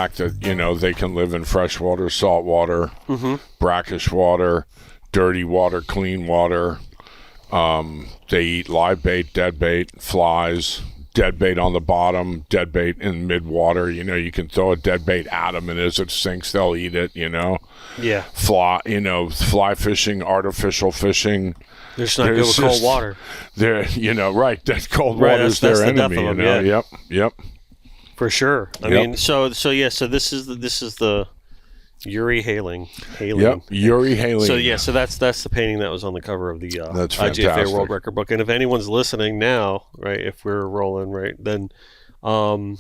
fact that, they can live in fresh water, salt water, brackish water, dirty water, clean water. They eat live bait, dead bait, flies, dead bait on the bottom, dead bait in mid-water. You can throw a dead bait at them, and as it sinks, they'll eat it, Yeah. Fly fishing, artificial fishing. They're just not good with cold water. They're, right, that cold water's their enemy, Yeah. Yep. For sure. I mean, so this is the Uri Hailing. Yep, Uri Hailing. So that's the painting that was on the cover of the that's IGFA World Record book. And if anyone's listening now, right, if we're rolling, right, then I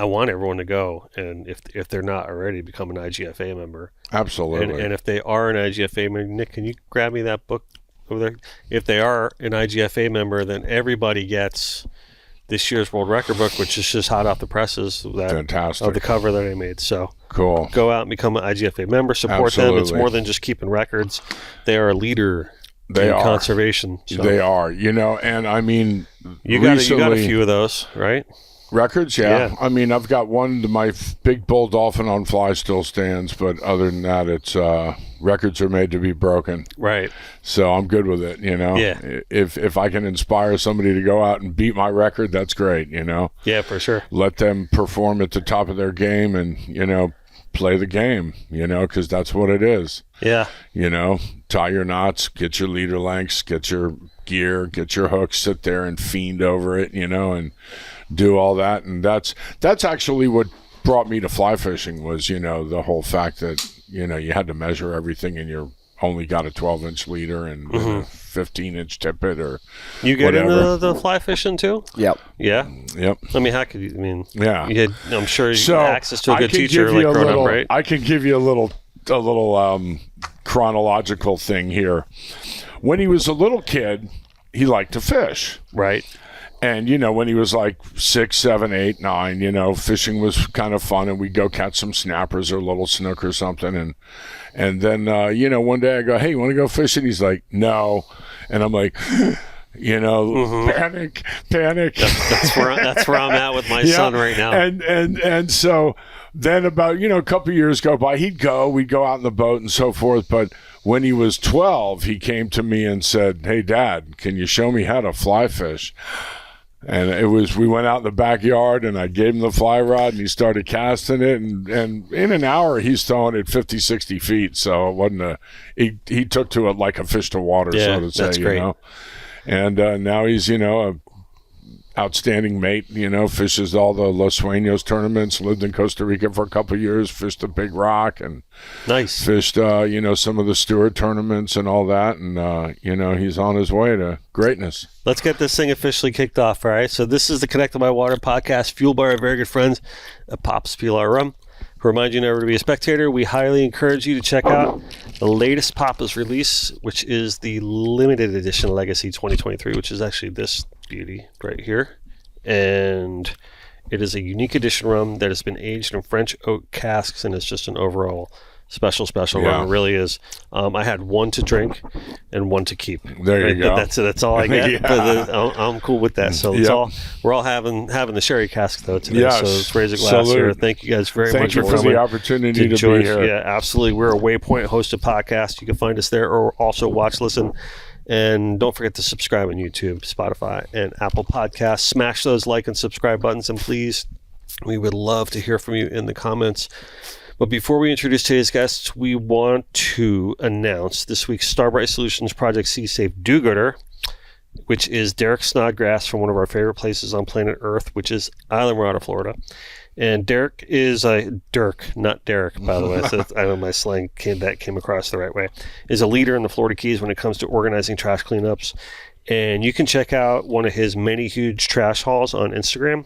want everyone to go, and if they're not already, become an IGFA member. Absolutely. And if they are an IGFA member, Nick, can you grab me that book over there? If they are an IGFA member, then everybody gets this year's World Record book, which is just hot off the presses. Fantastic. Of the cover that I made. So cool. Go out and become an IGFA member. Support them. It's more than just keeping records. They are a leader in conservation. So. They are. And I mean, you got a few of those, right? Records, yeah. I mean, I've got one. My big bull dolphin on fly still stands, but other than that, it's records are made to be broken. Right. So I'm good with it. Yeah. If I can inspire somebody to go out and beat my record, that's great. Yeah, for sure. Let them perform at the top of their game, and play the game. Because that's what it is. Yeah. Tie your knots, get your leader lengths, get your gear, get your hooks, sit there and fiend over it. And do all that. And that's actually what brought me to fly fishing was, the whole fact that, you had to measure everything, and you only got a 12-inch leader and a 15-inch tippet or you get whatever. Into the fly fishing too? Yep. Yeah? Yep. I mean, how could you, yeah. You had, I'm sure you had access to a good teacher like growing up, right? I can give you a little chronological thing here. When he was a little kid, he liked to fish. Right. And, when he was like 6, 7, 8, 9, fishing was kind of fun, and we'd go catch some snappers or a little snook or something. And then, one day I go, hey, you want to go fishing? He's like, no. And I'm like, panic. That's where I'm at with my son right now. And so then about, a couple of years go by, we'd go out in the boat and so forth. But when he was 12, he came to me and said, hey, Dad, can you show me how to fly fish? And we went out in the backyard, and I gave him the fly rod, and he started casting it. And in an hour, he's throwing it 50, 60 feet. So it wasn't he took to it like a fish to water, so to say, that's great. And now he's, a outstanding mate, fishes all the Los Sueños tournaments, lived in Costa Rica for a couple of years, fished the Big Rock, and nice. Fished, some of the Stewart tournaments and all that. And, he's on his way to greatness. Let's get this thing officially kicked off, all right? So this is the Connected by Water podcast, fueled by our very good friends at Pop's Pilar Rum. To remind you never to be a spectator, we highly encourage you to check out the latest Papa's release, which is the limited edition Legacy 2023, which is actually this beauty right here. And it is a unique edition rum that has been aged in French oak casks, and it's just an overall special rum. It really is. I had one to drink and one to keep. There you go. That's all I get. I'm cool with that. So it's we're all having the sherry cask though today. Yes. So let's raise a glass here. Thank you guys very much for the opportunity to be here. Yeah, absolutely. We're a Waypoint hosted podcast. You can find us there, or also watch, listen. And don't forget to subscribe on YouTube, Spotify, and Apple Podcasts. Smash those like and subscribe buttons, and please, we would love to hear from you in the comments. But before we introduce today's guests, we want to announce this week's Starbright Solutions Project Sea Safe Do-Gooder, which is Derek Snodgrass from one of our favorite places on planet Earth, which is Islamorada, Florida. And Derek is Dirk, not Derek, by the way. So I know my slang came across the right way. Is a leader in the Florida Keys when it comes to organizing trash cleanups. And you can check out one of his many huge trash hauls on Instagram.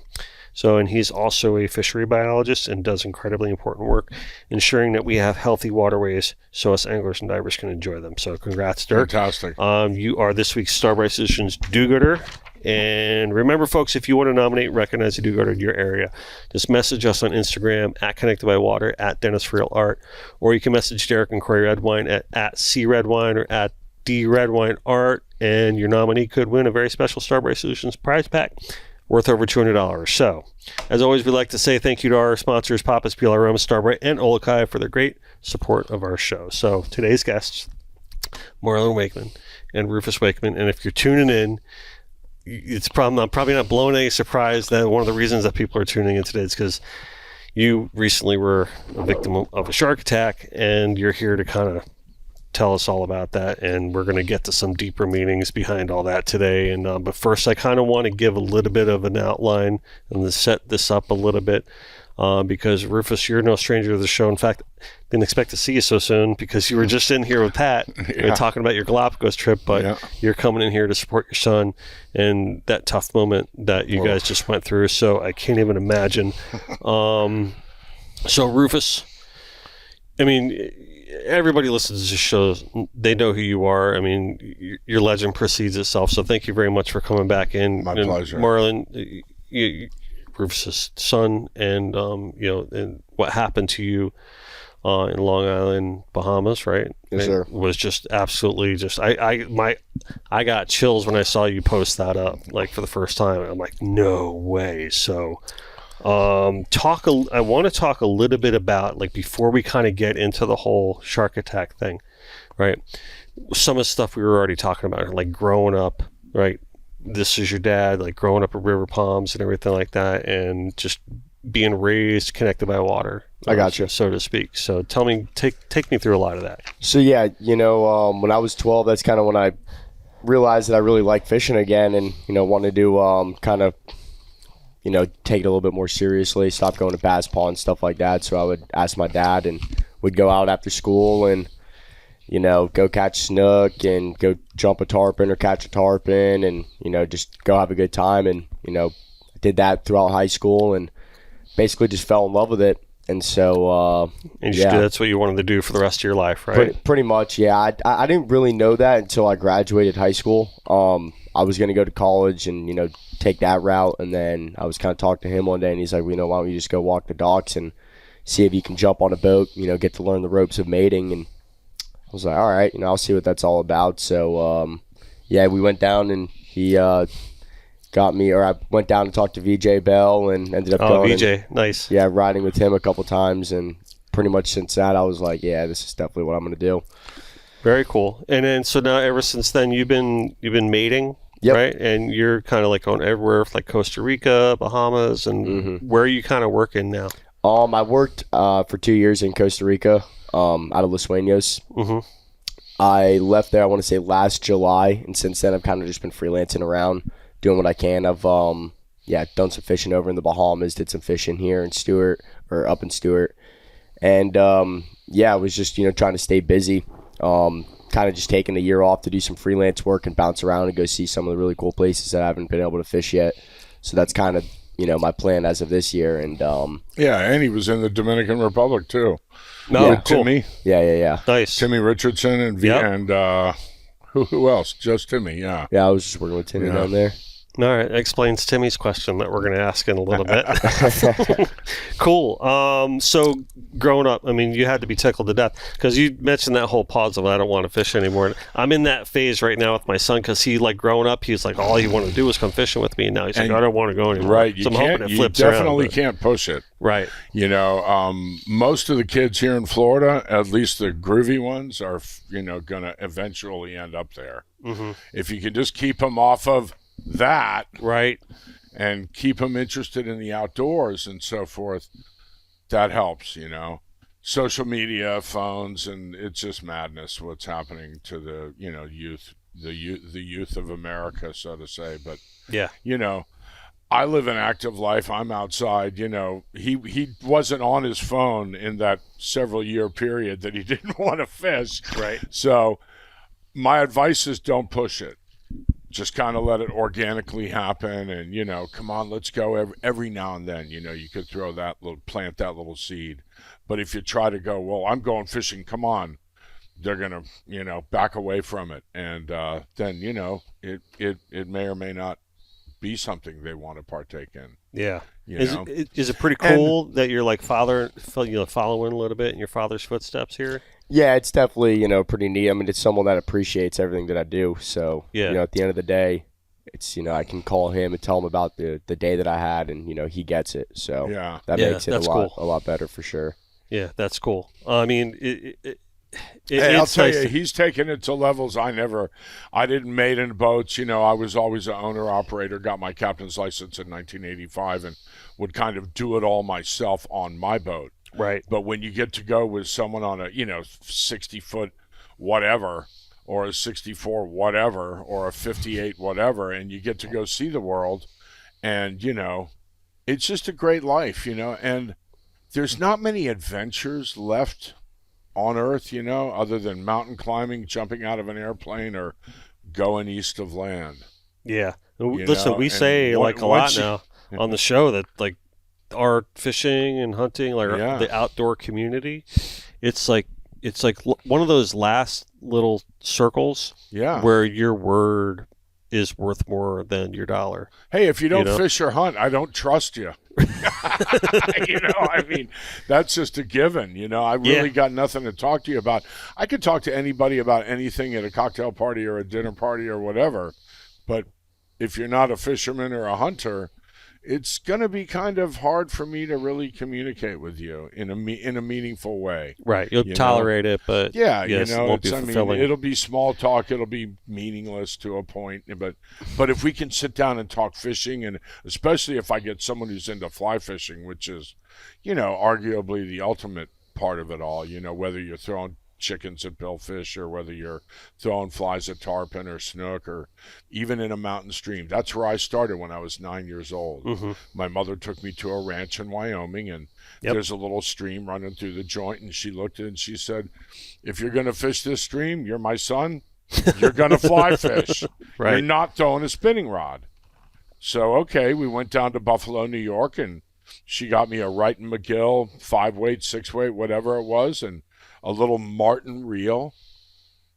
And he's also a fishery biologist and does incredibly important work ensuring that we have healthy waterways so us anglers and divers can enjoy them. So congrats, Dirk. Fantastic. You are this week's Starbright Solutions Do-Gooder. And remember, folks, if you want to nominate, recognize a do-gooder in your area, just message us on Instagram at Connected by Water, at Dennis Friel Art, or you can message Derek and Corey Redwine at CRedwine or at DRedwine Art, and your nominee could win a very special Starbright Solutions prize pack worth over $200. So, as always, we'd like to say thank you to our sponsors, Papa's Peel Aroma, Starbright, and Olakai for their great support of our show. So, today's guests, Marlin Wakeman and Rufus Wakeman. And if you're tuning in, it's probably not blowing any surprise that one of the reasons that people are tuning in today is because you recently were a victim of a shark attack, and you're here to kind of tell us all about that, and we're going to get to some deeper meanings behind all that today. And but first, I kind of want to give a little bit of an outline and to set this up a little bit, because Rufus, you're no stranger to the show. In fact, didn't expect to see you so soon because you were just in here with Pat talking about your Galapagos trip, but you're coming in here to support your son and that tough moment that you guys just went through. So I can't even imagine. So Rufus, I mean, everybody listens to this show. They know who you are. I mean, your legend precedes itself. So thank you very much for coming back in. My pleasure. Marlon, Rufus's son, and and what happened to you in Long Island, Bahamas, right? Yes, sir. It was just absolutely just. I got chills when I saw you post that up, like for the first time. I'm like, no way. So. I want to talk a little bit about, like, before we kind of get into the whole shark attack thing, right? Some of the stuff we were already talking about, like growing up, right? This is your dad, like growing up at River Palms and everything like that, and just being raised connected by water. I got you, so to speak. So tell me, take me through a lot of that. So yeah, when I was 12, that's kind of when I realized that I really liked fishing again, and wanted to kind of take it a little bit more seriously, stop going to bass ponds, stuff like that. So I would ask my dad, and we'd go out after school and, go catch snook and go jump a tarpon or catch a tarpon and, just go have a good time. And, I did that throughout high school and basically just fell in love with it. And so, that's what you wanted to do for the rest of your life, right? Pretty much, yeah. I didn't really know that until I graduated high school. I was going to go to college and, take that route. And then I was kind of talking to him one day, and he's like, why don't you just go walk the docks and see if you can jump on a boat, get to learn the ropes of mating. And I was like, all right, I'll see what that's all about. So, we went down, and he got me, or I went down to talk to VJ Bell and ended up going. VJ, nice. Yeah, riding with him a couple times. And pretty much since that, I was like, yeah, this is definitely what I'm going to do. Very cool. And then, so now ever since then, you've been mating. Yep. Right, and you're kind of like going everywhere, like Costa Rica, Bahamas, and where are you kind of working now? I worked for 2 years in Costa Rica, out of Los Sueños. Mm-hmm. I left there, I want to say, last July, and since then I've kind of just been freelancing around, doing what I can. I've done some fishing over in the Bahamas, did some fishing here in Stewart, or up in Stewart, and I was just trying to stay busy. Kind of just taking a year off to do some freelance work and bounce around and go see some of the really cool places that I haven't been able to fish yet. So that's kind of, my plan as of this year. And and he was in the Dominican Republic too. No, with cool. Timmy. Yeah. Nice. Timmy Richardson and who else? Just Timmy, yeah. Yeah, I was just working with Timmy down there. All right, that explains Timmy's question that we're going to ask in a little bit. Cool. So growing up, I mean, you had to be tickled to death because you mentioned that whole pause of I don't want to fish anymore. I'm in that phase right now with my son because he, like, growing up, he's like, all he wanted to do was come fishing with me. And now he's like, I don't want to go anymore. Right. So I'm hoping it flips around. You definitely around, can't push it. Right. Most of the kids here in Florida, at least the groovy ones, are, going to eventually end up there. Mm-hmm. If you can just keep them off of that, right, and keep them interested in the outdoors and so forth, that helps. Social media, phones, and it's just madness what's happening to the youth of America, so to say. But I live an active life. I'm outside. He wasn't on his phone in that several year period that he didn't want to fish. Right. So my advice is don't push it. Just kind of let it organically happen, and come on, let's go. Every now and then, you could plant that little seed. But if you try to go, well, I'm going fishing, come on, they're gonna back away from it, and then it may or may not be something they want to partake in. Yeah. Is it pretty cool that you're like following a little bit in your father's footsteps here? Yeah, it's definitely, pretty neat. I mean, it's someone that appreciates everything that I do. So, at the end of the day, it's I can call him and tell him about the day that I had, and he gets it. So Yeah. that Yeah, makes it that's a cool. lot better for sure. Yeah, that's cool. I mean, Hey, I'll it's tell nice you, to- he's taken it to levels I didn't mate in boats. I was always an owner operator, got my captain's license in 1985 and would kind of do it all myself on my boat. right. But when you get to go with someone on a, 60-foot whatever, or a 64 whatever, or a 58 whatever, and you get to go see the world, and, it's just a great life, and there's not many adventures left on Earth, other than mountain climbing, jumping out of an airplane, or going east of land. Yeah. You Listen, know, we and say what- like a lot once you- now on the show that like our fishing and hunting, like Yeah. the outdoor community, it's like one of those last little circles Yeah. where your word is worth more than your dollar. Hey, if you don't know? fish or hunt, I don't trust you. I mean, that's just a given. I really Yeah. got nothing to talk to you about. I could talk to anybody about anything at a cocktail party or a dinner party or whatever, but if you're not a fisherman or a hunter, it's going to be kind of hard for me to really communicate with you in a meaningful way. Right. You'll You know? tolerate it, but Yeah, yes, it won't be I mean, fulfilling. it'll be small talk. It'll be meaningless to a point. But if we can sit down and talk fishing, and especially if I get someone who's into fly fishing, which is, arguably the ultimate part of it all. Whether you're throwing chickens at billfish or whether you're throwing flies at tarpon or snook or even in a mountain stream. That's where I started when I was 9 years old. Mm-hmm. My mother took me to a ranch in Wyoming, and Yep. there's a little stream running through the joint, and she looked at it and she said, if you're going to fish this stream, you're my son, you're going to fly fish. Right. You're not throwing a spinning rod. So, okay, we went down to Buffalo, New York, and she got me a Wright and McGill 5-weight, 6-weight, whatever it was, and a little Martin reel.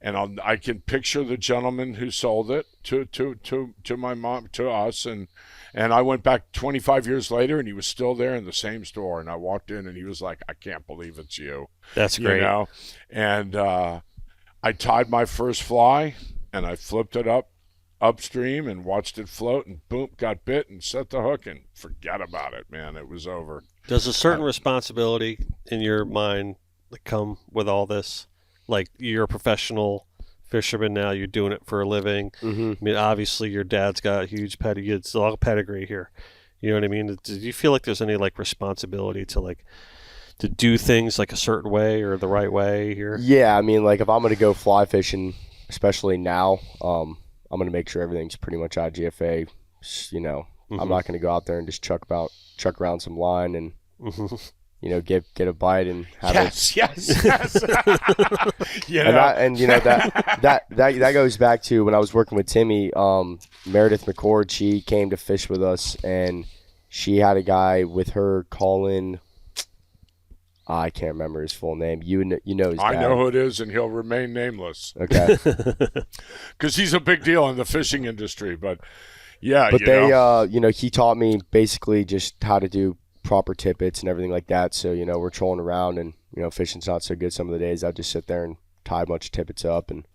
And I can picture the gentleman who sold it to my mom, to us, and I went back 25 years later, and he was still there in the same store. And I walked in, and he was like, "I can't believe it's you." That's great. And I tied my first fly, and I flipped it upstream and watched it float, and boom, got bit and set the hook, and forget about it, man. It was over. Does a certain responsibility in your mind come with all this? Like, you're a professional fisherman now, you're doing it for a living. Mm-hmm. I mean, obviously your dad's got a huge pedigree. It's a lot of pedigree here. You know what I mean? Do you feel like there's any like responsibility to do things like a certain way or the right way here? Yeah, I mean, like if I'm gonna go fly fishing, especially now, I'm gonna make sure everything's pretty much IGFA. I'm not gonna go out there and just chuck around some line and get a bite and have Yes. that goes back to when I was working with Timmy. Meredith McCord, she came to fish with us, and she had a guy with her calling. I can't remember his full name. You know his dad. I know who it is, and he'll remain nameless Okay. because he's a big deal in the fishing industry. But yeah, But he taught me basically just how to do proper tippets and everything like that. So, we're trolling around and, fishing's not so good some of the days. I just sit there and tie a bunch of tippets up and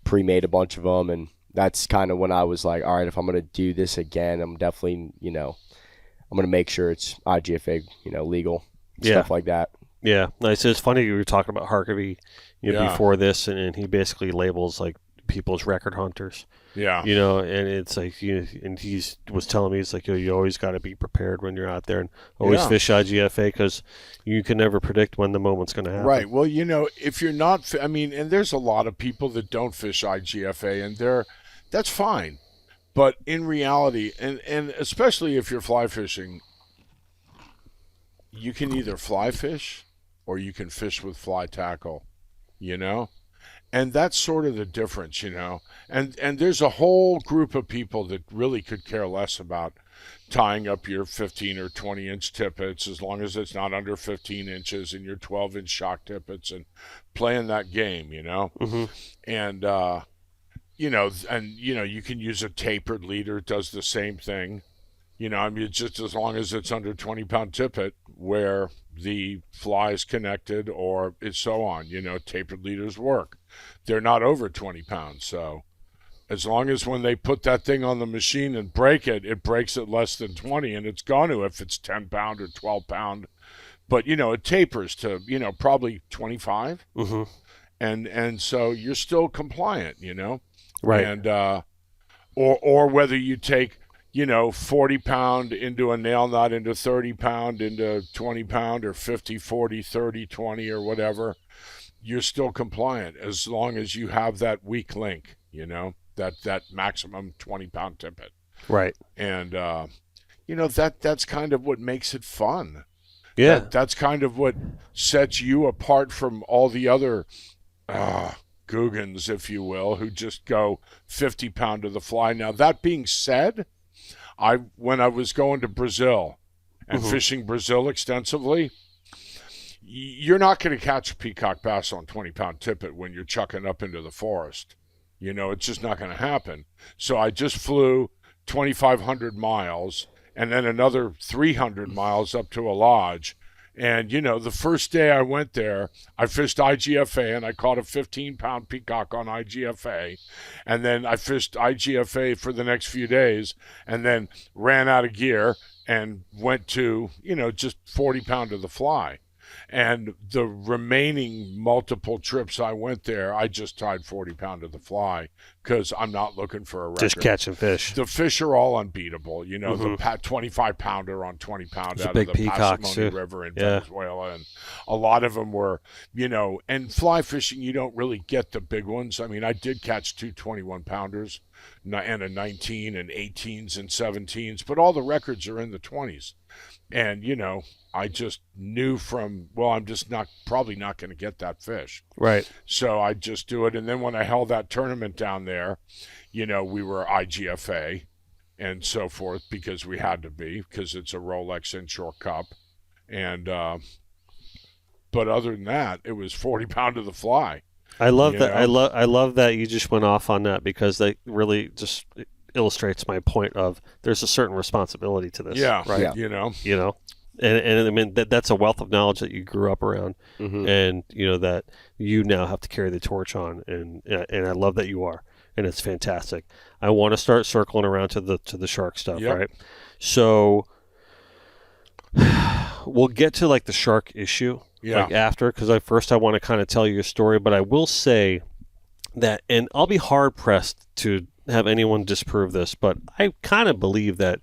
pre-made a bunch of them. And that's kind of when I was like, all right, if I'm going to do this again, I'm definitely, I'm going to make sure it's IGFA, legal, stuff like that. Yeah, nice. It's funny you were talking about Harkavy before this, and he basically labels like people as record hunters. Yeah. And it's like, and he was telling me, it's like, you always got to be prepared when you're out there and always fish IGFA because you can never predict when the moment's going to happen. Right. Well, if you're not, and there's a lot of people that don't fish IGFA, and that's fine. But in reality, and especially if you're fly fishing, you can either fly fish or you can fish with fly tackle, And that's sort of the difference, And there's a whole group of people that really could care less about tying up your 15 or 20-inch tippets as long as it's not under 15 inches and your 12-inch shock tippets and playing that game, Mm-hmm. And, you can use a tapered leader, does the same thing. Just as long as it's under 20-pound tippet where the fly is connected or it's so on, tapered leaders work. They're not over 20 pounds. So, as long as when they put that thing on the machine and break it, it breaks at less than 20, and it's going to if it's 10 pound or 12 pound. But, it tapers to, probably 25. Mm-hmm. And so you're still compliant, Right. And, or whether you take, 40 pound into a nail knot, into 30 pound, into 20 pound, or 50, 40, 30, 20, or whatever, you're still compliant as long as you have that weak link, that maximum 20 pound tippet. Right. And, that's kind of what makes it fun. Yeah. That's kind of what sets you apart from all the other Googans, if you will, who just go 50 pound to the fly. Now, that being said, when I was going to Brazil and fishing Brazil extensively, you're not going to catch a peacock bass on 20 pound tippet when you're chucking up into the forest. It's just not going to happen. So I just flew 2,500 miles and then another 300 miles up to a lodge. And, the first day I went there, I fished IGFA and I caught a 15 pound peacock on IGFA. And then I fished IGFA for the next few days and then ran out of gear and went to, just 40 pound to the fly. And the remaining multiple trips I went there, I just tied 40 pound to the fly because I'm not looking for a record. Just catching fish. The fish are all unbeatable. The 25 pounder on 20 pound out of the peacocks, Passamone River in Venezuela. And a lot of them were, and fly fishing, you don't really get the big ones. I mean, I did catch 2 21 pounders and a 19 and 18s and 17s, but all the records are in the 20s. And, I just knew I'm just probably not going to get that fish. Right. So I just do it. And then when I held that tournament down there, we were IGFA and so forth because we had to be, because it's a Rolex Inshore Cup. And, but other than that, it was 40 pound to the fly. I love that. I love that you just went off on that because that really just illustrates my point of there's a certain responsibility to this. Yeah. Right. Yeah. And I mean that's a wealth of knowledge that you grew up around, and that you now have to carry the torch on, and I love that you are, and it's fantastic. I want to start circling around to the shark stuff, right? So we'll get to like the shark issue, after, because I want to kind of tell you your story, but I will say that, and I'll be hard pressed to have anyone disprove this, but I kind of believe that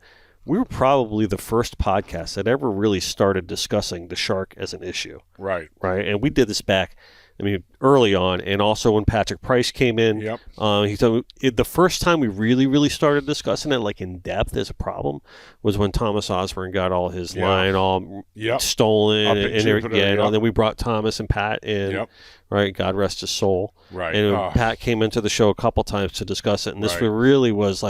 we were probably the first podcast that ever really started discussing the shark as an issue. Right. Right. And we did this back, early on. And also when Patrick Price came in, he told me the first time we really, really started discussing it, like in depth as a problem, was when Thomas Osborne got all his line all stolen and everything. And then we brought Thomas and Pat in, right? God rest his soul. Right. And Pat came into the show a couple times to discuss it. And this really was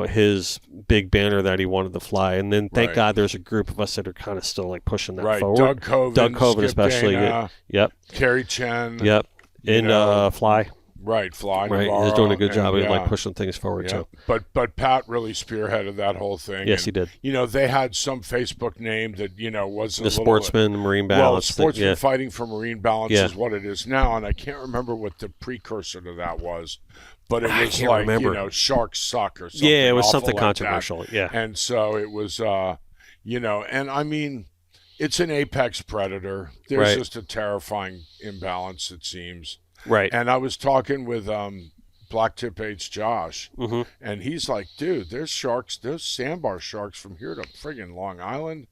his big banner that he wanted to fly. And then thank God there's a group of us that are kind of still like pushing that forward. Doug Coven especially. Dana, yep. Carrie Chen. Yep. And Fly. Right, Fly. Right, Navarro, he's doing a good job of like pushing things forward too. But Pat really spearheaded that whole thing. Yes, he did. They had some Facebook name that was the Sportsman Marine Balance. Sportsman Fighting for Marine Balance is what it is now, and I can't remember what the precursor to that was. But it was like, sharks suck or something. Yeah, it was something like controversial. That. Yeah. And so it was, and I mean, it's an apex predator. There's just a terrifying imbalance, it seems. Right. And I was talking with Blacktip H. Josh, and he's like, dude, there's sandbar sharks from here to friggin' Long Island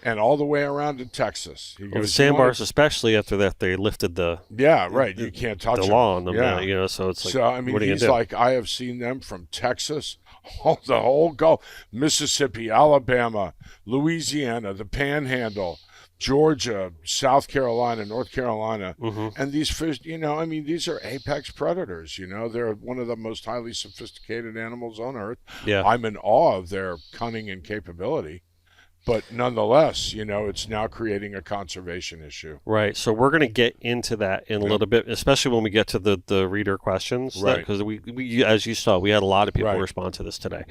and all the way around to Texas. He goes, the sandbars, especially after that, they lifted the you can't touch the them. law on them. Yeah. So it's like, so I mean, he's like, I have seen them from Texas, the whole Gulf, Mississippi, Alabama, Louisiana, the Panhandle, Georgia, South Carolina, North Carolina, and these fish, these are apex predators. They're one of the most highly sophisticated animals on Earth. Yeah, I'm in awe of their cunning and capability. But nonetheless, it's now creating a conservation issue. Right. So we're going to get into that in a little bit, especially when we get to the reader questions. Right. Because we, as you saw, we had a lot of people respond to this today.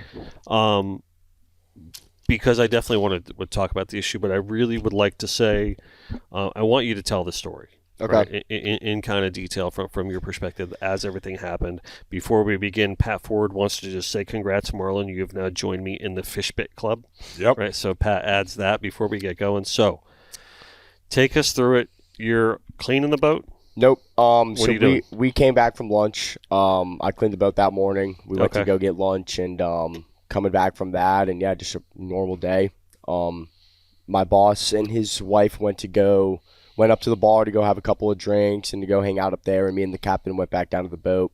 Because I definitely want to talk about the issue, but I really would like to say, I want you to tell the story. Okay. right, in kind of detail from your perspective as everything happened. Before we begin, Pat Ford wants to just say congrats, Marlin. You have now joined me in the Fish Bit Club. Yep. Right, so Pat adds that before we get going. So take us through it. You're cleaning the boat? Nope. What So are you doing? we came back from lunch. I cleaned the boat that morning. We went Okay. to go get lunch, and coming back from that, and yeah, just a normal day. My boss and his wife went up to the bar to go have a couple of drinks and to go hang out up there, and me and the captain went back down to the boat.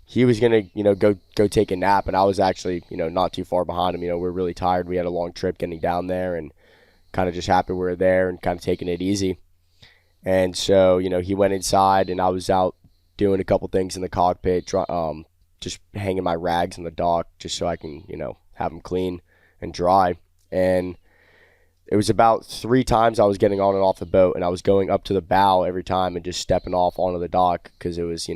He was gonna, go take a nap, and I was actually, not too far behind him. We were really tired. We had a long trip getting down there, and kind of just happy we were there and kind of taking it easy. And so, he went inside, and I was out doing a couple things in the cockpit, just hanging my rags on the dock just so I can, have them clean and dry. And it was about 3 times I was getting on and off the boat, and I was going up to the bow every time and just stepping off onto the dock because it was,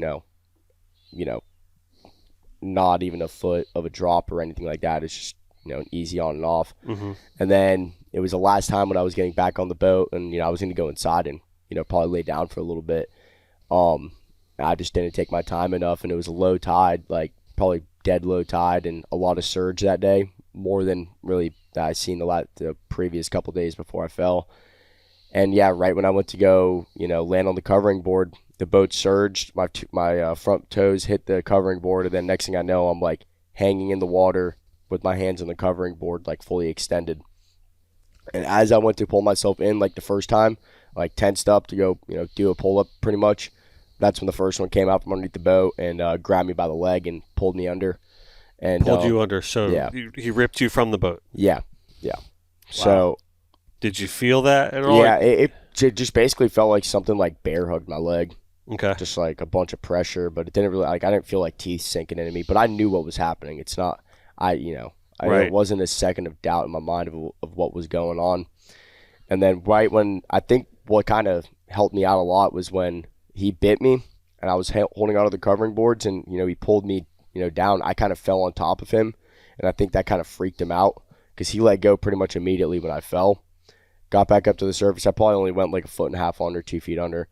not even a foot of a drop or anything like that. It's just, an easy on and off. Mm-hmm. And then it was the last time when I was getting back on the boat, and, I was going to go inside and, probably lay down for a little bit. I just didn't take my time enough, and it was a low tide, like probably dead low tide, and a lot of surge that day, more than really that I've seen the previous couple days before I fell. And yeah, right when I went to go, land on the covering board, the boat surged. My front toes hit the covering board, and then next thing I know, I'm like hanging in the water with my hands on the covering board, like fully extended. And as I went to pull myself in, like the first time, like tensed up to go, do a pull up pretty much. That's when the first one came out from underneath the boat and grabbed me by the leg and pulled me under. And Pulled you under. So yeah. he ripped you from the boat. Yeah. So did you feel that at all? yeah, it just basically felt like something like bear hugged my leg. Okay. Just like a bunch of pressure, but it didn't really, I didn't feel like teeth sinking into me, but I knew what was happening. It's not, Right. it wasn't a second of doubt in my mind of what was going on. And then right when, I think what kind of helped me out a lot was when he bit me and I was holding onto the covering boards, and, he pulled me, down. I kind of fell on top of him, and I think that kind of freaked him out because he let go pretty much immediately when I fell. Got back up to the surface. I probably only went like 1.5 feet under, 2 feet under.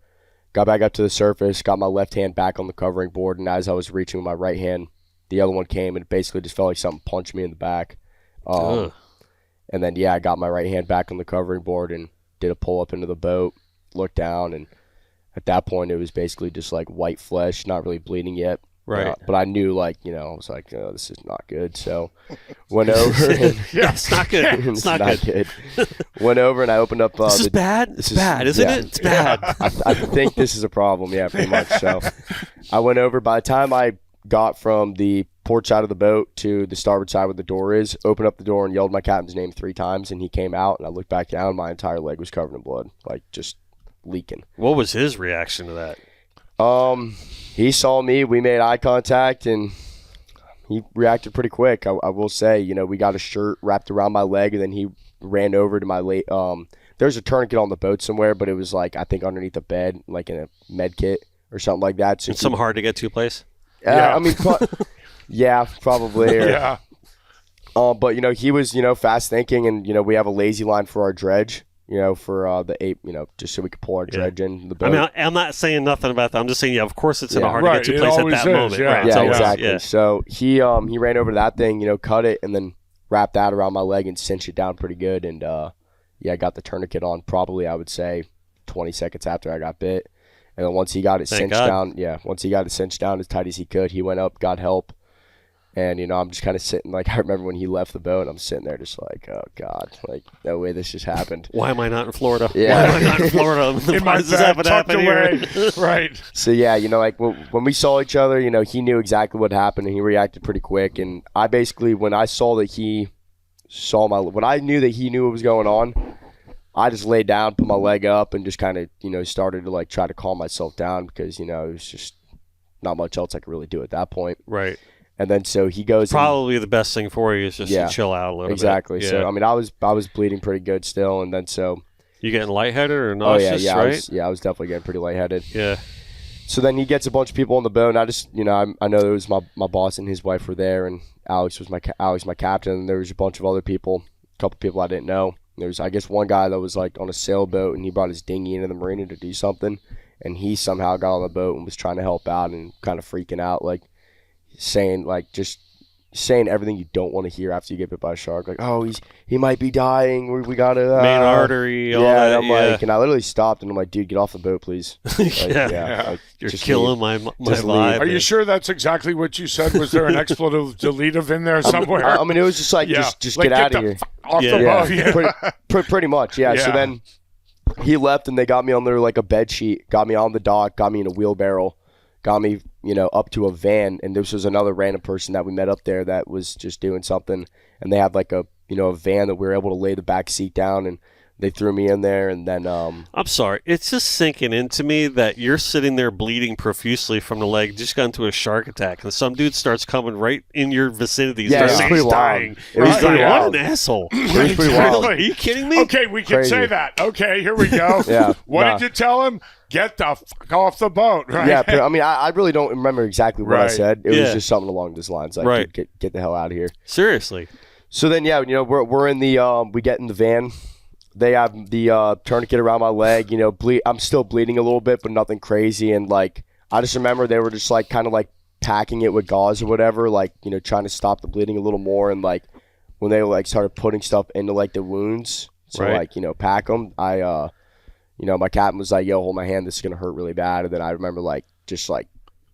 Got back up to the surface, got my left hand back on the covering board, and as I was reaching with my right hand, the other one came, and it basically just felt like something punched me in the back. And then, yeah, I got my right hand back on the covering board and did a pull-up into the boat, looked down, and at that point, it was basically just like white flesh, not really bleeding yet. Right. But I knew, I was like, oh, this is not good. So went over. And Yeah, it's not good. It's not good. Went over and I opened up. This is bad. It's bad, isn't it? It's bad. I think this is a problem. Yeah, pretty much. So I went over. By the time I got from the port side of the boat to the starboard side where the door is, opened up the door and yelled my captain's name 3 times, and he came out, and I looked back down. My entire leg was covered in blood, like just leaking. What was his reaction to that? He saw me, we made eye contact, and he reacted pretty quick. I will say, we got a shirt wrapped around my leg, and then he ran over to my there's a tourniquet on the boat somewhere, but it was like, I think underneath the bed, like in a med kit or something like that. So It's some hard to get to place? Yeah. I mean, yeah, probably. Yeah. But, he was, fast thinking, and, we have a lazy line for our dredge. For the 8, just so we could pull our dredge in the boat. I mean, I'm not saying nothing about that. I'm just saying, of course it's in a hard Right, to get it to place at always that is, moment. yeah. Right. Yeah, It's always- exactly. yeah. So he ran over to that thing, cut it, and then wrapped that around my leg and cinched it down pretty good. And I got the tourniquet on probably, I would say, 20 seconds after I got bit. And then once he got it Thank cinched God. down, once he got it cinched down as tight as he could, he went up, got help. And, I'm just kind of sitting, I remember when he left the boat, I'm sitting there just like, oh, God, no way this just happened. Why am I not in Florida? Yeah. Why am I not in Florida? In my Why does this bag, happen to tucked happen away. here? Right. So, yeah, when we saw each other, he knew exactly what happened, and he reacted pretty quick. And I basically, when I saw that he saw when I knew that he knew what was going on, I just laid down, put my leg up, and just kind of, started to, try to calm myself down because, it was just not much else I could really do at that point. Right. And then so he goes. Probably the best thing for you is just Yeah, to chill out a little exactly. bit. So Yeah. I mean, I was bleeding pretty good still, and then so. You getting lightheaded or nauseous, right? I was definitely getting pretty lightheaded. Yeah. So then he gets a bunch of people on the boat, and I just, I know there was my boss and his wife were there, and Alex was my captain, and there was a bunch of other people, a couple people I didn't know. There's, I guess, one guy that was like on a sailboat and he brought his dinghy into the marina to do something, and he somehow got on the boat and was trying to help out and kind of freaking out, like saying everything you don't want to hear after you get bit by a shark. Like, oh, he might be dying. We gotta main artery. All yeah, that, and I'm like, and I literally stopped and I'm like, dude, get off the boat, please. Like, Like, you're just killing leave. my Just vibe. leave. Are you sure that's exactly what you said? Was there an expletive deletive in there somewhere? I mean, it was just like, just Like, get out of here. Off the Yeah. boat. Yeah. Pretty much, yeah. So Yeah. then he left and they got me on there like a bed sheet, got me on the dock, got me in a wheelbarrow, got me, up to a van. And this was another random person that we met up there that was just doing something. And they had like a van that we were able to lay the back seat down, and they threw me in there. And then I'm sorry. It's just sinking into me that you're sitting there bleeding profusely from the leg, just got into a shark attack, and some dude starts coming right in your vicinity. Yeah, it was Starts pretty wild. dying. It was He's pretty like, wild. what an asshole. it was pretty wild. Are you kidding me? Okay, we can Crazy. say that. Okay, here we go. Yeah. What Nah. did you tell him? Get the fuck off the boat, right? Yeah, but, I mean, I really don't remember exactly what I Right. said. It Yeah. was just something along those lines, like, Right. dude, get the hell out of here. Seriously. So then, yeah, we're in the we get in the van. They have the tourniquet around my leg. I'm still bleeding a little bit, but nothing crazy. And like, I just remember they were just like kind of like packing it with gauze or whatever, like trying to stop the bleeding a little more. And like when they like started putting stuff into like the wounds, so Right. like pack them. My captain was like, "Yo, hold my hand. This is gonna hurt really bad." And then I remember like just like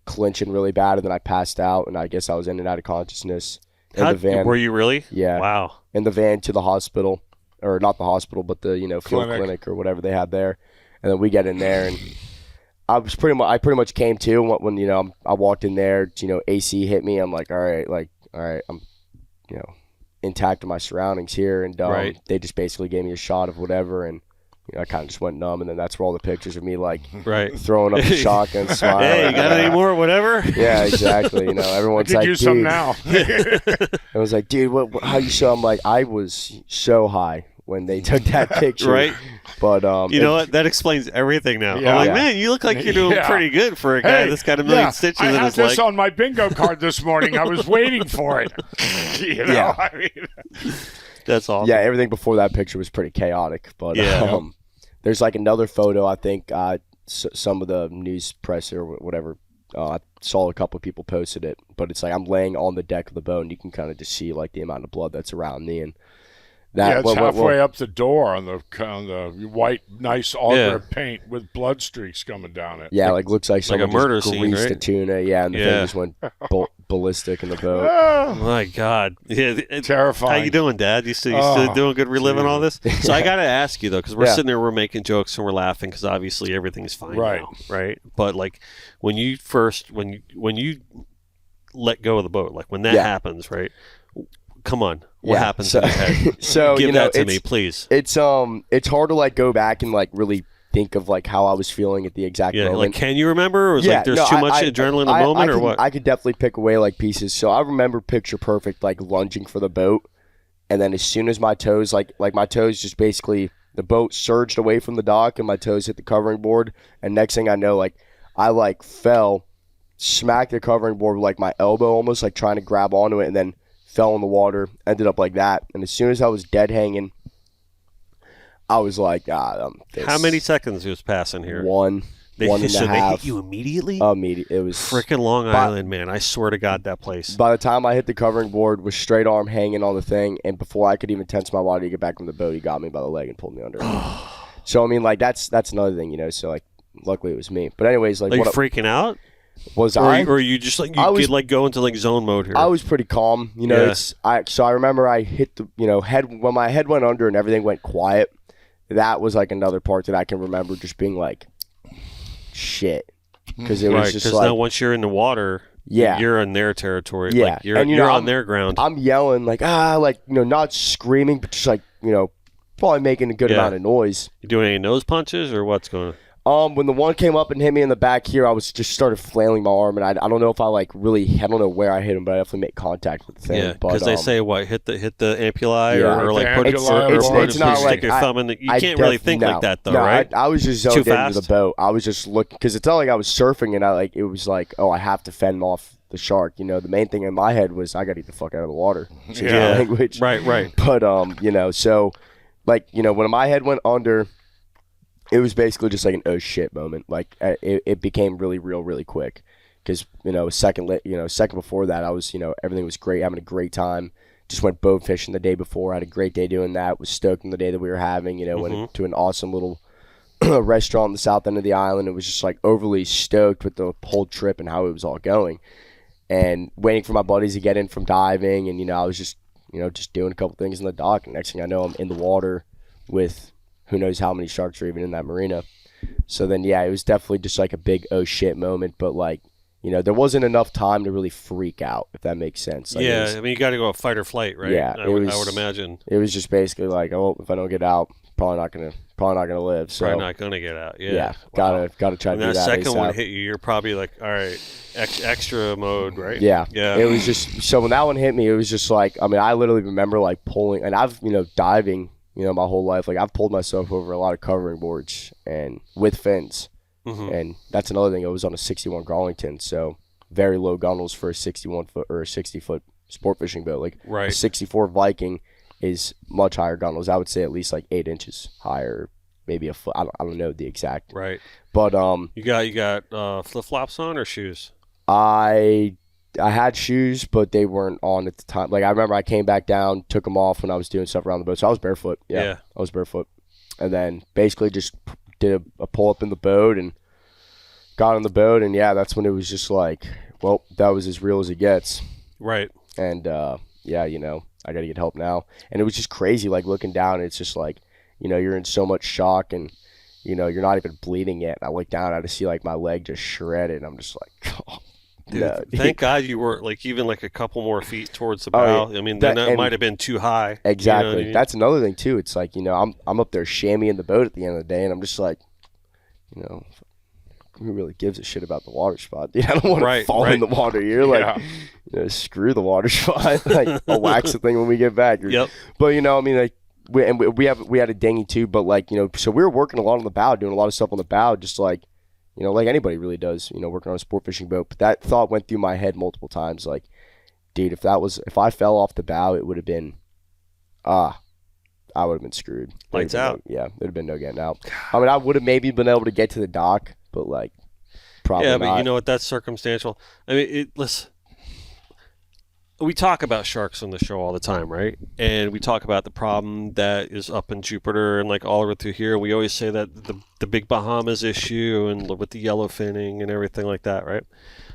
clenching really bad, and then I passed out, and I guess I was in and out of consciousness in the van. Were you really? Yeah. Wow. In the van to the hospital, or not the hospital, but the field clinic or whatever they had there. And then we get in there, and I pretty much came to when I walked in there. AC hit me. I'm like, all right, I'm intact of my surroundings here, and Right. they just basically gave me a shot of whatever, and I kind of just went numb. And then that's where all the pictures of me like Right. throwing up the shotgun, smiling. Hey, you got any more? Whatever. Yeah, exactly. Everyone's Could like, use dude. some now. I was like, dude, how you so? I'm like, I was so high when they took that picture. Right. But You know what? That explains everything now. Yeah. I'm like, Yeah. man, you look like you're doing Yeah. pretty good for a guy Hey, that's got a million yeah, stitches I in had his this leg. on my bingo card this morning. I was waiting for it. Yeah. I mean, That's awesome. yeah, everything before that picture was pretty chaotic. But Yeah. there's like another photo. I think some of the news press or whatever. I saw a couple of people posted it, but it's like I'm laying on the deck of the boat, and you can kind of just see like the amount of blood that's around me, and that it's halfway up the door on the white, nice auger paint with blood streaks coming down it. Yeah, like looks like Like a someone murder just scene, greased right? a tuna. Yeah, and the Yeah. thing just went ballistic in the boat. Oh, My God. Yeah. terrifying. How you doing, Dad? You still doing good reliving all this? So I got to ask you, though, because we're Yeah. sitting there, we're making jokes and we're laughing because obviously everything's fine Right. now, right? But like when you let go of the boat, like when that Yeah. happens, right? Come on. What Yeah, happens so- in your head? So Give that to it's, me, please. It's hard to like go back and like really think of like how I was feeling at the exact Yeah, like moment. can you remember? Or was like there's too much adrenaline in the moment, or what? I could definitely pick away like pieces. So I remember picture perfect like lunging for the boat, and then as soon as my toes like my toes just basically the boat surged away from the dock and my toes hit the covering board, and next thing I know like I like fell, smacked the covering board with like my elbow almost like trying to grab onto it, and then fell in the water, ended up like that. And as soon as I was dead hanging, I was like, How many seconds was passing here? one and a so they half. hit you immediately? Immediate. It was Frickin' Long Island, man. I swear to God, that place. by the time I hit the covering board, was straight arm hanging on the thing, and before I could even tense my body to get back from the boat, he got me by the leg and pulled me under. So I mean, like that's another thing, So like, luckily it was me. But anyways, like, Are you what freaking out? was Or, I? or you just like, you I was- could like go into like zone mode here? I was pretty calm, Yeah. So I remember I hit the head when my head went under and everything went quiet. That was like another part that I can remember just being like, shit, because it was right, just because like now once you're in the water, Yeah. you're in their territory. Yeah. Like you're, And, you're on I'm- their ground. I'm yelling like not screaming, but just like probably making a good Yeah. amount of noise. You doing any nose punches or what's going on? When the one came up and hit me in the back here, I was just started flailing my arm, and I don't know if I like really, I don't know where I hit him, but I definitely made contact with the thing. Yeah, but, because they say what hit the ampullae Yeah. or like The put ampullae, it's not stick like your I- thumb in. You I can't really def- think no. like that though, No, right? I was just Too zoned into fast? the boat. I was just looking because it's not like I was surfing, and it was like, oh, I have to fend off the shark. The main thing in my head was I got to get the fuck out of the water. Excuse my Yeah. language. Right. But so like, when my head went under, it was basically just like an oh shit moment. Like it became really real really quick. Because, second before that, I was, everything was great, having a great time. Just went boat fishing the day before, had a great day doing that, was stoked on the day that we were having, went to an awesome little restaurant on the south end of the island. It was just like overly stoked with the whole trip and how it was all going. And waiting for my buddies to get in from diving, and, I was just, just doing a couple things in the dock. And next thing I know, I'm in the water with who knows how many sharks are even in that marina. So then, yeah, it was definitely just like a big oh shit moment, but like, there wasn't enough time to really freak out, if that makes sense. Like yeah, you got to go fight or flight, right? Yeah, I would imagine. It was just basically like, oh, if I don't get out, probably not gonna live. So probably not gonna get out. Yeah, wow. gotta try to do that. And that second ASAP. one hit you, you're probably like, all right, extra mode, right? Yeah. Yeah. It was just so when that one hit me, it was just like, I mean, I literally remember like pulling, and I've diving, my whole life. Like I've pulled myself over a lot of covering boards and with fins, and that's another thing. It was on a 61 Garlington, so very low gunnels for a 61 foot or a 60 foot sport fishing boat. Like right. A 64 Viking is much higher gunnels. I would say at least like 8 inches higher, maybe a foot. I don't know the exact. Right. But you got flip flops on or shoes? I had shoes, but they weren't on at the time. Like I remember I came back down, took them off when I was doing stuff around the boat. So I was barefoot. Yeah. I was barefoot, and then basically just did a pull up in the boat and got on the boat, and yeah, that's when it was just like, well, that was as real as it gets. Right. And yeah, I got to get help now. And it was just crazy, like looking down, it's just like, you're in so much shock, and you're not even bleeding yet. And I look down, I just see like my leg just shredded, and I'm just like, oh, dude, no. Thank God you weren't like even like a couple more feet towards the bow. I mean, that might have been too high. Exactly. What I mean? That's another thing too. It's like, I'm up there chamoising the boat at the end of the day, and I'm just like, who really gives a shit about the water spot? I don't want to fall in the water. You're like, screw the water spot. Like, I'll wax the thing when we get back. Yep. But I mean, like, we had a dinghy too. But like, so we were working a lot on the bow, doing a lot of stuff on the bow, just like, like anybody really does. Working on a sport fishing boat. But that thought went through my head multiple times. Like, dude, if I fell off the bow, it would have been, I would have been screwed. Lights out. There'd have been no getting out. I mean, I would have maybe been able to get to the dock, but like, probably yeah, not. but you know what? That's circumstantial. I mean, listen, we talk about sharks on the show all the time, right? And we talk about the problem that is up in Jupiter and like all over through here. We always say that the big Bahamas issue and with the yellow finning and everything like that, right?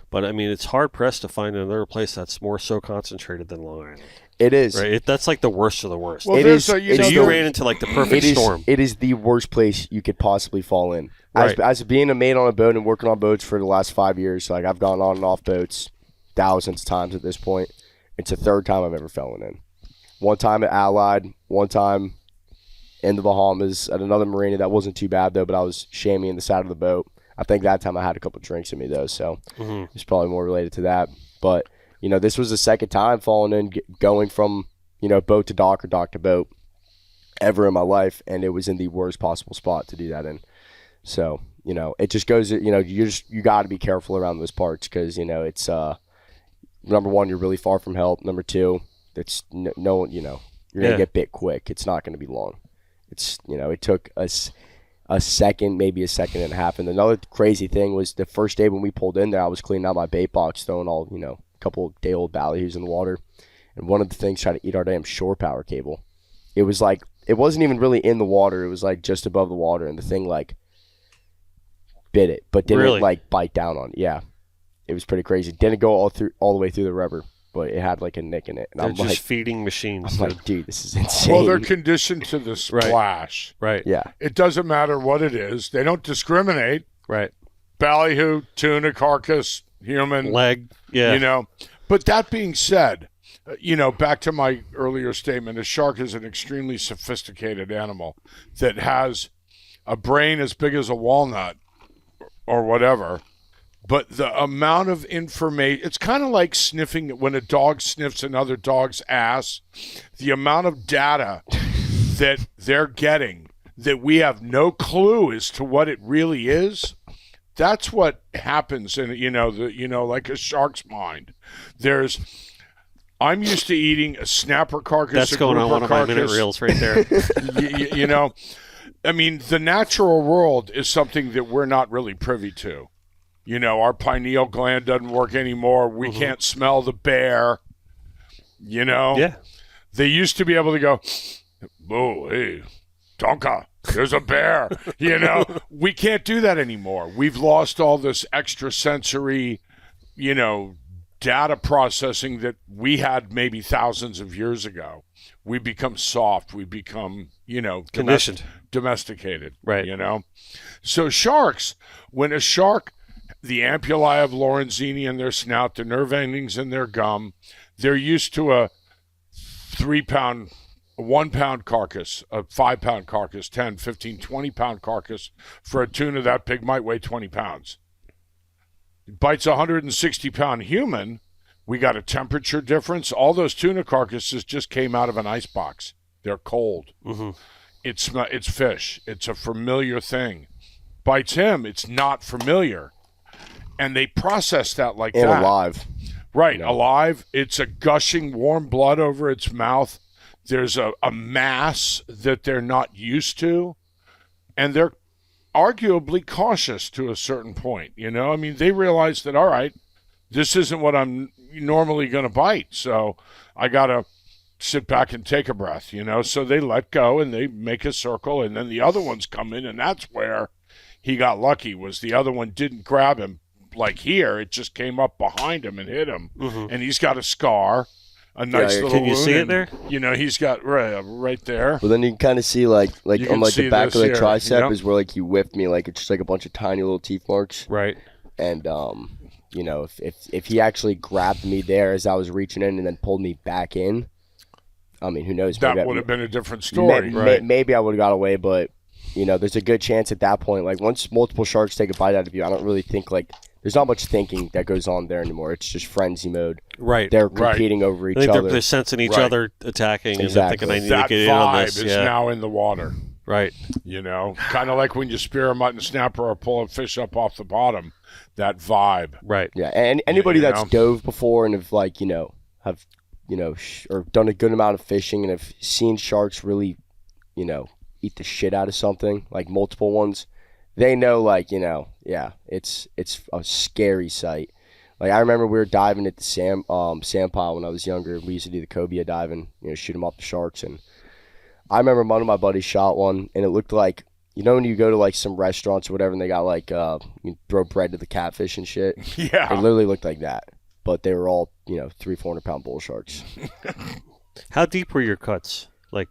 But I mean, it's hard pressed to find another place that's more so concentrated than Long Island. It is. Right? That's like the worst of the worst. Well, you ran into like the perfect storm. It is the worst place you could possibly fall in. Right. As being a mate on a boat and working on boats for the last 5 years, like I've gone on and off boats thousands of times at this point. It's the third time I've ever fallen in. One time at Allied, one time in the Bahamas at another marina that wasn't too bad though, but I was chamoising the side of the boat. I think that time I had a couple drinks in me though, so it's probably more related to that. But this was the second time falling in, going from boat to dock or dock to boat ever in my life, and it was in the worst possible spot to do that in. So it just goes. You got to be careful around those parts because it's number one, you're really far from help. Number two, it's no you're gonna get bit quick. It's not gonna be long. It's it took us a second, maybe a second and a half. And another crazy thing was the first day when we pulled in there, I was cleaning out my bait box, throwing all a couple of day-old ballyhoos in the water, and one of the things tried to eat our damn shore power cable. It was like, it wasn't even really in the water, it was like just above the water, and the thing like bit it, but didn't like bite down on it. Yeah, it was pretty crazy. Didn't go all the way through the rubber, but it had like a nick in it. And they're I'm just like, feeding machines. I'm like, dude, this is insane. Well, they're conditioned to the splash. Right. Yeah. It doesn't matter what it is. They don't discriminate. Right. Ballyhoo, tuna, carcass, human. Leg. Yeah. But that being said, back to my earlier statement, a shark is an extremely sophisticated animal that has a brain as big as a walnut or whatever. But the amount of information, it's kind of like sniffing when a dog sniffs another dog's ass. The amount of data that they're getting that we have no clue as to what it really is. That's what happens in, like a shark's mind. There's I'm used to eating a snapper carcass. That's going on one of my minute reels right there. you know, I mean, the natural world is something that we're not really privy to. You know, our pineal gland doesn't work anymore. We can't smell the bear. You know? Yeah. They used to be able to go, oh, hey, Tonka, there's a bear. You know? We can't do that anymore. We've lost all this extrasensory, you know, data processing that we had maybe thousands of years ago. We become soft. We become, you know, Conditioned. Domesticated. Right. You know? So sharks, when a shark, the ampullae of Lorenzini in their snout, the nerve endings in their gum, they're used to a 1 pound carcass, a 5 pound carcass, 10, 15, 20 pound carcass for a tuna that big might weigh 20 pounds. It bites a 160 pound human. We got a temperature difference. All those tuna carcasses just came out of an ice box. They're cold. It's fish. It's a familiar thing. Bites him, it's not familiar. And they process that like and that. alive. Right, You know? alive. It's a gushing warm blood over its mouth. There's a mass that they're not used to. And they're arguably cautious to a certain point. You know, I mean, they realize that, all right, this isn't what I'm normally going to bite. So I got to sit back and take a breath, you know. So they let go and they make a circle. And then the other ones come in. And that's where he got lucky, was the other one didn't grab him. Like here, it just came up behind him and hit him, and he's got a scar, a nice little Can you wound, see it and, there? You know, he's got right there. But then you can kind of see like You on can like see the back of this the here, tricep yep. is where like he whipped me, like it's just like a bunch of tiny little teeth marks. Right. And you know, if he actually grabbed me there as I was reaching in and then pulled me back in, I mean, who knows? That would have been a different story. Maybe I would have got away, but you know, there's a good chance at that point. Like once multiple sharks take a bite out of you, I don't really think like. There's not much thinking that goes on there anymore. It's just frenzy mode. Right. They're competing over each I think other. they're sensing each Right. other attacking, Exactly. and they're thinking, I need That to get in on vibe this. is now in the water. Right. You know, kind of like when you spear a mutton snapper or pull a fish up off the bottom. That vibe. Right. Yeah, and anybody You that's know? dove before and have like have or done a good amount of fishing and have seen sharks really, eat the shit out of something, like multiple ones, they know it's a scary sight. Like I remember we were diving at the sand pile when I was younger. We used to do the cobia diving, shoot them off the sharks, and I remember one of my buddies shot one, and it looked like when you go to like some restaurants or whatever, and they got like you throw bread to the catfish and shit. Yeah. It literally looked like that, but they were all 300-400 pound bull sharks. How deep were your cuts? Like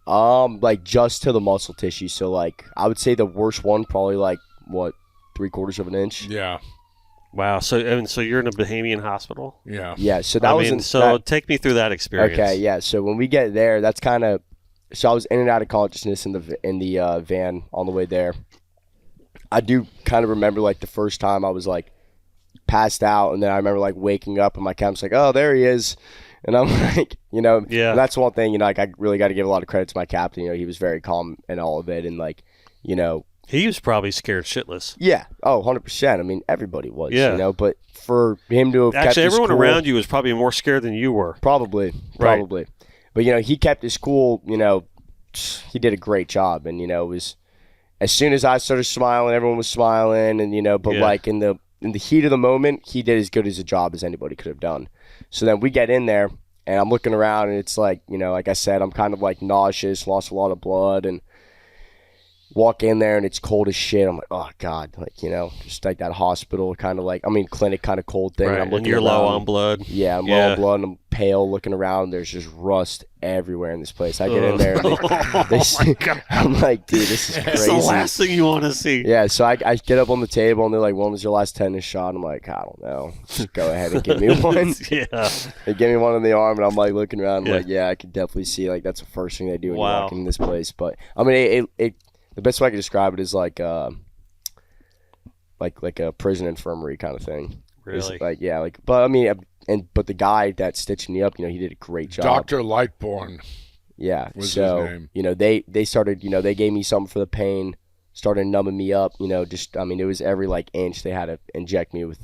just to the muscle tissue. So like I would say the worst one probably like what 3/4 of an inch. Yeah. Wow. So you're in a Bahamian hospital? Yeah. Yeah. So that take me through that experience. Okay. Yeah. So when we get there, that's kind of. So I was in and out of consciousness in the van on the way there. I do kind of remember like the first time I was like passed out, and then I remember like waking up and my captain's like, "Oh, there he is," and I'm like, yeah. And that's one thing, like I really got to give a lot of credit to my captain. He was very calm in all of it, and like, he was probably scared shitless. Yeah. Oh, 100%. I mean, everybody was. Yeah. But for him to have kept his everyone cool, around you was probably more scared than you were. Probably. Right. But he kept his cool. He did a great job, and it was as soon as I started smiling, everyone was smiling, and but Yeah. like in the heat of the moment, he did as good as a job as anybody could have done. So then we get in there, and I'm looking around, and it's like like I said, I'm kind of like nauseous, lost a lot of blood, and walk in there and it's cold as shit. I'm like, oh god, just like that hospital kind of like, clinic kind of cold thing. Right. And I'm looking and you're around, low on blood. Yeah, I'm low on blood and I'm pale looking around. There's just rust everywhere in this place. I get in there and I'm like, dude, this is crazy. It's the last thing you want to see. Yeah, so I get up on the table and they're like, when was your last tetanus shot? I'm like, I don't know. Just go ahead and give me one. Yeah. They give me one in the arm and I'm like looking around. I'm Yeah. like, yeah, I could definitely see like that's the first thing they do when you Wow. walk in this place. But it the best way I can describe it is like a prison infirmary kind of thing. Really? It's like but the guy that's stitching me up, he did a great job. Dr. Lightborn. Yeah. was So his name. they started, they gave me something for the pain, started numbing me up. It was every like inch they had to inject me with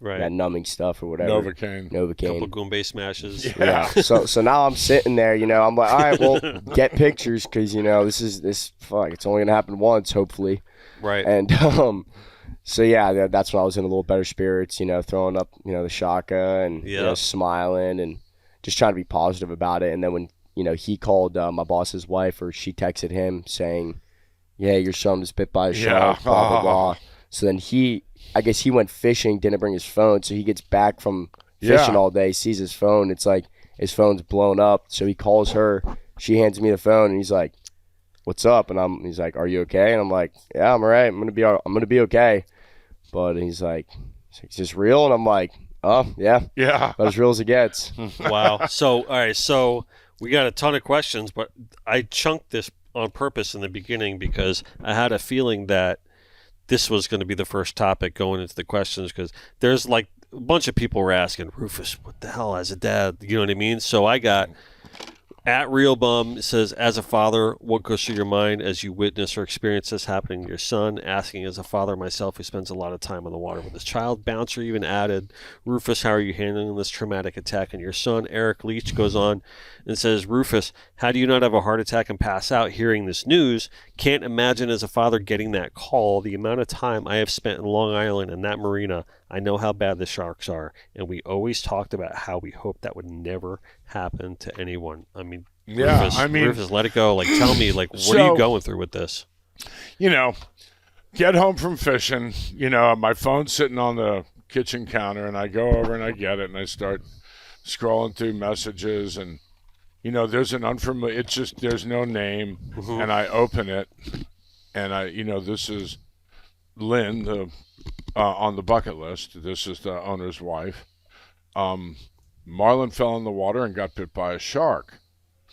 Right. that numbing stuff or whatever. Novocaine. Couple Goombay smashes. Yeah. So now I'm sitting there, I'm like, all right, well, get pictures because it's only gonna happen once, hopefully. Right. And so yeah, that's when I was in a little better spirits, throwing up, the shaka and smiling and just trying to be positive about it. And then when he called my boss's wife, or she texted him saying, "Yeah, your son was bit by a shark." Blah blah blah. So then I guess he went fishing, didn't bring his phone, so he gets back from fishing all day, sees his phone, it's like his phone's blown up, so he calls her, she hands me the phone, and he's like, "What's up?" And he's like, "Are you okay?" And I'm like, "Yeah, I'm all right. I'm gonna be okay." But he's like, "Is this real?" And I'm like, "Oh yeah, about as real as it gets." Wow. So all right, so we got a ton of questions, but I chunked this on purpose in the beginning because I had a feeling that this was going to be the first topic going into the questions, because there's like a bunch of people were asking, "Rufus, what the hell as a dad?" You know what I mean? So I got at Real Bum says, "As a father, what goes through your mind as you witness or experience this happening to your son?" Asking as a father myself who spends a lot of time on the water with his child. Bouncer even added, "Rufus, how are you handling this traumatic attack on your son?" Eric Leach goes on and says, "Rufus, how do you not have a heart attack and pass out hearing this news? Can't imagine as a father getting that call. The amount of time I have spent in Long Island and that marina, I know how bad the sharks are, and we always talked about how we hoped that would never happen to anyone." I mean, Rufus, let it go. Like, tell me, like, what are you going through with this? Get home from fishing, my phone's sitting on the kitchen counter, and I go over and I get it, and I start scrolling through messages, and, there's an unfamiliar, there's no name, and I open it, and this is Lynn, on the bucket list. This is the owner's wife. Marlin fell in the water and got bit by a shark.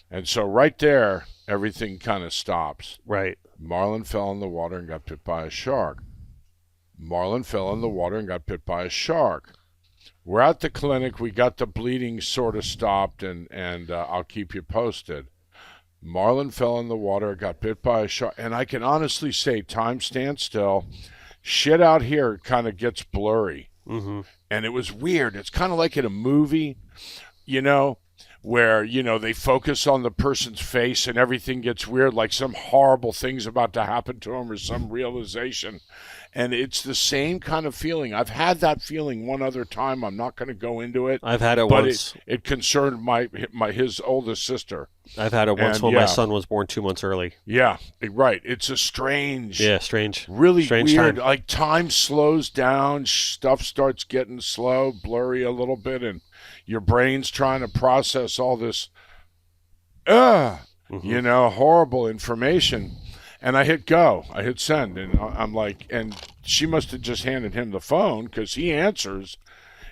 And so right there, everything kind of stops. Right. Marlin fell in the water and got bit by a shark. Marlin fell in the water and got bit by a shark. We're at the clinic. We got the bleeding sort of stopped, and I'll keep you posted. Marlin fell in the water, got bit by a shark. And I can honestly say, time stands still. Shit out here kind of gets blurry. Mm-hmm. And it was weird. It's kind of like in a movie, where, they focus on the person's face and everything gets weird, like some horrible thing's about to happen to them or some realization. And it's the same kind of feeling. I've had that feeling one other time. I'm not going to go into it. I've had it once. It concerned his oldest sister. I've had it once when my son was born 2 months early. Yeah, right. It's a strange. Yeah, strange. Really strange weird. Time. Like time slows down, stuff starts getting slow, blurry a little bit, and your brain's trying to process all this, horrible information. And I hit go. I hit send, and I'm like, and she must have just handed him the phone because he answers,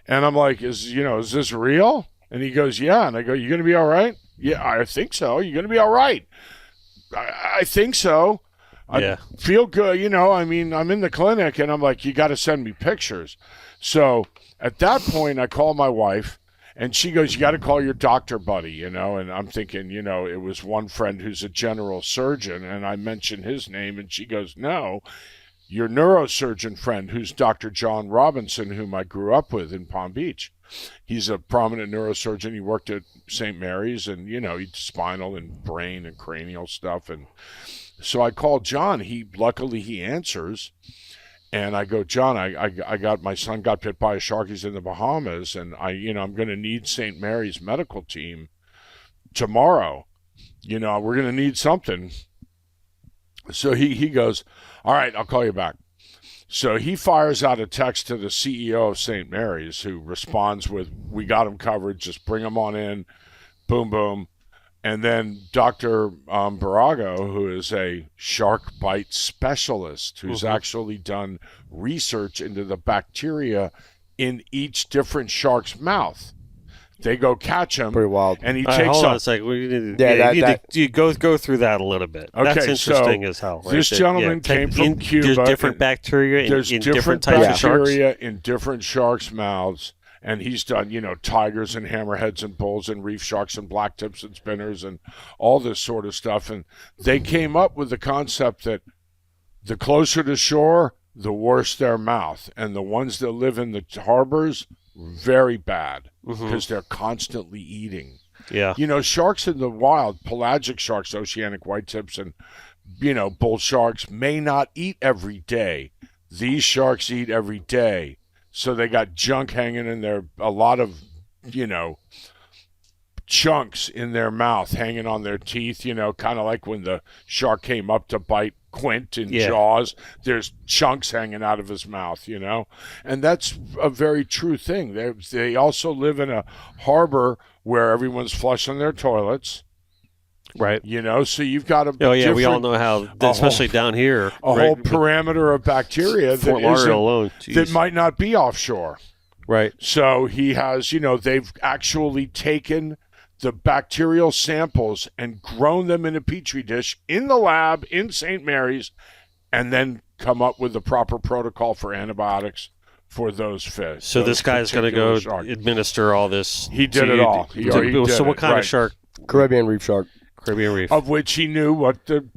and I'm like, is this real? And he goes, yeah. And I go, you gonna be all right? Yeah, I think so. You're gonna be all right. I think so. I feel good. I'm in the clinic, and I'm like, you got to send me pictures. So at that point, I call my wife. And she goes, you got to call your doctor buddy, and I'm thinking, it was one friend who's a general surgeon, and I mentioned his name, and she goes, no, your neurosurgeon friend, who's Dr. John Robinson, whom I grew up with in Palm Beach. He's a prominent neurosurgeon. He worked at St. Mary's, and, he did spinal and brain and cranial stuff. And so I called John. Luckily he answers. And I go, John, I got, my son got bit by a shark. He's in the Bahamas, and I'm going to need St. Mary's medical team tomorrow. We're going to need something. So he goes, all right, I'll call you back. So he fires out a text to the CEO of St. Mary's, who responds with, we got him covered. Just bring him on in. Boom, boom. And then Dr. Barago, who is a shark bite specialist, who's actually done research into the bacteria in each different shark's mouth. They go catch him. Pretty wild. And he takes hold on a second. We need to go through that a little bit. Okay, that's interesting as hell. Right? This gentleman came from Cuba. There's different bacteria in different types of sharks. Bacteria in different sharks' mouths. And he's done, tigers and hammerheads and bulls and reef sharks and black tips and spinners and all this sort of stuff. And they came up with the concept that the closer to shore, the worse their mouth. And the ones that live in the harbors, very bad because they're constantly eating. Yeah. You know, sharks in the wild, pelagic sharks, oceanic whitetips, and, you know, bull sharks may not eat every day. These sharks eat every day. So they got junk hanging in there, a lot of, you know, chunks in their mouth hanging on their teeth, you know, kind of like when the shark came up to bite Quint in Jaws, there's chunks hanging out of his mouth, you know, and that's a very true thing. They also live in a harbor where everyone's flushing their toilets, right? You know, so you've got a we all know how, especially down here, whole parameter of bacteria Fort Lauderdale alone that might not be offshore, right? So he has, you know, they've actually taken the bacterial samples and grown them in a petri dish in the lab in St. Mary's, and then come up with the proper protocol for antibiotics for those fish. So this guy's going to go administer all this. He did it all. So what kind of shark? Caribbean reef shark. Caribbean reef. Of which he knew what the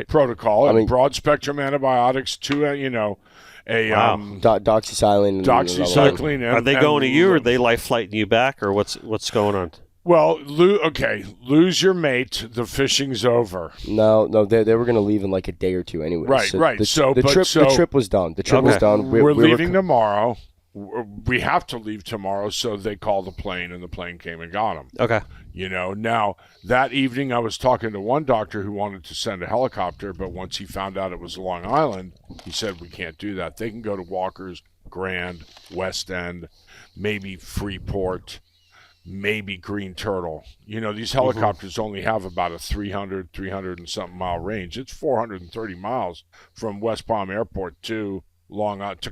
protocol. And broad spectrum antibiotics to doxycycline. Doxycycline. Are they going to you, or are they life flighting you back, or what's going on? Well, lose your mate. The fishing's over. No, they were going to leave in like a day or two anyway. Right. The trip was done. The trip was done. We're leaving tomorrow. We have to leave tomorrow, so they called the plane, and the plane came and got them. Okay. You know, now, that evening I was talking to one doctor who wanted to send a helicopter, but once he found out it was Long Island, he said, we can't do that. They can go to Walker's, Grand, West End, maybe Freeport, maybe Green Turtle. You know, these helicopters only have about a 300 and something mile range. It's 430 miles from West Palm Airport to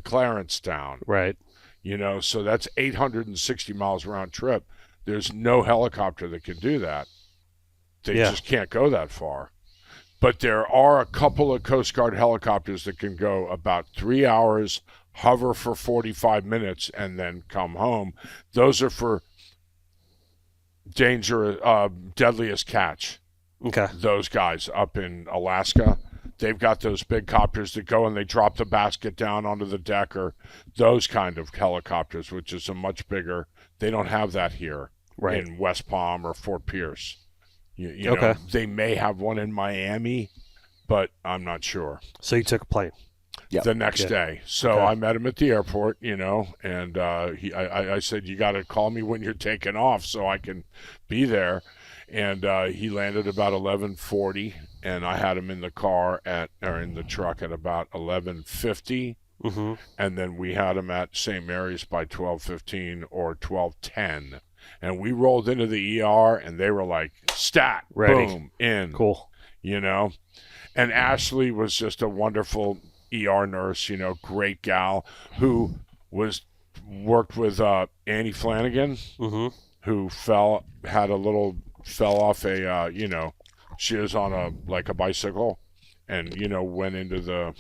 Clarence Town. Right. You know, so that's 860 miles round trip. There's no helicopter that can do that. They just can't go that far. But there are a couple of Coast Guard helicopters that can go about 3 hours, hover for 45 minutes, and then come home. Those are for deadliest catch. Okay. Those guys up in Alaska, they've got those big copters that go and they drop the basket down onto the deck, or those kind of helicopters, which is a much bigger. They don't have that here in West Palm or Fort Pierce. You know, they may have one in Miami, but I'm not sure. So you took a plane. The next day. So I met him at the airport, you know, and I said, you got to call me when you're taking off so I can be there. And he landed about 11:40, and I had him in the truck at about 11:50. And then we had him at St. Mary's by 12:15 or 12:10. And we rolled into the ER, and they were like, stat, ready, boom, in. Cool. You know, and Ashley was just a wonderful ER nurse, you know, great gal who worked with Annie Flanagan, who fell off a, you know, she was on a bicycle and, you know, went into the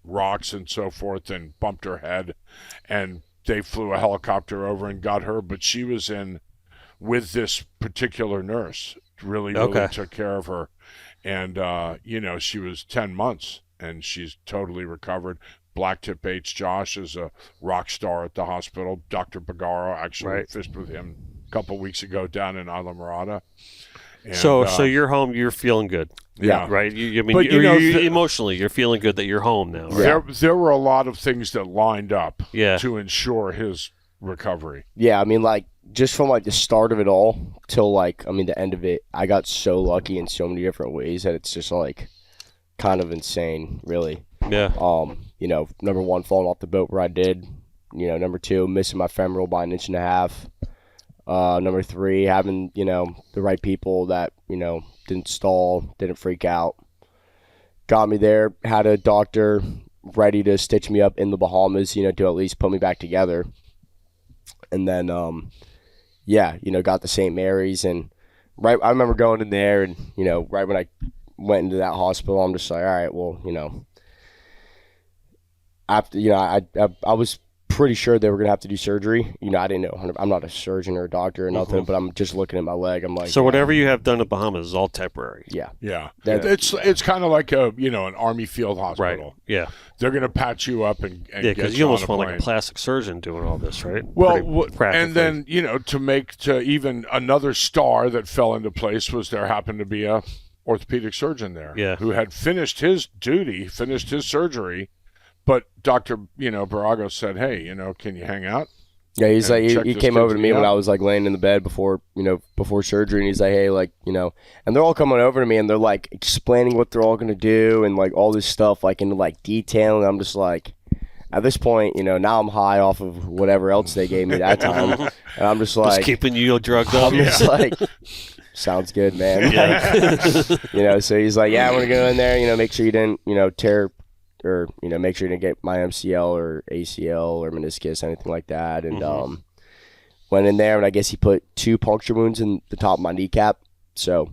rocks and so forth and bumped her head, and they flew a helicopter over and got her, but she was in with this particular nurse, really took care of her. And, you know, she was 10 months, and she's totally recovered. Blacktip H. Josh is a rock star at the hospital. Dr. Bagaro actually fished with him a couple weeks ago down in Isla Morada. And, so you're home. You're feeling good. Yeah. Right? Emotionally, you're feeling good that you're home now. Right? There were a lot of things that lined up to ensure his recovery. Yeah, I mean, like, just from like the start of it all till the end of it, I got so lucky in so many different ways that it's just like kind of insane, really. Yeah. You know, number one, falling off the boat where I did. You know, number two, missing my femoral by 1.5 inches. Number three, having, you know, the right people that, you know, didn't stall, didn't freak out. Got me there, had a doctor ready to stitch me up in the Bahamas, you know, to at least put me back together. And then, you know, got to St. Mary's, and I remember going in there, and, you know, right when I went into that hospital, I'm just like, all right, well, you know, after, you know, I was pretty sure they were gonna have to do surgery. I didn't know. I'm not a surgeon or a doctor or nothing, but I'm just looking at my leg. I'm like, so whatever you have done at Bahamas is all temporary. Yeah. It's kind of like an Army field hospital. Right. Yeah. They're going to patch you up and Yeah, get because you you almost on a want plane. like a plastic surgeon doing all this, right? Well, Pretty and then to even another star that fell into place was there happened to be a orthopedic surgeon there, who had finished his surgery, but Dr. Barago said, "Hey, can you hang out?" Yeah, he's like he came over to me when out? I was like laying in the bed before surgery, and he's like, hey, like, and they're all coming over to me and they're like explaining what they're all gonna do and like all this stuff like into like detail, and I'm just like, at this point, now I'm high off of whatever else they gave me that time, and I'm just like, just keeping you drugged up. I'm just like, sounds good, man. Yeah. So he's like, yeah, I want to go in there, make sure you didn't, tear. Or make sure you didn't get my MCL or ACL or meniscus, anything like that. And went in there, and I guess he put 2 puncture wounds in the top of my kneecap. So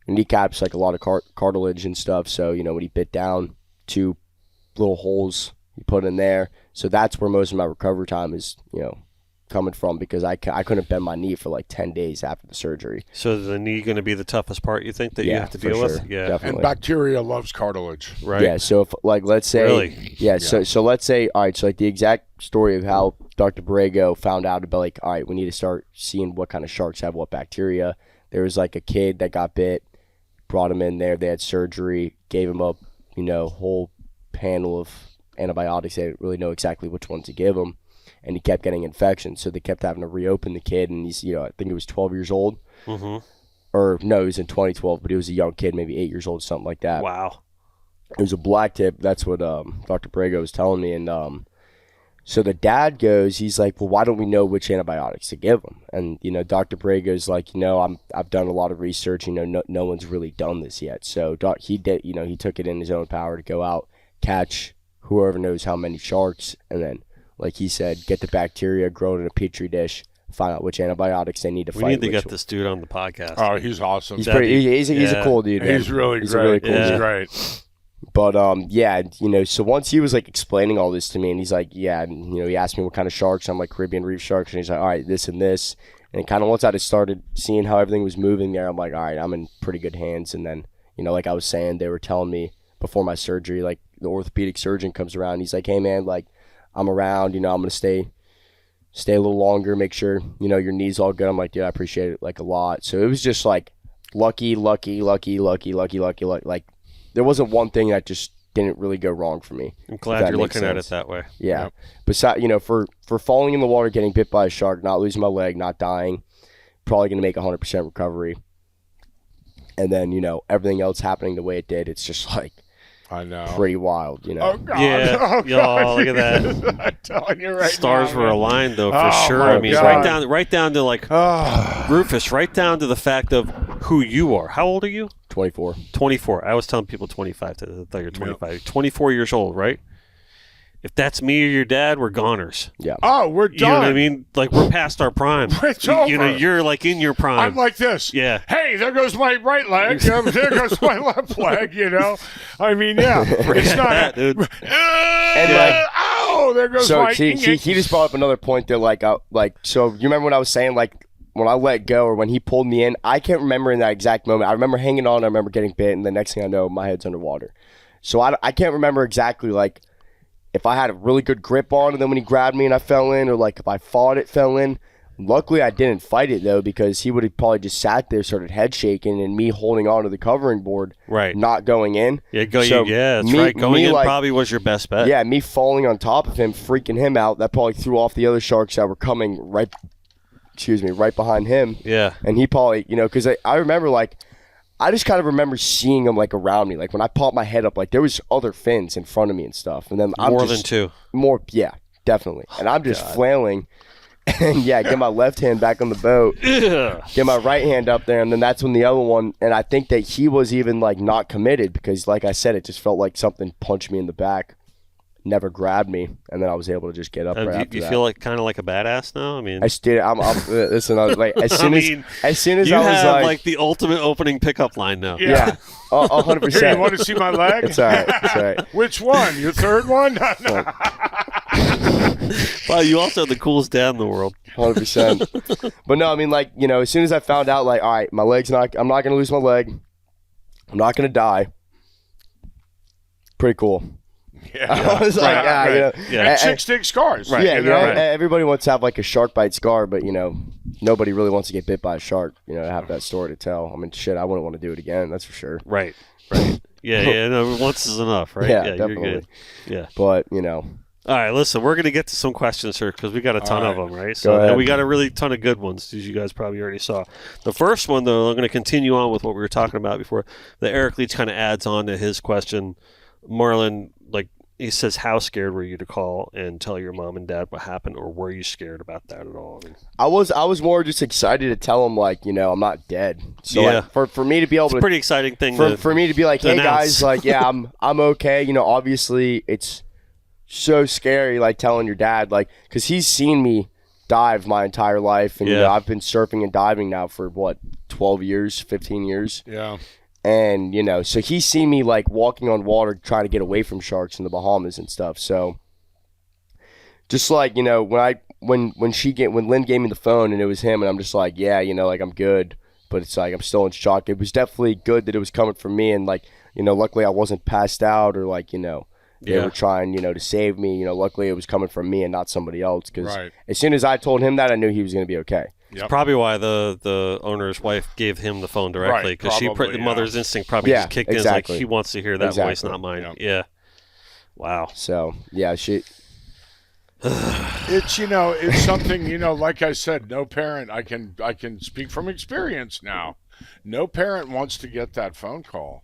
kneecap's like a lot of cartilage and stuff. So when he bit down, 2 little holes he put in there. So that's where most of my recovery time is coming from, because I couldn't bend my knee for like 10 days after the surgery. So the knee going to be the toughest part, you think, that you have to deal with? Yeah, definitely. And bacteria loves cartilage, right? Yeah. So if let's say, really? yeah. So let's say, all right. So like the exact story of how Dr. Borrego found out about like, all right, we need to start seeing what kind of sharks have what bacteria. There was like a kid that got bit, brought him in there. They had surgery, gave him a whole panel of antibiotics. They didn't really know exactly which ones to give him. And he kept getting infections, so they kept having to reopen the kid. And he's, I think he was 12 years old. Mm-hmm. Or no, he was in 2012, but he was a young kid, maybe 8 years old, something like that. Wow. It was a black tip. That's what Dr. Borrego was telling me. And so the dad goes, he's like, well, why don't we know which antibiotics to give him? And, Dr. Borrego's like, I've done a lot of research. No one's really done this yet. So he did, he took it in his own power to go out, catch whoever knows how many sharks, and then, like he said, get the bacteria, grow it in a petri dish, find out which antibiotics they need to fight. We need to get this dude on the podcast. Oh, he's awesome. He's a cool dude, man. He's really he's great. A really cool He's dude. great. But so once he was like explaining all this to me, and he's like, and, he asked me what kind of sharks. I'm like, Caribbean reef sharks, and he's like, all right, this and this. And kind of once I just started seeing how everything was moving there, I'm like, all right, I'm in pretty good hands. And then, like I was saying, they were telling me before my surgery, like the orthopedic surgeon comes around, and he's like, hey man, like, I'm around, I'm going to stay a little longer, make sure, your knee's all good. I'm like, dude, I appreciate it like a lot. So it was just like lucky. Like there wasn't one thing that just didn't really go wrong for me. I'm glad you're looking at it that way. Yeah. Yep. Besides, for falling in the water, getting bit by a shark, not losing my leg, not dying, probably going to make 100% recovery. And then, everything else happening the way it did, it's just like, I know. pretty wild, Oh, God. Yeah. Oh, God. Oh, look at that. I'm telling you right Stars now, were man. aligned, though, for Oh, sure. my I mean, God. right down to like Rufus, right down to the fact of who you are. How old are you? 24. 24. I was telling people 25. I thought you're 25. Yep. 24 years old, right? If that's me or your dad, we're goners. Yeah. Oh, we're done. You know what I mean? Like, we're past our prime. It's over. You're like in your prime. I'm like this. Yeah. Hey, there goes my right leg. There goes my left leg. I mean, yeah. It's not that, dude. And like, oh, there goes so my. he just brought up another point there. So you remember when I was saying like when I let go or when he pulled me in, I can't remember in that exact moment. I remember hanging on. I remember getting bit, and the next thing I know, my head's underwater. So I can't remember exactly like if I had a really good grip on, and then when he grabbed me and I fell in, or like if I fought it, fell in. Luckily, I didn't fight it, though, because he would have probably just sat there, started head shaking, and me holding on to the covering board, right, not going in. Yeah, that's right. Going in probably was your best bet. Yeah, me falling on top of him, freaking him out, that probably threw off the other sharks that were coming right behind him. Yeah. And he probably, because I remember, like, I just kind of remember seeing them, like, around me. Like, when I popped my head up, like, there was other fins in front of me and stuff. And then More than two. Yeah, definitely. And I'm just flailing. And get my left hand back on the boat, get my right hand up there, and then that's when the other one, and I think that he was even like not committed because, like I said, it just felt like something punched me in the back, never grabbed me, and then I was able to just get up right after do you that. feel like kind of like a badass now? I mean, I still, I'm listen, I was like, as soon as you I was have like the ultimate opening pickup line now. yeah, 100%. Here, you want to see my leg? It's all right. It's all right. Which one? Your third one? No. Wow, you also have the coolest dad in the world. 100%. But no, I mean, like, you know, as soon as I found out, like, all right, I'm not going to lose my leg. I'm not going to die. Pretty cool. Yeah. I was like, Right. you know, Yeah. And chicks dig scars. Right. yeah, You you know, know? Right. everybody wants to have like a shark bite scar, but you know, nobody really wants to get bit by a shark. You know, to have that story to tell. I mean, shit, I wouldn't want to do it again. That's for sure. Right. Yeah, no, once is enough, right? Yeah, You're definitely. good. Yeah. But you know, All right, listen, we're going to get to some questions here because we got a ton of them, right? Go ahead. And we got a really ton of good ones, as you guys probably already saw. The first one, though, I'm going to continue on with what we were talking about before. The Eric Leach kind of adds on to his question. Marlin, like, he says, how scared were you to call and tell your mom and dad what happened, or were you scared about that at all? I mean, I was more just excited to tell them, like, you know, I'm not dead. So Yeah. like, for me to be able it's a to pretty exciting thing for me to be like, to hey announce. guys, like, yeah, I'm okay. You know, obviously it's so scary, like telling your dad, like, because he's seen me dive my entire life, and you know, I've been surfing and diving now for what, 12 years, 15 years. Yeah. And, you know, so he's seen me, like, walking on water trying to get away from sharks in the Bahamas and stuff. So, just like, you know, when Lynn gave me the phone and it was him, and I'm just like, yeah, you know, like, I'm good. But it's like, I'm still in shock. It was definitely good that it was coming from me. And, like, you know, luckily I wasn't passed out, or, like, you know, they were trying, you know, to save me. You know, luckily it was coming from me and not somebody else. Because as soon as I told him that, I knew he was going to be okay. It's probably why the owner's wife gave him the phone directly, because the mother's instinct probably just kicked in. It's like, he wants to hear that voice, not mine. Yeah. Wow. So, yeah, It's, you know, it's something, you know, like I said, no parent, I can speak from experience now. No parent wants to get that phone call.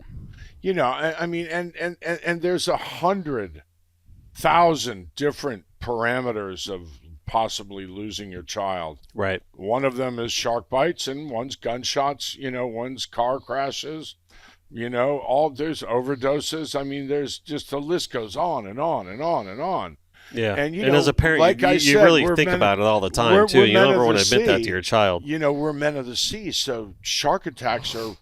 You know, I mean, and there's 100,000 different parameters of possibly losing your child. Right. One of them is shark bites, and one's gunshots, you know, one's car crashes, you know, there's overdoses. I mean, there's just, the list goes on and on and on and on. Yeah. And, you and know, as a parent, like you really think about it all the time, too. You never want to admit that to your child. You know, we're men of the sea, so shark attacks are,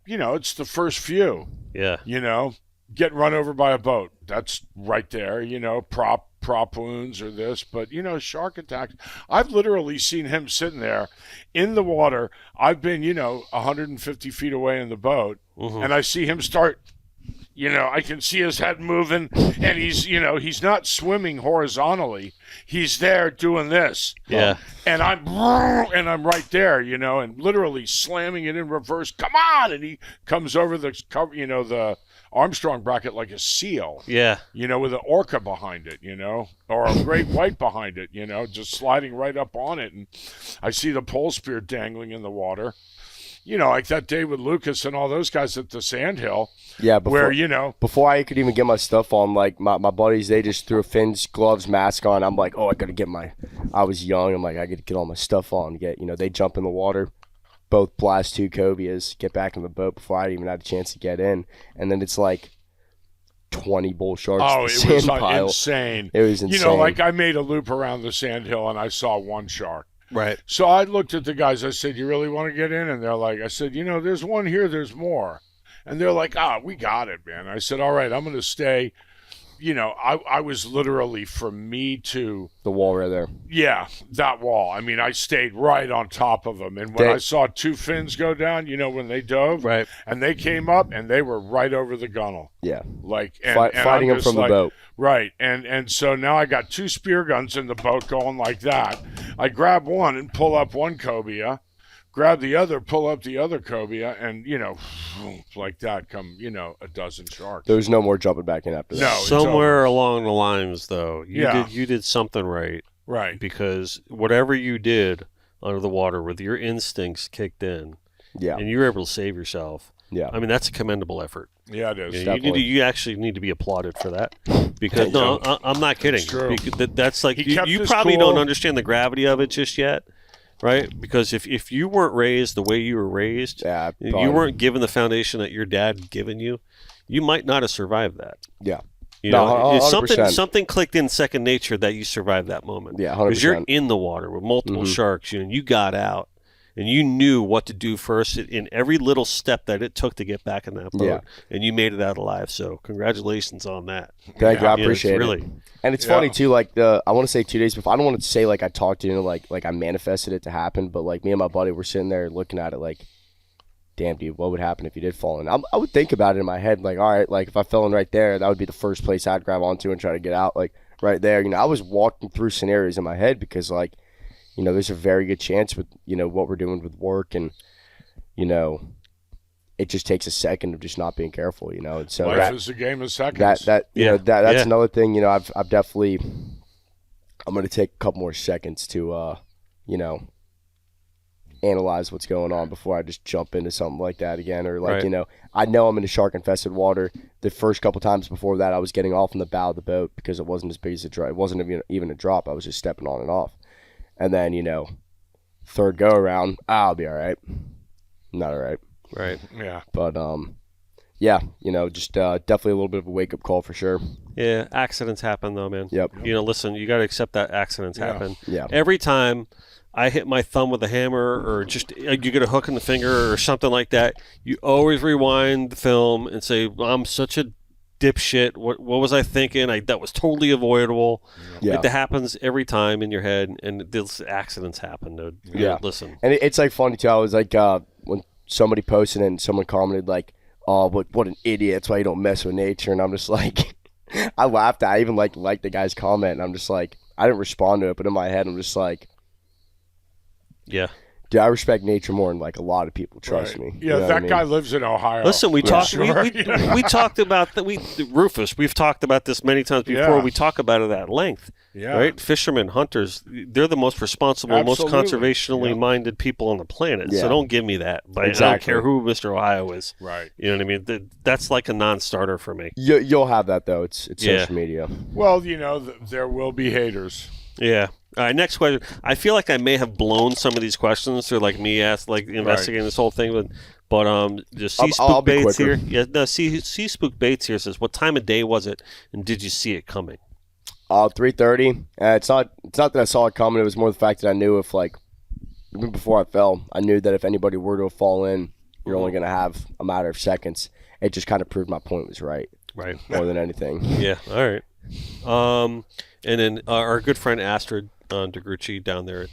you know, it's the first few. Yeah. You know, get run over by a boat. That's right there, you know, prop wounds or this. But, you know, shark attacks, I've literally seen him sitting there in the water. I've been, you know, 150 feet away in the boat, and I see him start, you know, I can see his head moving, and he's, you know, he's not swimming horizontally. He's there doing this. Yeah. And I'm right there, you know, and literally slamming it in reverse. Come on! And he comes over the cover, you know, the Armstrong bracket like a seal. Yeah. You know, with an orca behind it, you know, or a great white behind it, you know, just sliding right up on it. And I see the pole spear dangling in the water. You know, like that day with Lucas and all those guys at the Sandhill. Yeah, where, you know, before I could even get my stuff on, like my buddies, they just threw fins, gloves, mask on. I'm like, oh, I was young. I'm like, I got to get all my stuff on. You know, they jump in the water, both blast 2 cobias, get back in the boat before I even had a chance to get in. And then it's like 20 bull sharks. Oh, it was insane. It was insane. You know, like I made a loop around the Sandhill and I saw one shark. Right. So I looked at the guys. I said, you really want to get in? And they're like, I said, you know, there's one here. There's more. And they're like, we got it, man. I said, all right, I'm going to stay. You know, I was literally, from me to the wall right there. Yeah, that wall. I mean, I stayed right on top of them. And when I saw 2 fins go down, you know, when they dove, right, and they came up and they were right over the gunnel. Yeah. Like, and fighting them from the boat. Right. And so now I got 2 spear guns in the boat going like that. I grab one and pull up one cobia, grab the other, pull up the other cobia, and, you know, like that come, you know, a dozen sharks. There was no more jumping back in after that. No. Somewhere along the lines, though, you did something right. Right. Because whatever you did under the water with your instincts kicked in, and you were able to save yourself. Yeah. I mean, that's a commendable effort. Yeah, it is. You actually need to be applauded for that. Because, no, I'm not kidding. It's true. That's like, you his probably cool. don't understand the gravity of it just yet. Right? Because if you weren't raised the way you were raised, you weren't given the foundation that your dad had given you, you might not have survived that. Yeah. You know, 100%. something clicked in second nature that you survived that moment. Yeah, 100%. Because you're in the water with multiple sharks, you got out, and you knew what to do first in every little step that it took to get back in that boat, and you made it out alive. So congratulations on that. Thank you. I appreciate it. Really. And it's funny too, like I want to say 2 days before, I don't want to say like I talked to you, like I manifested it to happen, but like me and my buddy were sitting there looking at it like, damn, dude, what would happen if you did fall in? I would think about it in my head, like, all right, like if I fell in right there, that would be the first place I'd grab onto and try to get out, like right there. I was walking through scenarios in my head because like, there's a very good chance with, what we're doing with work and, it just takes a second of just not being careful, And so life is a game of seconds. That's another thing, I've definitely, I'm going to take a couple more seconds to, analyze what's going on before I just jump into something like that again. Or like, I know I'm in a shark infested water. The first couple times before that, I was getting off on the bow of the boat because it wasn't as big as a drop. It wasn't even a drop. I was just stepping on and off. And then, third go around, I'll be all right. Not all right. Right. Yeah. But, just definitely a little bit of a wake-up call for sure. Yeah, accidents happen though, man. Yep. Listen, you got to accept that accidents happen. Yeah. Every time I hit my thumb with a hammer or just you get a hook in the finger or something like that, you always rewind the film and say, I'm such a dipshit. What was I thinking? That was totally avoidable. Yeah. It happens every time in your head, and these accidents happen, dude. Yeah. Listen. And it's like funny too. I was like, when somebody posted and someone commented like, "Oh, what an idiot! That's why you don't mess with nature." And I'm just like, I laughed. I even liked the guy's comment. And I'm just like, I didn't respond to it, but in my head, I'm just like, yeah. Dude, I respect nature more than like a lot of people. Trust me. Yeah, that guy lives in Ohio. Listen, we talked. We talked about that. Rufus. We've talked about this many times before. Yeah. We talk about it at length. Yeah. Right. Fishermen, hunters. They're the most responsible, Absolutely. most conservationally minded people on the planet. Yeah. So don't give me that. But Exactly. I don't care who Mr. Ohio is. Right. You know what I mean? That's like a non-starter for me. You'll have that though. It's Yeah. social media. Well, there will be haters. Yeah. All right, next question. I feel like I may have blown some of these questions through like me investigating this whole thing, but the Sea I'll Spook be Baits quicker. here. Yeah, no, Sea Spook Baits here says, "What time of day was it, and did you see it coming?" 3:30. It's not that I saw it coming. It was more the fact that I knew even before I fell, I knew that if anybody were to fall in, you're only going to have a matter of seconds. It just kind of proved my point was right. Right. More than anything. Yeah. All right. And then our good friend Astrid DeGrucci down there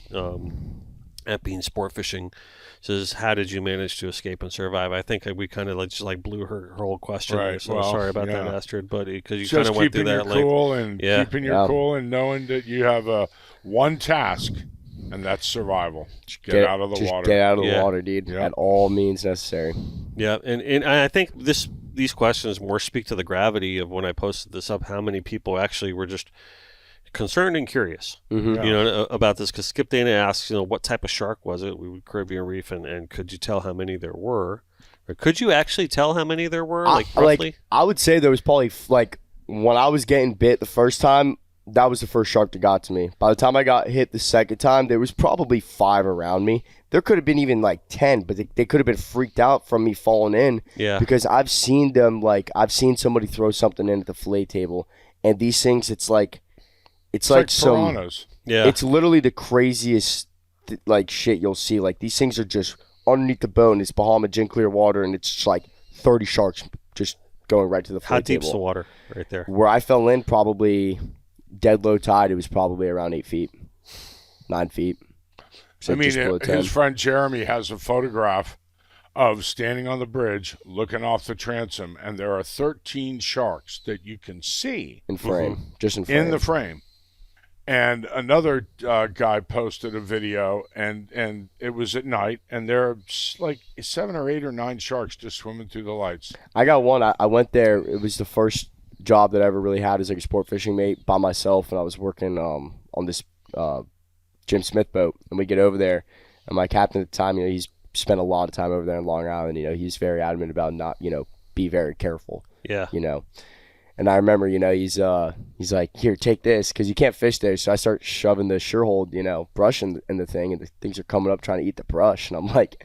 at Bean Sport Fishing says, "How did you manage to escape and survive?" I think we kind of just blew her whole question. Right. There, so Well, sorry about that, yeah. Astrid, but because you Just kind of went through keeping that. your cool and keeping your Yeah. cool and knowing that you have one task, and that's survival. Just get out of the water. Get out of the Yeah. water, dude. Yeah. At all means necessary. Yeah, and I think these questions more speak to the gravity of when I posted this up. How many people actually were just concerned and curious, about this? Because Skip Dana asks, what type of shark was it? We would Caribbean Reef, and could you tell how many there were, or could you actually tell how many there were, roughly? I would say there was probably when I was getting bit the first time, that was the first shark that got to me. By the time I got hit the second time, there was probably 5 around me. There could have been even 10, but they could have been freaked out from me falling in. Yeah. Because I've seen them, I've seen somebody throw something in at the fillet table, and these things, it's like some piranhas. Yeah, it's literally the craziest shit you'll see. These things are just underneath the boat, and it's Bahama gin clear water, and it's just 30 sharks just going right to the fillet how table. deep's the water right there? Where I fell in, probably dead low tide, it was probably around 8 feet, 9 feet. So I mean, just below 10. his friend Jeremy has a photograph of standing on the bridge looking off the transom, and there are 13 sharks that you can see in frame, just in frame. in the frame. And another guy posted a video, and it was at night, and there are 7 or 8 or 9 sharks just swimming through the lights. I got one. I went there. It was the first job that I ever really had as a sport fishing mate by myself, and I was working on this Jim Smith boat, and we get over there, and my captain at the time, he's spent a lot of time over there in Long Island. He's very adamant about not, be very careful. Yeah. And I remember, he's like, here, take this, because you can't fish there. So I start shoving the surehold, brush in the thing, and the things are coming up trying to eat the brush, and I'm like,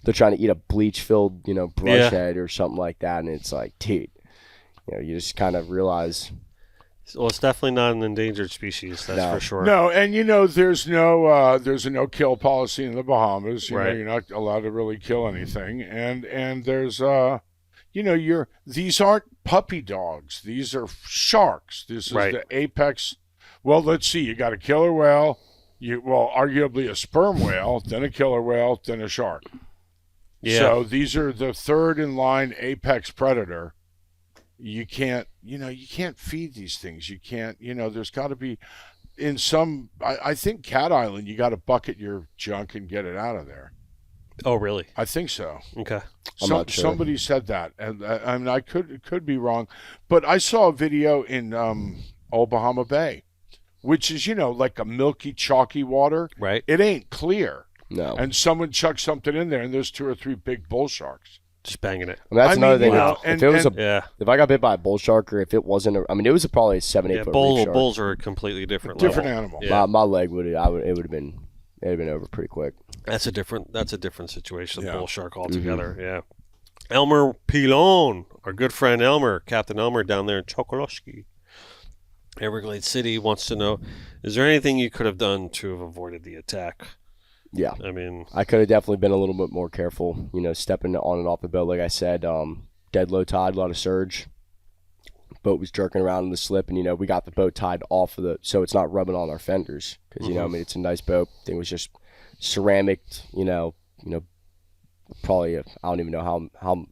they're trying to eat a bleach-filled, brush head or something like that, and it's like, dude, you just kind of realize. Well, it's definitely not an endangered species. That's No. for sure. No, and there's there's a no kill policy in the Bahamas. You know, Right. you're not allowed to really kill anything, and there's these aren't puppy dogs. These are sharks. This is Right. the apex. Well, let's see. You got a killer whale. Arguably a sperm whale, then a killer whale, then a shark. Yeah. So these are the third in line apex predator. You can't feed these things. You can't, there's got to be in some, I think Cat Island, you got to bucket your junk and get it out of there. Oh, really? I think so. Okay. I'm not sure. Somebody said that. And I mean, I could be wrong, but I saw a video in Old Bahama Bay, which is, like a milky, chalky water. Right. It ain't clear. No. And someone chucked something in there, and there's 2 or 3 big bull sharks. Just banging it. I mean, that's another thing. wow. If it was Yeah. if I got bit by a bull shark, or if it wasn't, it was probably a 7-8 Yeah. foot reef shark. Bulls are a completely different Different level. animal. Yeah. My leg would have been over pretty quick. That's a different situation. Yeah. Bull shark altogether. Yeah. Elmer Pilon, our good friend Elmer, Captain Elmer down there in Chokoloshki, Everglades City, wants to know: is there anything you could have done to have avoided the attack? Yeah. I mean, I could have definitely been a little bit more careful, stepping on and off the boat. Like I said, dead low tide, a lot of surge. Boat was jerking around in the slip, and we got the boat tied off of so it's not rubbing on our fenders. Because it's a nice boat. Thing was just ceramic. Probably I don't even know how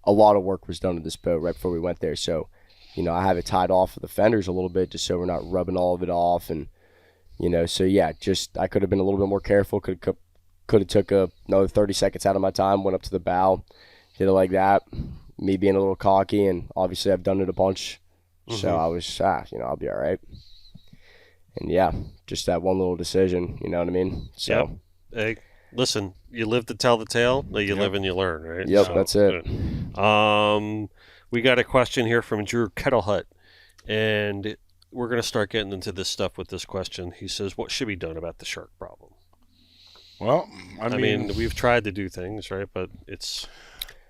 a lot of work was done to this boat right before we went there. So, I have it tied off of the fenders a little bit just so we're not rubbing all of it off and. So yeah, just I could have been a little bit more careful. Could have took another 30 seconds out of my time. Went up to the bow, did it like that. Me being a little cocky, and obviously I've done it a bunch, so I was I'll be all right. And yeah, just that one little decision. You know what I mean? So hey, listen, you live to tell the tale. You live and you learn, right? Yep, So, that's it. We got a question here from Drew Kettlehut, and we're going to start getting into this stuff with this question. He says, what should be done about the shark problem? Well, I mean, we've tried to do things, right? But it's...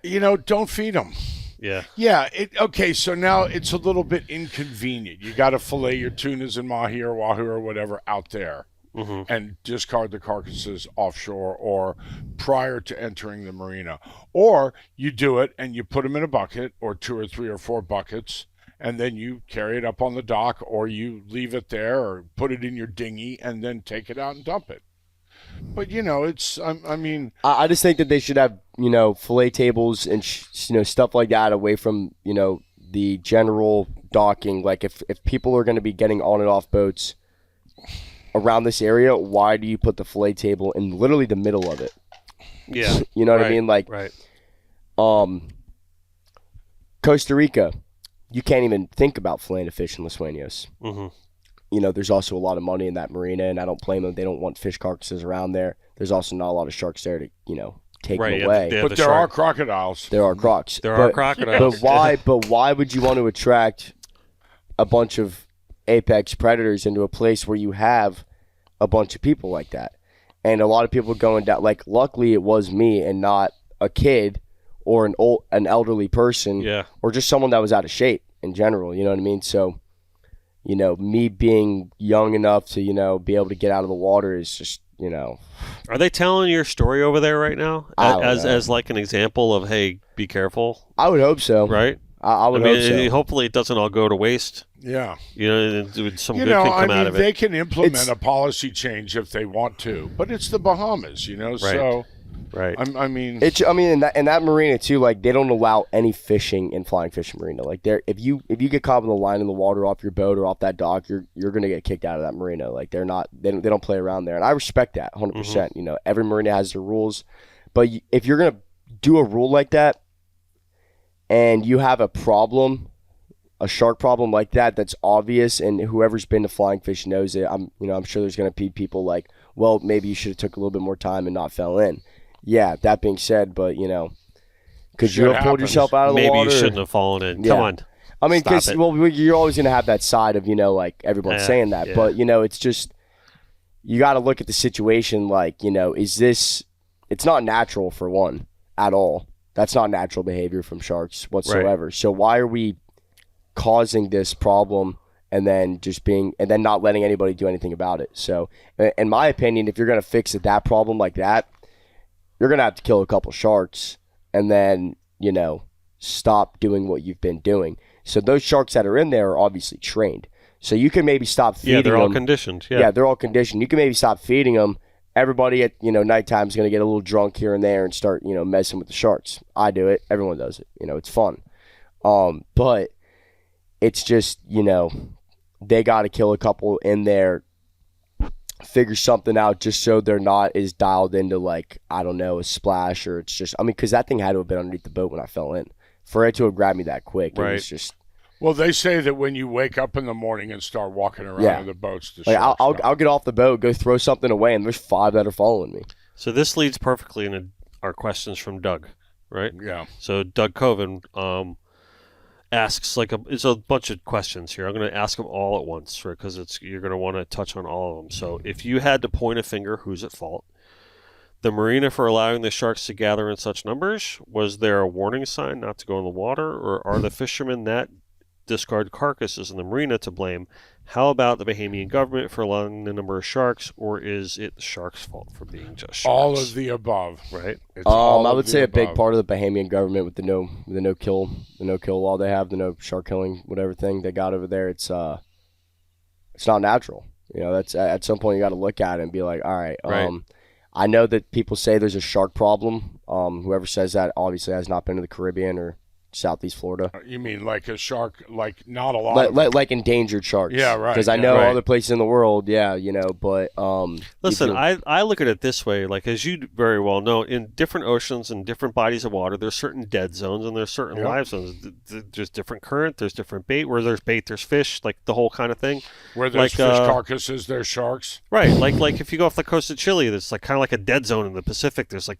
don't feed them. Yeah. Yeah. Okay, so now it's a little bit inconvenient. You got to fillet your tunas and mahi or wahoo or whatever out there and discard the carcasses offshore or prior to entering the marina. Or you do it and you put them in a bucket or 2 or 3 or 4 buckets, and then you carry it up on the dock, or you leave it there, or put it in your dinghy, and then take it out and dump it. But it's I just think that they should have fillet tables and stuff like that away from the general docking. Like if people are going to be getting on and off boats around this area, why do you put the fillet table in literally the middle of it? Yeah. You know what I mean? Like, right. Costa Rica. You can't even think about filleting a fish in Los Sueños. There's also a lot of money in that marina, and I don't blame them. They don't want fish carcasses around there. There's also not a lot of sharks there to, take them away. But there are crocodiles. There are crocs. There are crocodiles. But why would you want to attract a bunch of apex predators into a place where you have a bunch of people like that? And a lot of people going down. Like, luckily, it was me and not a kid or an elderly person, or just someone that was out of shape in general. You know what I mean? So, me being young enough to be able to get out of the water is just Are they telling your story over there right now as like an example of, hey, be careful? I would hope so. Right. I would hope so. Hopefully, it doesn't all go to waste. Yeah. Some good can come out of it. They can implement a policy change if they want to, but it's the Bahamas, so. Right. in that marina too, like they don't allow any fishing in Flying Fish Marina. Like if you get caught with a line in the water off your boat or off that dock, you're gonna get kicked out of that marina. Like they don't play around there, and I respect that 100%. Every marina has their rules, but if you're gonna do a rule like that, and you have a a shark problem like that's obvious, and whoever's been to Flying Fish knows it. I'm sure there's gonna be people like, well, maybe you should have took a little bit more time and not fell in. Yeah, that being said, but could you have pulled yourself out of the water? Maybe you shouldn't have fallen in. Yeah. Come on. I mean, because you're always going to have that side of like everyone's saying that, but it's just you got to look at the situation. Like is this? It's not natural for one at all. That's not natural behavior from sharks whatsoever. Right. So why are we causing this problem and then not letting anybody do anything about it. So, in my opinion, if you're going to fix that problem like that, you're going to have to kill a couple sharks and then, stop doing what you've been doing. So those sharks that are in there are obviously trained. So you can maybe stop feeding them. Yeah, they're all conditioned. Yeah, they're all conditioned. You can maybe stop feeding them. Everybody at, nighttime is going to get a little drunk here and there and start, messing with the sharks. I do it. Everyone does it. It's fun. But it's just, they got to kill a couple in there, figure something out just so they're not as dialed into, like, I don't know, a splash, or it's just, because that thing had to have been underneath the boat when I fell in. For it to have grabbed me that quick, right. It was just... Well, they say that when you wake up in the morning and start walking around in the boats, I'll get off the boat, go throw something away, and there's 5 that are following me. So this leads perfectly into our questions from Doug, right? Yeah. So Doug Coven asks, it's a bunch of questions here. I'm going to ask them all at once, right? Because you're going to want to touch on all of them. So if you had to point a finger, who's at fault? The marina for allowing the sharks to gather in such numbers? Was there a warning sign not to go in the water? Or are the fishermen that discard carcasses in the marina to blame? How about the Bahamian government for allowing the number of sharks? Or is it the sharks' fault for being just sharks? All of the above. Right? I would say a big part of the Bahamian government with the no kill law they have, the no shark killing, whatever thing they got over there, it's not natural. That's at some point you got to look at it and be like, all right. I know that people say there's a shark problem. Whoever says that obviously has not been to the Caribbean or Southeast Florida. You mean like a shark, like not a lot like endangered sharks. Yeah, right. Because I know other places in the world, but... Listen, I look at it this way, like, as you very well know, in different oceans and different bodies of water, there's certain dead zones and there's certain live zones. There's different current, there's different bait. Where there's bait, there's fish, like the whole kind of thing. Where there's fish carcasses, there's sharks. Right, like if you go off the coast of Chile, there's like kind of like a dead zone in the Pacific. There's like,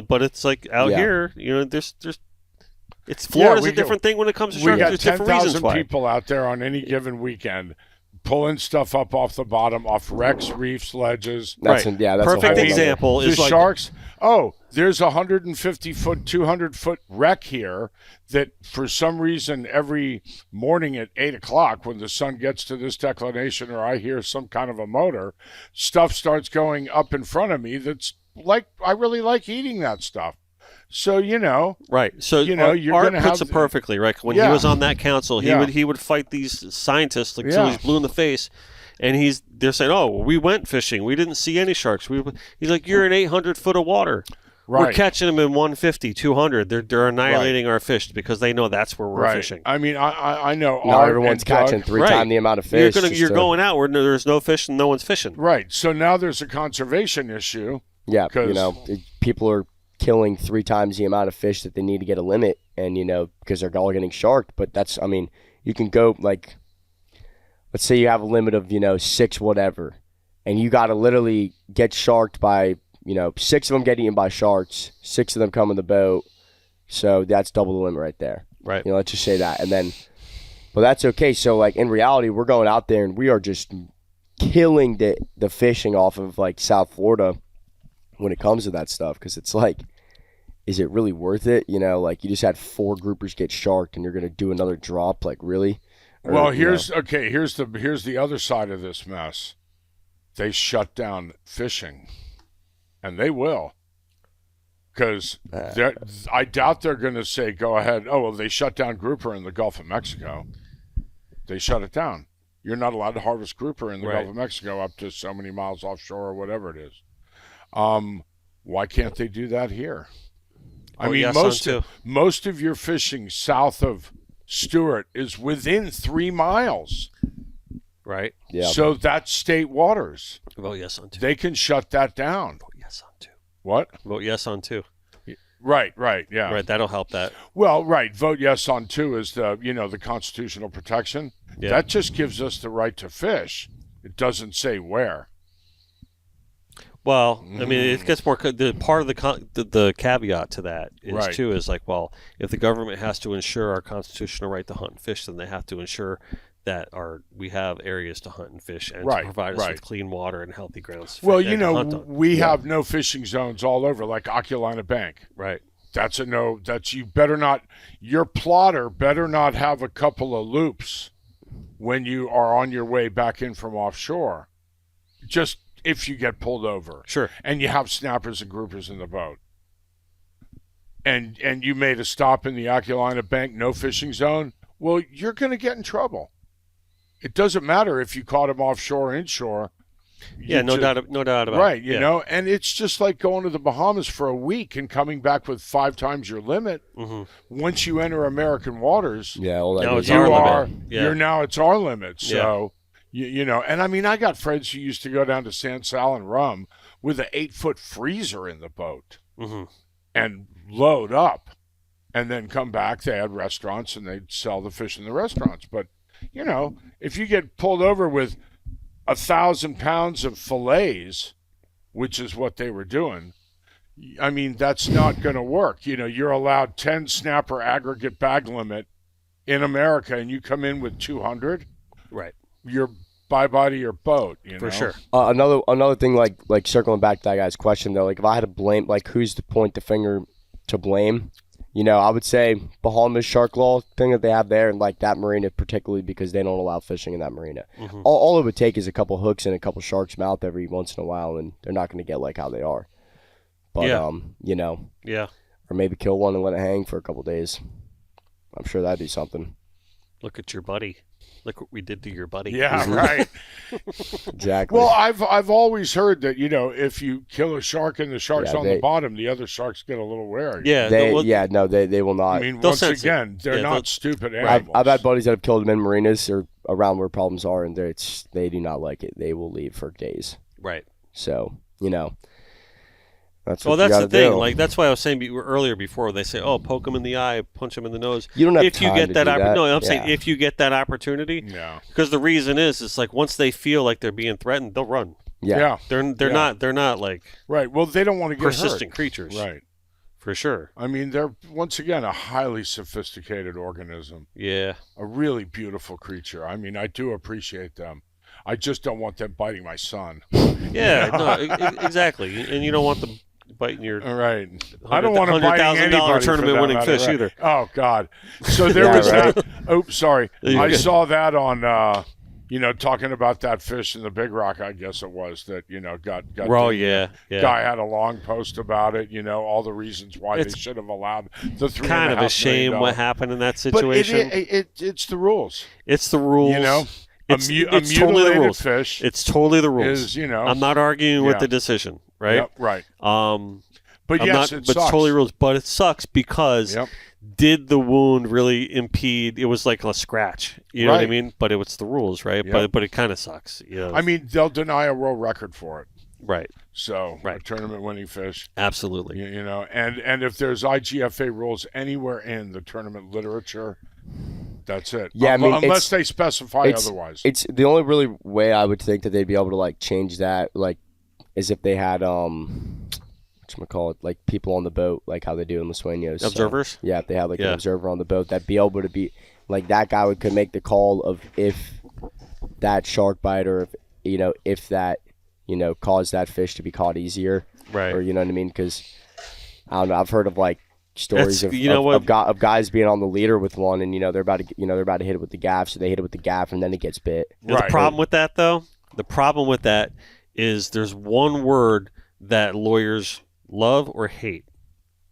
but it's like out here, there's Florida's a different thing when it comes to sharks. We got 10,000 people out there on any given weekend pulling stuff up off the bottom, off wrecks, reefs, ledges. That's perfect example is the sharks. Oh, there's a 150-foot, 200-foot wreck here that for some reason every morning at 8 o'clock when the sun gets to this declination or I hear some kind of a motor, stuff starts going up in front of me that's like, I really like eating that stuff. So, right. So, you're Art going to puts have it perfectly, right? When he was on that council, he would fight these scientists till he's blue in the face, and they're saying, "Oh, we went fishing, we didn't see any sharks." He's like, "You're in 800 foot of water. Right. We're catching them in 150, 200. They're annihilating our fish because they know that's where we're fishing." I mean, I know. Not everyone's catching 3 times the amount of fish. You're going out where there's no fish and no one's fishing. Right. So now there's a conservation issue. Yeah, people are killing 3 times the amount of fish that they need to get a limit, and because they're all getting sharked. But that's, you can go, like, let's say you have a limit of 6 whatever, and you got to literally get sharked by 6 of them get eaten by sharks, 6 of them come in the boat, so that's double the limit right there. Right. Let's just say that, and then, but that's okay. So, like, in reality, we're going out there and we are just killing the fishing off of, like, South Florida when it comes to that stuff, because it's like, is it really worth it? Like, you just had 4 groupers get sharked and you're going to do another drop, like, really? Well, here's the other side of this mess. They shut down fishing, and they will, because I doubt they're going to say go ahead. Oh, well, they shut down grouper in the Gulf of Mexico. They shut it down. You're not allowed to harvest grouper in the Gulf of Mexico up to so many miles offshore or whatever it is. Why can't they do that here? I mean, most of your fishing south of Stewart is within 3 miles. Right. Yeah. So that's state waters. Vote yes on 2. They can shut that down. Vote yes on 2. What? Vote yes on 2. Right, yeah. Right, that'll help that. Well, right, vote yes on 2 is the constitutional protection. Yeah. That just gives us the right to fish. It doesn't say where. Well, I mean, it gets more. The part of the caveat to that is too is like, well, if the government has to ensure our constitutional right to hunt and fish, then they have to ensure that we have areas to hunt and fish and to provide us with clean water and healthy grounds. Well, we have no fishing zones all over, like Oculina Bank. Right. That's a no. That's you better not. Your plotter better not have a couple of loops when you are on your way back in from offshore, just if you get pulled over. Sure. And you have snappers and groupers in the boat. And you made a stop in the Aculina Bank no fishing zone, well, you're going to get in trouble. It doesn't matter if you caught them offshore or inshore. Yeah, no doubt about it. Right, you know, and it's just like going to the Bahamas for a week and coming back with 5 times your limit. Mm-hmm. Once you enter American waters, it's our limit. You're now it's our limit. So, you know, and I mean, I got friends who used to go down to San Sal and Rum with an 8-foot freezer in the boat and load up and then come back. They had restaurants and they'd sell the fish in the restaurants. But, you know, if you get pulled over with 1,000 pounds of fillets, which is what they were doing, I mean, that's not going to work. You know, you're allowed 10 snapper aggregate bag limit in America, and you come in with 200. Right. You're bye-bye to your boat, you know? For sure. Another thing, like circling back to that guy's question, though, like if I had to blame, like who's to point the finger to blame, you know, I would say Bahamas shark law thing that they have there, and like that marina particularly because they don't allow fishing in that marina. All it would take is a couple hooks and a couple sharks' mouth every once in a while, and they're not going to get like how they are. But you know, or maybe kill one and let it hang for a couple days. I'm sure that'd be something. Look at your buddy. Look what we did to your buddy. Yeah, right. Exactly. Well, I've always heard that, you know, if you kill a shark and the shark's on the bottom, the other sharks get a little wary. Yeah. They will not. I mean, once again, they're not stupid animals. I've had buddies that have killed them in marinas or around where problems are, and they do not like it. They will leave for days. Right. So, you know. That's the thing. Like that's why I was saying earlier before they say, "Oh, poke them in the eye, punch them in the nose." You don't have if you get that. No, I'm saying if you get that opportunity. Yeah. Because the reason is, it's like once they feel like they're being threatened, they'll run. Yeah. They're not like right. Well, they don't want to get persistent hurt. creatures. Right. For sure. I mean, they're once again a highly sophisticated organism. Yeah. A really beautiful creature. I mean, I do appreciate them. I just don't want them biting my son. Yeah. No. Exactly. And you don't want them biting your right. I don't want to bite anybody tournament winning fish either. Oh God! So there was that. Oops, sorry. I saw that on. You know, talking about that fish in the Big Rock, I guess it was that got. Oh yeah. Guy had a long post about it. You know, all the reasons why they should have allowed the $3.5 kind of a shame what happened in that situation. But it's the rules. It's the rules. You know. It's mutilated totally the rules. Fish. It's totally the rules. Is, you know, I'm not arguing with the decision, right? Yep, right. But yes, it but sucks. It's totally rules. But it sucks because did the wound really impede? It was like a scratch. You know what I mean? But it was the rules, right? Yep. But it kind of sucks. You know? I mean, they'll deny a world record for it. Right. So a tournament winning fish. Absolutely. You know, and if there's IGFA rules anywhere in the tournament literature, that's it. Yeah, I mean, unless they specify otherwise. It's the only really way I would think that they'd be able to like change that, like, is if they had whatchamacallit, like people on the boat, like how they do in Los Sueños. Observers? So, if they had like an observer on the boat, that'd be able to be like that guy could make the call of if that shark bite or if that caused that fish to be caught easier, right? Or you know what I mean? Because I don't know, I've heard of like stories of guys being on the leader with one, and they're about to hit it with the gaff, so they hit it with the gaff, and then it gets bit. The problem with that, though, is there's one word that lawyers love or hate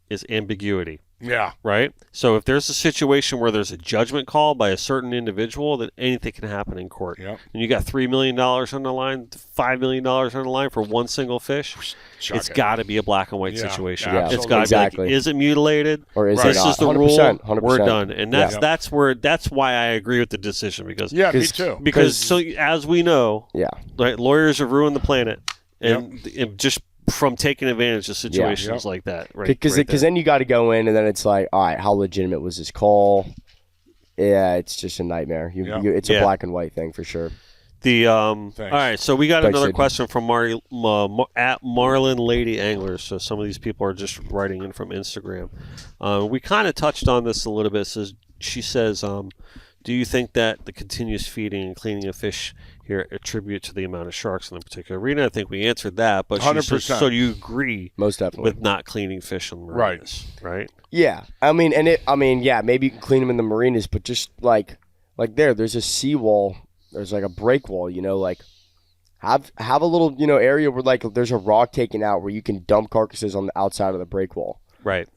is ambiguity. Yeah. Right? So if there's a situation where there's a judgment call by a certain individual, then anything can happen in court. Yep. And you got $3 million on the line, $5 million on the line for one single fish. It's got to be a black and white situation. Yeah, it's got to be like, is it mutilated? Or is this it not? is the 100%, rule. 100%. We're done. And that's why I agree with the decision because me too. Because so as we know, right, lawyers have ruined the planet and just from taking advantage of situations like that, right? Because then you got to go in, and then it's like, all right, how legitimate was this call? Yeah, it's just a nightmare. It's a black and white thing for sure. All right, so we got another question from at Marlin Lady Anglers. So some of these people are just writing in from Instagram. We kind of touched on this a little bit. She says, do you think that the continuous feeding and cleaning of fish here attribute to the amount of sharks in the particular arena? I think we answered that, but 100%. So do you agree most definitely with not cleaning fish in marinas? Right. Yeah. I mean, maybe you can clean them in the marinas, but just like like there's a seawall, there's like a break wall, like have a little, area where like there's a rock taken out where you can dump carcasses on the outside of the break wall. Right.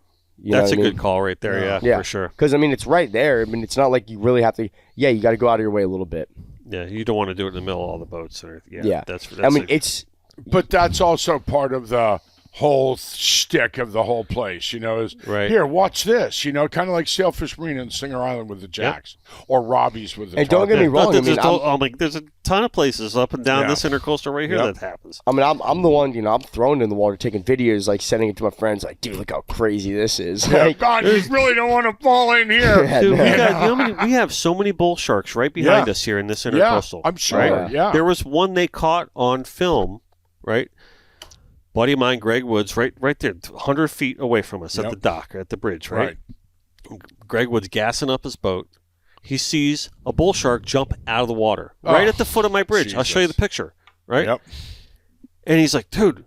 You know That's a what I mean? good call right there. Yeah, for sure. Because it's right there. It's not like you really have to. Yeah, you got to go out of your way a little bit. Yeah, you don't want to do it in the middle of all the boats. That's But that's also part of the whole shtick of the whole place, is right. Here, watch this, kind of like Sailfish Marina and Singer Island with the jacks, or Robbie's with the. And don't get me wrong, there's a ton of places up and down this intercoastal right here that happens. I'm the one, I'm thrown in the water, taking videos, like sending it to my friends, like, dude, look how crazy this is. Like, God, you really don't want to fall in here. Dude, we have so many bull sharks right behind us here in this intercoastal. I'm sure. Right? Yeah, there was one they caught on film, right? Buddy of mine, Greg Woods, right there, 100 feet away from us at the dock, at the bridge, right? Greg Woods gassing up his boat. He sees a bull shark jump out of the water right at the foot of my bridge. Jesus. I'll show you the picture, right? Yep. And he's like, dude,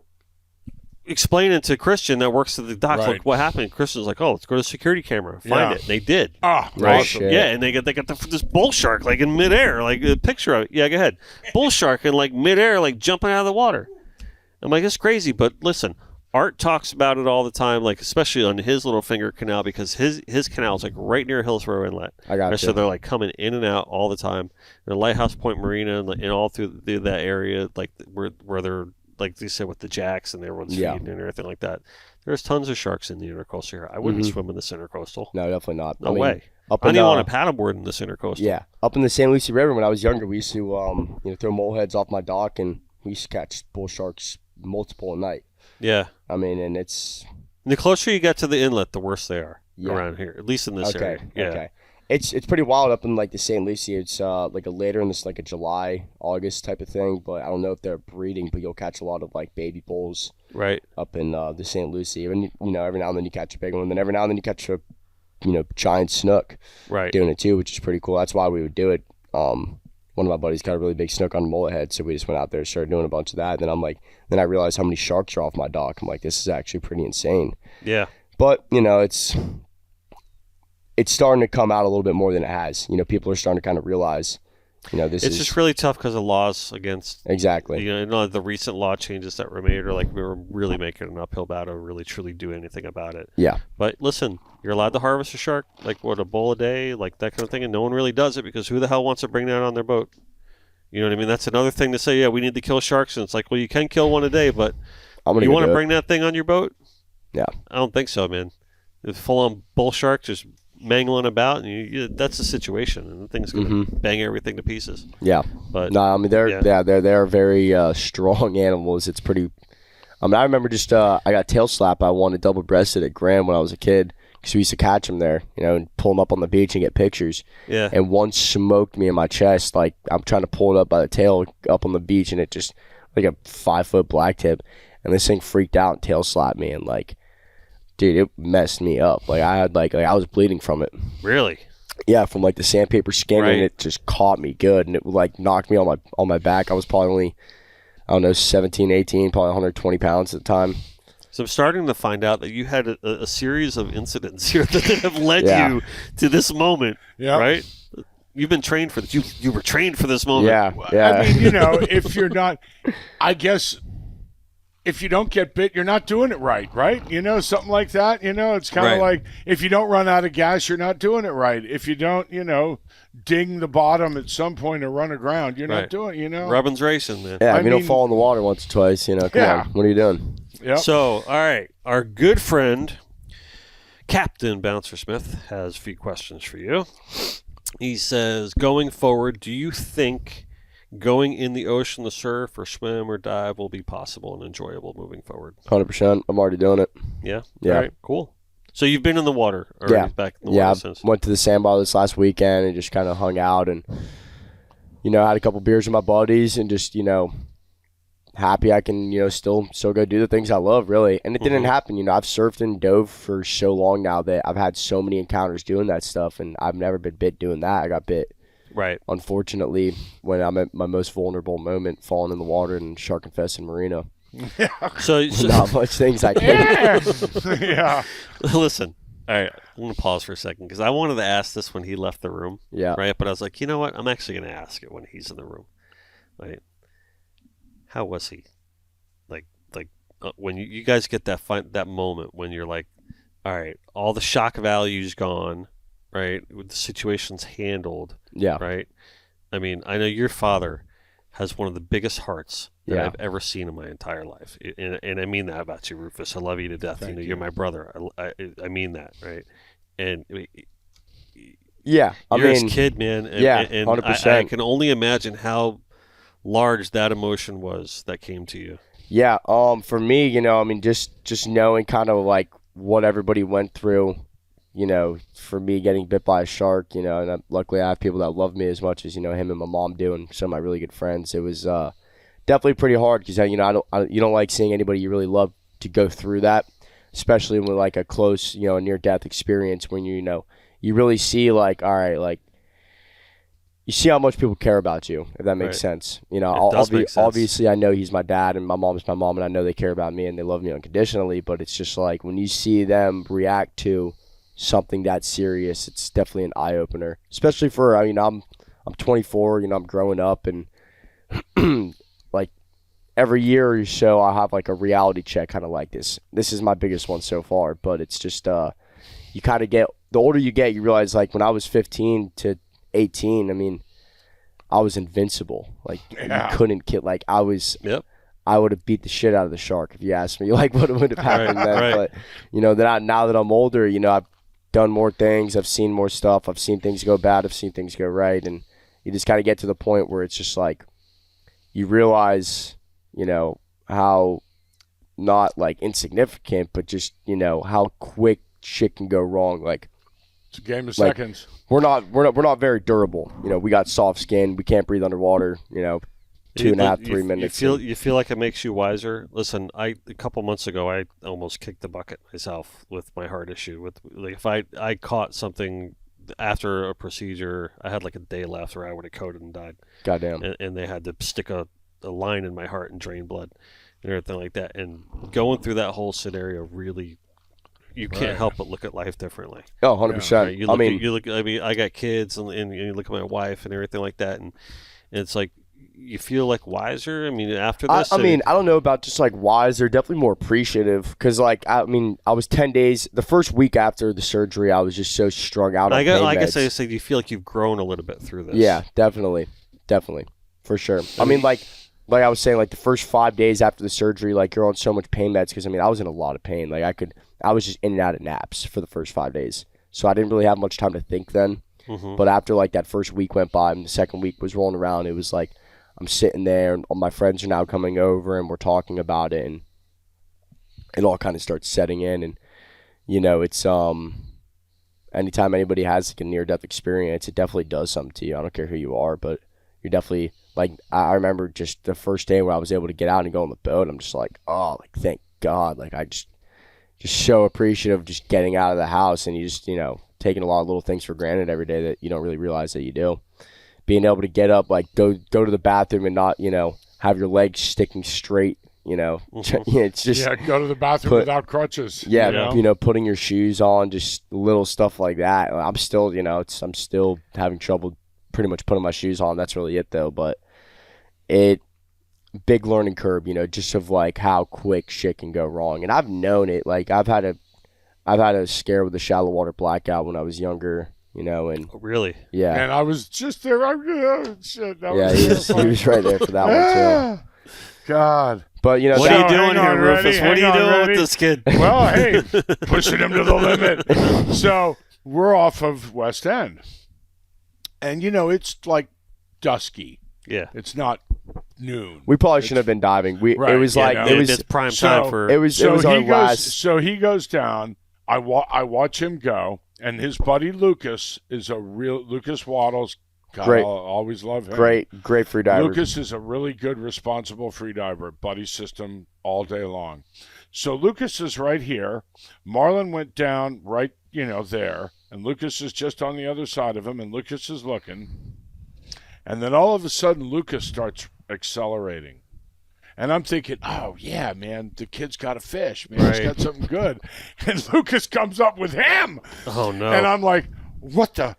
explaining to Christian that works at the dock, like, what happened? And Christian's like, oh, let's go to the security camera, find it. And they did. right. Awesome. Yeah, and they got this bull shark like in midair, like a picture of it. Yeah, go ahead. Bull shark in like midair, like jumping out of the water. I'm like, it's crazy, but listen, Art talks about it all the time, like especially on his Little Finger Canal, because his canal is like right near Hillsborough Inlet. I got you. So they're like coming in and out all the time. And Lighthouse Point Marina and all through that area, like where they're, like they said, with the jacks and everyone's feeding and everything like that. There's tons of sharks in the intercoastal here. I wouldn't swim in this intercoastal. No, definitely not. No way. I don't even want to paddleboard in this intercoastal. Yeah, up in the St. Lucie River when I was younger, we used to throw moleheads off my dock, and we used to catch bull sharks multiple a night. Yeah. And it's... The closer you get to the inlet, the worse they are around here, at least in this area. Yeah. Okay. It's pretty wild up in like the St. Lucie. It's like a later in this, like a July, August type of thing, but I don't know if they're breeding, but you'll catch a lot of like baby bulls up in the St. Lucie. And, every now and then you catch a big one, and then every now and then you catch a, giant snook doing it too, which is pretty cool. That's why we would do it. One of my buddies got a really big snook on a mullet head, so we just went out there and started doing a bunch of that. And then then I realized how many sharks are off my dock. I'm like, this is actually pretty insane. Yeah. But, it's starting to come out a little bit more than it has. People are starting to kind of realize, this is... It's just really tough because of laws against... Exactly. The recent law changes that were made are like, we were really making an uphill battle to really truly do anything about it. Yeah. But listen, you're allowed to harvest a shark, like a bull a day, like that kind of thing, and no one really does it because who the hell wants to bring that on their boat? You know what I mean? That's another thing to say, yeah, we need to kill sharks, and it's like, well, you can kill one a day, but you want to bring that thing on your boat? Yeah. I don't think so, man. The full-on bull shark just mangling about, and that's the situation, and the thing's going to bang everything to pieces. Yeah. But no, they're very strong animals. It's pretty... I remember just I got tail slap. I wanted double-breasted at Grand when I was a kid, because we used to catch them there, and pull them up on the beach and get pictures. Yeah. And one smoked me in my chest. Like, I'm trying to pull it up by the tail up on the beach, and it just, like a 5-foot black tip. And this thing freaked out and tail slapped me, and like, dude, it messed me up. Like, I had I was bleeding from it. Really? Yeah, from like the sandpaper skin, and it just caught me good, and it like knocked me on my back. I was probably only, I don't know, 17, 18, probably 120 pounds at the time. So I'm starting to find out that you had a series of incidents here that have led you to this moment, right? You've been trained for this. You were trained for this moment. Yeah. I mean, if you're not, I guess, if you don't get bit, you're not doing it right? Something like that. It's kind of like if you don't run out of gas, you're not doing it right. If you don't, ding the bottom at some point or run aground, you're not doing, Robin's racing, man. Yeah, if you don't fall in the water once or twice, come on, what are you doing? Yep. So, all right, our good friend, Captain Bouncer Smith, has a few questions for you. He says, going forward, do you think going in the ocean to surf or swim or dive will be possible and enjoyable moving forward? 100%. I'm already doing it. Yeah? Yeah. All right, cool. So you've been in the water already, back in the water since? I went to the sandbar this last weekend and just kind of hung out and, had a couple beers with my buddies and just, happy I can, still go do the things I love, really. And it didn't happen. I've surfed and dove for so long now that I've had so many encounters doing that stuff, and I've never been bit doing that. I got bit, unfortunately, when I'm at my most vulnerable moment, falling in the water in shark-infested marina. So not much things I can. Yeah. Listen, All right, I'm going to pause for a second because I wanted to ask this when he left the room. Yeah. Right, but I was like, you know what? I'm actually going to ask it when he's in the room. Right? How was he? When you guys get that moment when you're like, all right, all the shock value's gone, right? The situation's handled, Yeah. right? I mean, I know your father has one of the biggest hearts that I've ever seen in my entire life, and I mean that about you, Rufus. I love you to death. Thank you. You're my brother. I mean that, right? And Yeah. you're his kid, man. And, yeah, and 100%. I can only imagine how large that emotion was that came to you. Yeah, for me, just knowing kind of like what everybody went through, for me getting bit by a shark, and luckily I have people that love me as much as, him and my mom do and some of my really good friends. It was definitely pretty hard because, you don't like seeing anybody you really love to go through that, especially with like a close, near-death experience when you really see like, all right, like, you see how much people care about you, if that makes sense. Obviously, I know he's my dad and my mom's my mom, and I know they care about me and they love me unconditionally. But it's just like when you see them react to something that serious, it's definitely an eye opener. Especially for I'm 24, I'm growing up, and like every year or so, I have like a reality check, kind of like this. This is my biggest one so far, but it's just you kind of get the older you get, you realize like when I was 15 to 18, I was invincible. Like you couldn't kill. Like I was. Yep. I would have beat the shit out of the shark if you asked me. Like what would have happened then? Right. But now that I'm older, I've done more things. I've seen more stuff. I've seen things go bad. I've seen things go right, and you just kind of get to the point where it's just like you realize, how not like insignificant, but just how quick shit can go wrong. Like it's a game of seconds. We're not very durable. We got soft skin. We can't breathe underwater. 2.5, 3 minutes. You feel like it makes you wiser. Listen, a couple months ago, I almost kicked the bucket myself with my heart issue. With like, if I caught something after a procedure, I had like a day left, or I would have coded and died. Goddamn. And they had to stick a line in my heart and drain blood and everything like that. And going through that whole scenario really. You can't help but look at life differently. Oh, 100%. Right? I got kids, and you look at my wife and everything like that, and it's like you feel like wiser. After this, I don't know about just like wiser, definitely more appreciative. Because I was 10 days. The first week after the surgery, I was just so strung out. I guess I say you feel like you've grown a little bit through this. Yeah, definitely, for sure. Like I was saying, like the first 5 days after the surgery, like you're on so much pain meds because I was in a lot of pain. Like I was just in and out of naps for the first 5 days. So I didn't really have much time to think then. Mm-hmm. But after like that first week went by and the second week was rolling around, it was like I'm sitting there and all my friends are now coming over and we're talking about it, and it all kind of starts setting in. And it's anytime anybody has like a near-death experience, it definitely does something to you. I don't care who you are, but you're definitely like, I remember just the first day where I was able to get out and go on the boat, I'm just like, oh, like thank God. Like I just so appreciative of just getting out of the house, and you just, taking a lot of little things for granted every day that you don't really realize that you do. Being able to get up, like go to the bathroom and not, have your legs sticking straight, Mm-hmm. it's just. Yeah, go to the bathroom without crutches. Yeah, putting your shoes on, just little stuff like that. I'm still, I'm still having trouble pretty much putting my shoes on. That's really it though, but big learning curve, just of like how quick shit can go wrong. And I've known it. Like I've had a scare with a shallow water blackout when I was younger, and Oh, really? yeah. And I was just there. Shit, he was right there for that one too. God. But what are you doing hang on, here, Rufus? ready, What are you hang on, doing ready? with this kid? Well, hey, pushing him to the limit. So we're off of West End, and it's like dusky. Yeah. It's not noon. We probably shouldn't have been diving. Right, it was like no. it was It's prime time for. it was our last. So he goes down. I watch him go, and his buddy Lucas is Lucas Waddles. God, Great. I'll always love him. Great free diver. Lucas is a really good, responsible free diver. Buddy system all day long. So Lucas is right here. Marlin went down right, there, and Lucas is just on the other side of him, and Lucas is looking. And then all of a sudden, Lucas starts accelerating. And I'm thinking, oh, yeah, man, the kid's got a fish. Man, he's got something good. And Lucas comes up with him. Oh, no. And I'm like, what the,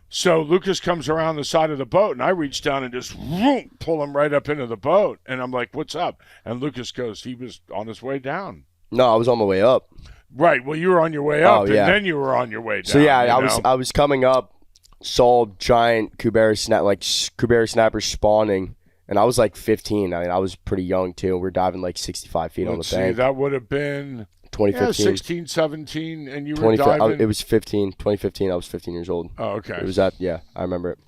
So Lucas comes around the side of the boat, and I reach down and just pull him right up into the boat. And I'm like, what's up? And Lucas goes, he was on his way down. No, I was on my way up. Right. Well, you were on your way up, and then you were on your way down. So, yeah, I was coming up, saw giant Kubera snappers spawning. And I was like 15. I mean, I was pretty young, too. We were diving like 65 feet on the bank. That would have been 2015. 16, 17, and you were diving. It was 2015. I was 15 years old. Oh, okay. It was I remember it.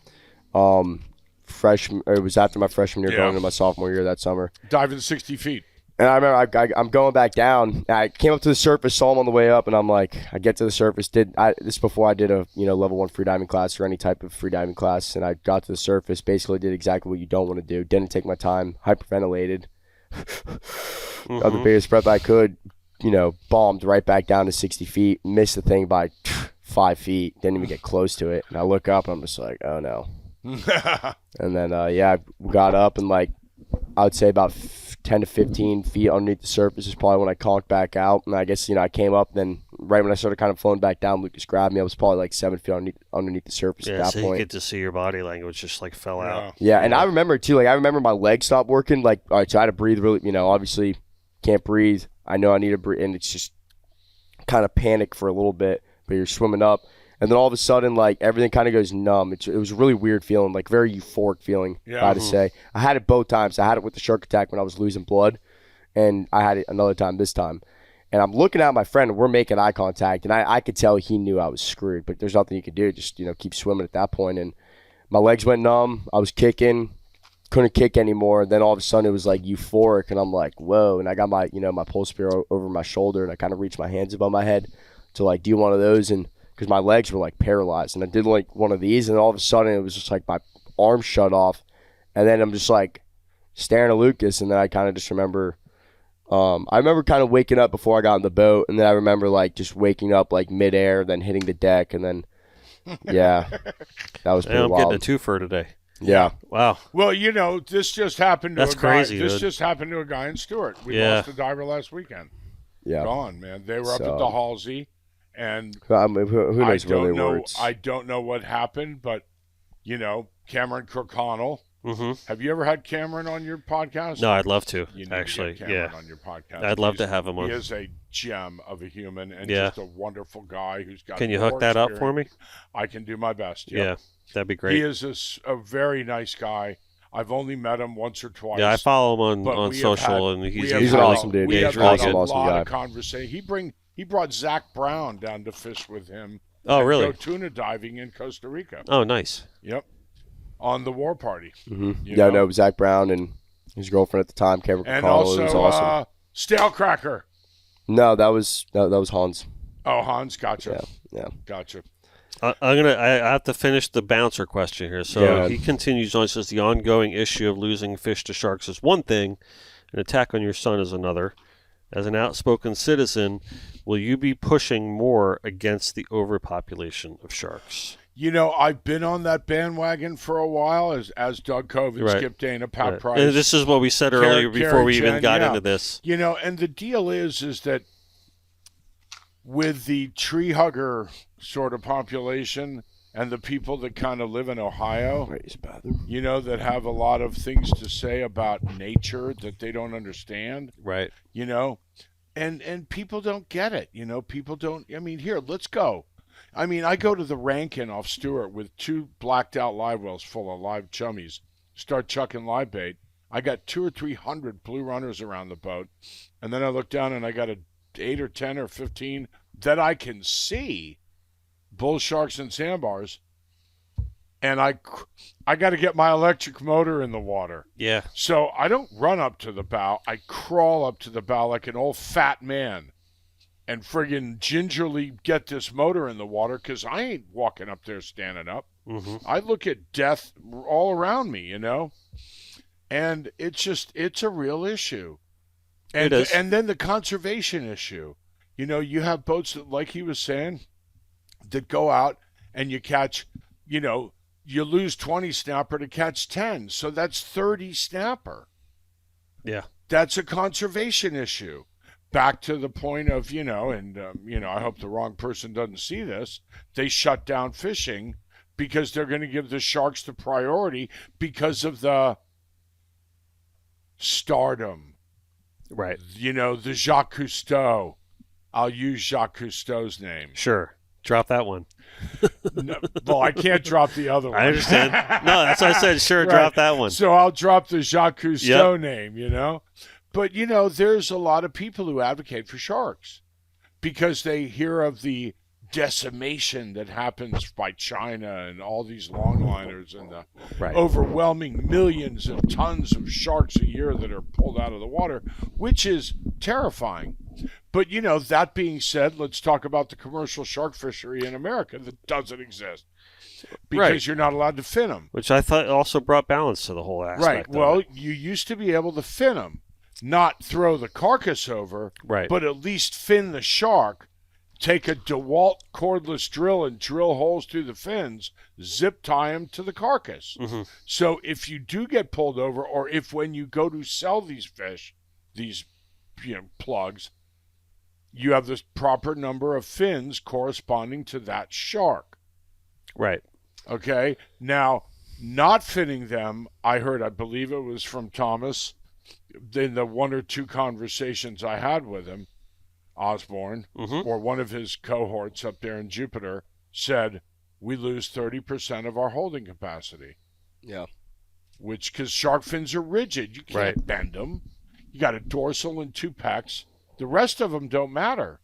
It was after my freshman year, going into my sophomore year that summer. Diving 60 feet. And I remember I'm going back down. I came up to the surface, saw him on the way up, and I'm like, I get to the surface. This is before I did a level 1 freediving class or any type of freediving class. And I got to the surface, basically did exactly what you don't want to do. Didn't take my time, hyperventilated. Got the biggest breath I could. Bombed right back down to 60 feet. Missed the thing by 5 feet. Didn't even get close to it. And I look up, and I'm just like, oh no. And then I got up and I would say about 10 to 15 feet underneath the surface is probably when I conked back out. And I guess, I came up, then right when I started kind of floating back down, Lucas grabbed me. I was probably like 7 feet underneath the surface at that point. You get to see your body language just fell out. Yeah, and I remember too, I remember my legs stopped working. All right, so I had to breathe really, obviously can't breathe. I know I need to breathe, and it's just kind of panic for a little bit, but you're swimming up. And then all of a sudden, everything kind of goes numb. It was a really weird feeling, very euphoric feeling, I had to say. I had it both times. I had it with the shark attack when I was losing blood, and I had it another time this time. And I'm looking at my friend, and we're making eye contact, and I could tell he knew I was screwed, but there's nothing you could do. Just, keep swimming at that point. And my legs went numb. I was kicking, couldn't kick anymore. Then all of a sudden, it was euphoric, and I'm like, whoa. And I got my, my pulse spear over my shoulder, and I kind of reached my hands above my head to, do one of those, and because my legs were paralyzed, and I did one of these, and all of a sudden it was just my arm shut off, and then I'm just staring at Lucas, and then I kind of just remember, I remember kind of waking up before I got in the boat, and then I remember just waking up midair, then hitting the deck, and then that was pretty I'm wild. getting a twofer today. Yeah. Wow. Well, this just happened to That's a guy. crazy. This just happened to a guy in Stewart. We lost a diver last weekend. Yeah. Gone, man. They were up at the Halsey. And who knows where they were? I don't know what happened, but Cameron Kirkconnell. Mm-hmm. Have you ever had Cameron on your podcast? No, I'd love to. You need actually, to get Cameron on your podcast. I'd love to have him on. He is a gem of a human and just a wonderful guy who's got. Can you hook that up for me? I can do my best. Yep. Yeah, that'd be great. He is a very nice guy. I've only met him once or twice. Yeah, I follow him on social, and he's an awesome dude. We have really had a lot guy. of conversation. He brought Zach Brown down to fish with him. Oh, really? Go tuna diving in Costa Rica. Oh, nice. Yep. On the War Party. Mm-hmm. No, Zach Brown and his girlfriend at the time, Cameron Kirkconnell. And also, was awesome. Stale Cracker. No, that was Hans. Oh, Hans, gotcha. Yeah. Gotcha. I have to finish the bouncer question here. So he continues on. Says the ongoing issue of losing fish to sharks is one thing, an attack on your son is another. As an outspoken citizen, will you be pushing more against the overpopulation of sharks? I've been on that bandwagon for a while, as Doug Cove, Skip Dana, Pat Price. And this is what we said earlier before we even got into this. And the deal is that with the tree hugger sort of population and the people that kind of live in Ohio, that have a lot of things to say about nature that they don't understand. Right. And people don't get it. People don't. Here, let's go. I go to the Rankin off Stewart with 2 blacked out live wells full of live chummies, start chucking live bait. I got 200 or 300 blue runners around the boat. And then I look down and I got 8 or 10 or 15 that I can see, bull sharks and sandbars. And I got to get my electric motor in the water. Yeah. So I don't run up to the bow. I crawl up to the bow like an old fat man and friggin' gingerly get this motor in the water because I ain't walking up there standing up. Mm-hmm. I look at death all around me, and it's a real issue. And, it is. And then the conservation issue. You have boats that, like he was saying, that go out and you catch, you lose 20 snapper to catch 10. So that's 30 snapper. Yeah. That's a conservation issue. Back to the point of, I hope the wrong person doesn't see this. They shut down fishing because they're going to give the sharks the priority because of the stardom. Right. The Jacques Cousteau. I'll use Jacques Cousteau's name. Sure. Drop that one. No, well, I can't drop the other one. I understand. No, that's what I said. Sure, Right. drop that one. So I'll drop the Jacques Cousteau name, But, there's a lot of people who advocate for sharks because they hear of the decimation that happens by China and all these longliners and the overwhelming millions of tons of sharks a year that are pulled out of the water, which is terrifying. But, that being said, let's talk about the commercial shark fishery in America that doesn't exist because you're not allowed to fin them. Which I thought also brought balance to the whole aspect. Right. Well, you used to be able to fin them, not throw the carcass over, but at least fin the shark, take a DeWalt cordless drill and drill holes through the fins, zip tie them to the carcass. Mm-hmm. So if you do get pulled over, or if when you go to sell these fish, these plugs, you have the proper number of fins corresponding to that shark. Right. Okay. Now, not finning them, I believe it was from Thomas, in the one or two conversations I had with him, Osborne, or one of his cohorts up there in Jupiter, said, we lose 30% of our holding capacity. Yeah. Because shark fins are rigid. You can't bend them. You got a dorsal and two pecs. The rest of them don't matter.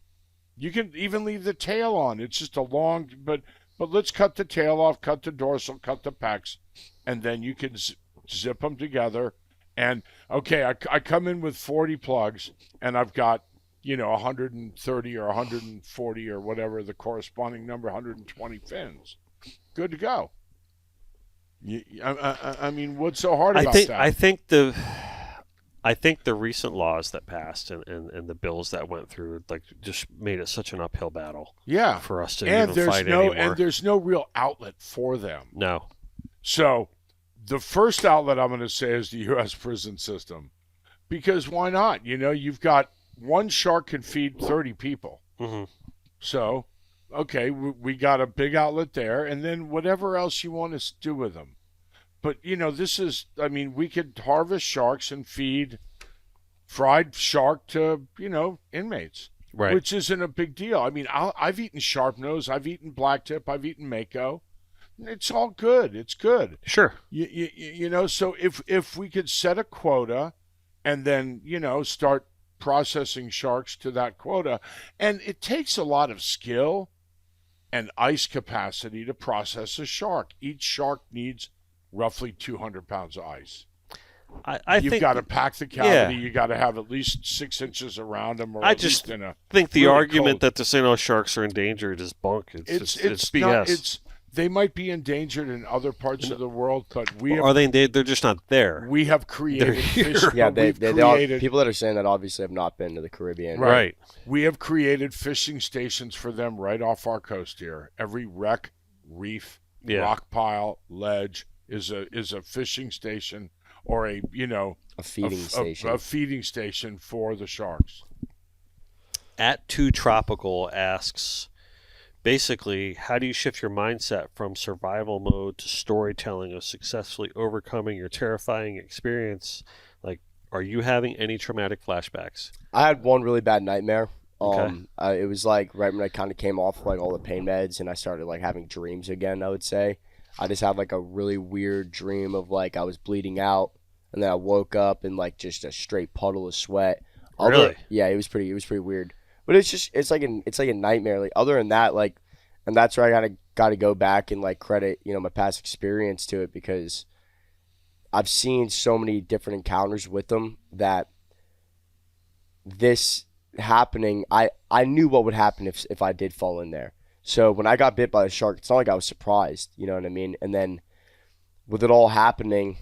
You can even leave the tail on. It's just a long, but let's cut the tail off, cut the dorsal, cut the pecs, and then you can zip them together. And, okay, I come in with 40 plugs, and I've got, 130 or 140 or whatever the corresponding number, 120 fins. Good to go. I mean, what's so hard about that? I think the recent laws that passed and the bills that went through just made it such an uphill battle. Yeah. For us to even fight anymore. And there's no real outlet for them. No. So the first outlet I'm going to say is the U.S. prison system. Because why not? You've got one shark can feed 30 people. Mm-hmm. So, okay, we got a big outlet there. And then whatever else you want to do with them. But, we could harvest sharks and feed fried shark to, inmates. Right. Which isn't a big deal. I've eaten sharp nose. I've eaten blacktip. I've eaten mako. It's all good. It's good. Sure. So if we could set a quota and then, start processing sharks to that quota. And it takes a lot of skill and ice capacity to process a shark. Each shark needs roughly 200 pounds of ice. You've got to pack the cavity. You got to have at least 6 inches around them, or I at just least in a think the really argument cold... that the St. Louis sharks are endangered is bunk. It's BS. They might be endangered in other parts of the world, but are they endangered? They're just not there. We have created fish. Yeah, people that are saying that obviously have not been to the Caribbean. Right. We have created fishing stations for them right off our coast here. Every wreck, reef, rock pile, ledge is a fishing station or a feeding station. A feeding station for the sharks. At 2 Tropical asks, basically, how do you shift your mindset from survival mode to storytelling of successfully overcoming your terrifying experience? Are you having any traumatic flashbacks? I had one really bad nightmare. Okay. It was right when I kind of came off all the pain meds and I started having dreams again, I would say. I just had a really weird dream of I was bleeding out, and then I woke up in just a straight puddle of sweat. Really? Yeah, it was pretty weird. But it's like a nightmare. Other than that, and that's where I got to go back and credit my past experience to it, because I've seen so many different encounters with them that this happening, I knew what would happen if I did fall in there. So when I got bit by the shark, it's not like I was surprised, you know what I mean? And then with it all happening,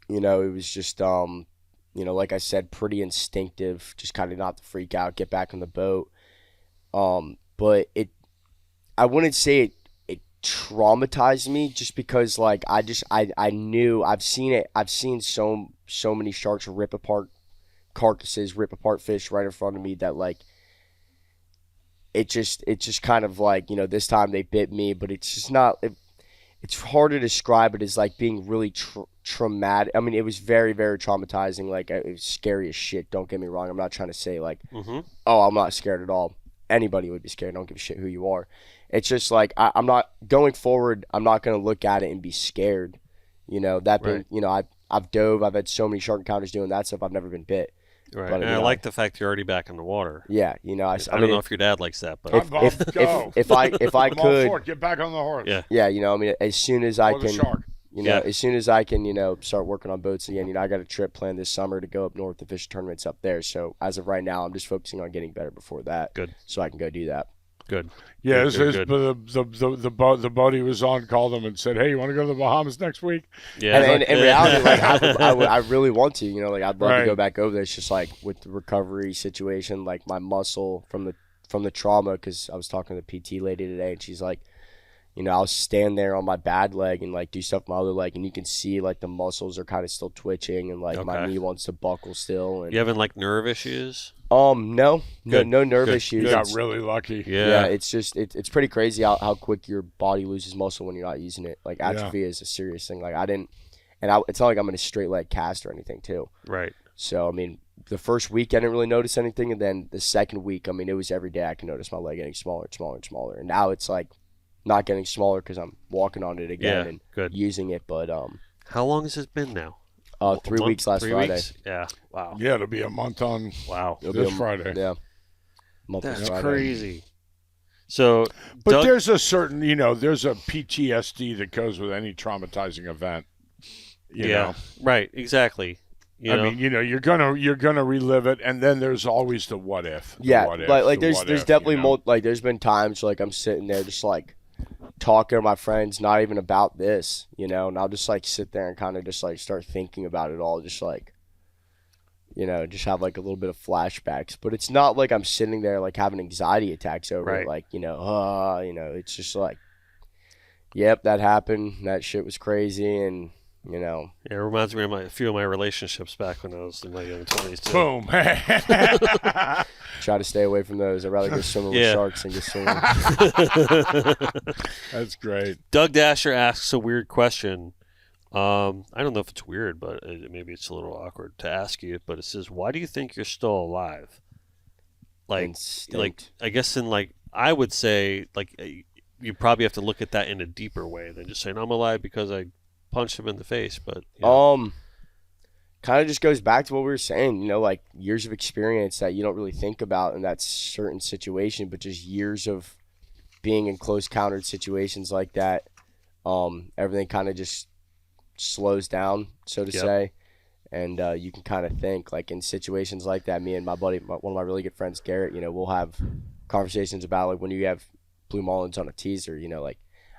it was just, like I said, pretty instinctive, just kind of not to freak out, get back on the boat. But I wouldn't say it traumatized me, just because I knew I've seen so many sharks rip apart carcasses, rip apart fish right in front of me that like it just kind of like, this time they bit me, but it's just not. It's hard to describe it as like being really traumatic. I mean, it was very, very traumatizing. Like, it was scary as shit. Don't get me wrong. I'm not trying to say like, oh, I'm not scared at all. Anybody would be scared. Don't give a shit who you are. It's just like I'm not going forward. I'm not going to look at it and be scared. That being, I've dove. I've had so many shark encounters doing that stuff. I've never been bit. Right, and I like the fact you're already back in the water. Yeah, I don't know if your dad likes that, but if I I'm all could for it. Get back on the horse. Yeah, I mean, as soon as I Or the can, shark. as soon as I can, start working on boats again. I got a trip planned this summer to go up north to fish tournaments up there. So as of right now, I'm just focusing on getting better before that. Good. So I can go do that. Good. Yeah, Good. the boat he was on called him and said, "Hey, you want to go to the Bahamas next week?" Yeah. And in reality, like I really want to. I'd love Right. to go back over there. It's just like with the recovery situation, like my muscle from the trauma. Because I was talking to the PT lady today, and she's like, I'll stand there on my bad leg and like do stuff with my other leg, and you can see like the muscles are kind of still twitching, and like my knee wants to buckle still. And you having like nerve issues? No Good. nerve Good. issues. You got really lucky. Yeah, it's just it's pretty crazy how quick your body loses muscle when you're not using it. Like atrophy is a serious thing. Like it's not like I'm in a straight leg cast or anything too. Right. So I mean, the first week I didn't really notice anything, and then the second week, I mean, it was every day I could notice my leg getting smaller and smaller and smaller. And now it's like not getting smaller because I'm walking on it again and using it. But how long has it been now? 3 weeks last Friday. Weeks? Yeah. Wow. Yeah, it'll be a month on this Friday. Yeah. That's Friday. crazy. So, but there's a certain, there's a PTSD that goes with any traumatizing event. You know? Right. Exactly. I mean, you're gonna relive it, and then there's always the what if. There's definitely there's been times like I'm sitting there just like talking to my friends, not even about this, and I'll just like sit there and kind of just like start thinking about it all, just like, just have like a little bit of flashbacks. But it's not like I'm sitting there like having anxiety attacks over it, like, it's just like, yep, that happened, that shit was crazy, and Yeah, it reminds me of a few of my relationships back when I was in my young 20s too. Boom. Try to stay away from those. I'd rather go swimming with sharks than go swimming. That's great. Doug Dasher asks a weird question. I don't know if it's weird, but maybe it's a little awkward to ask you. But it says, "Why do you think you're still alive?" Instinct. I guess I would say you probably have to look at that in a deeper way than just saying I'm alive because I punched him in the face. But kind of just goes back to what we were saying, like years of experience that you don't really think about in that certain situation, but just years of being in close countered situations like that. Everything kind of just slows down, so to say. And you can kind of think like in situations like that, me and my buddy, one of my really good friends, Garrett, we'll have conversations about like when you have blue marlins on a teaser, like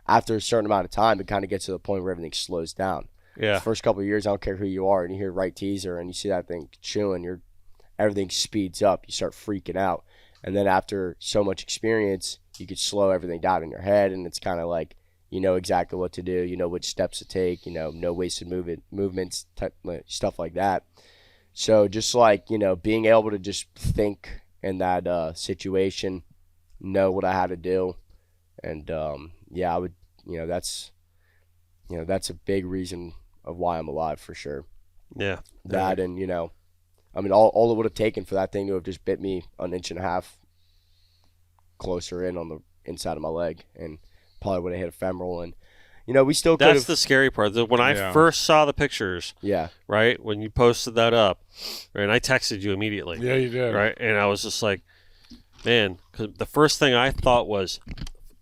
after a certain amount of time, it kind of gets to the point where everything slows down. Yeah. The first couple of years, I don't care who you are, and you hear right teaser and you see that thing chewing, everything speeds up. You start freaking out. And then after so much experience, you could slow everything down in your head, and it's kind of like you know exactly what to do, you know which steps to take, no wasted movements, stuff like that. So just like, being able to just think in that situation, know what I had to do. And I would, that's a big reason of why I'm alive for sure. Yeah. That and, I mean, all it would have taken for that thing to have just bit me an inch and a half closer in on the inside of my leg, and probably would have hit a femoral. And, we still could have. That's the scary part. When I first saw the pictures, right, when you posted that up, right, and I texted you immediately. Yeah, you did. Right, and I was just like, man, because the first thing I thought was,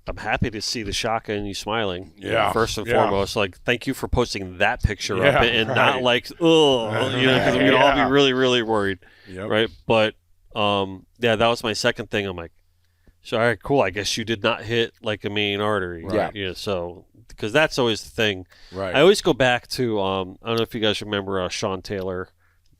I'm happy to see the shock in you smiling. Yeah. First and foremost, thank you for posting that picture up and right. not like, because we'd all be really, really worried. Yep. Right. But, that was my second thing. I'm like, so, all right, cool. I guess you did not hit like a main artery. Right. Yeah. So, because that's always the thing. Right. I always go back to, I don't know if you guys remember Sean Taylor.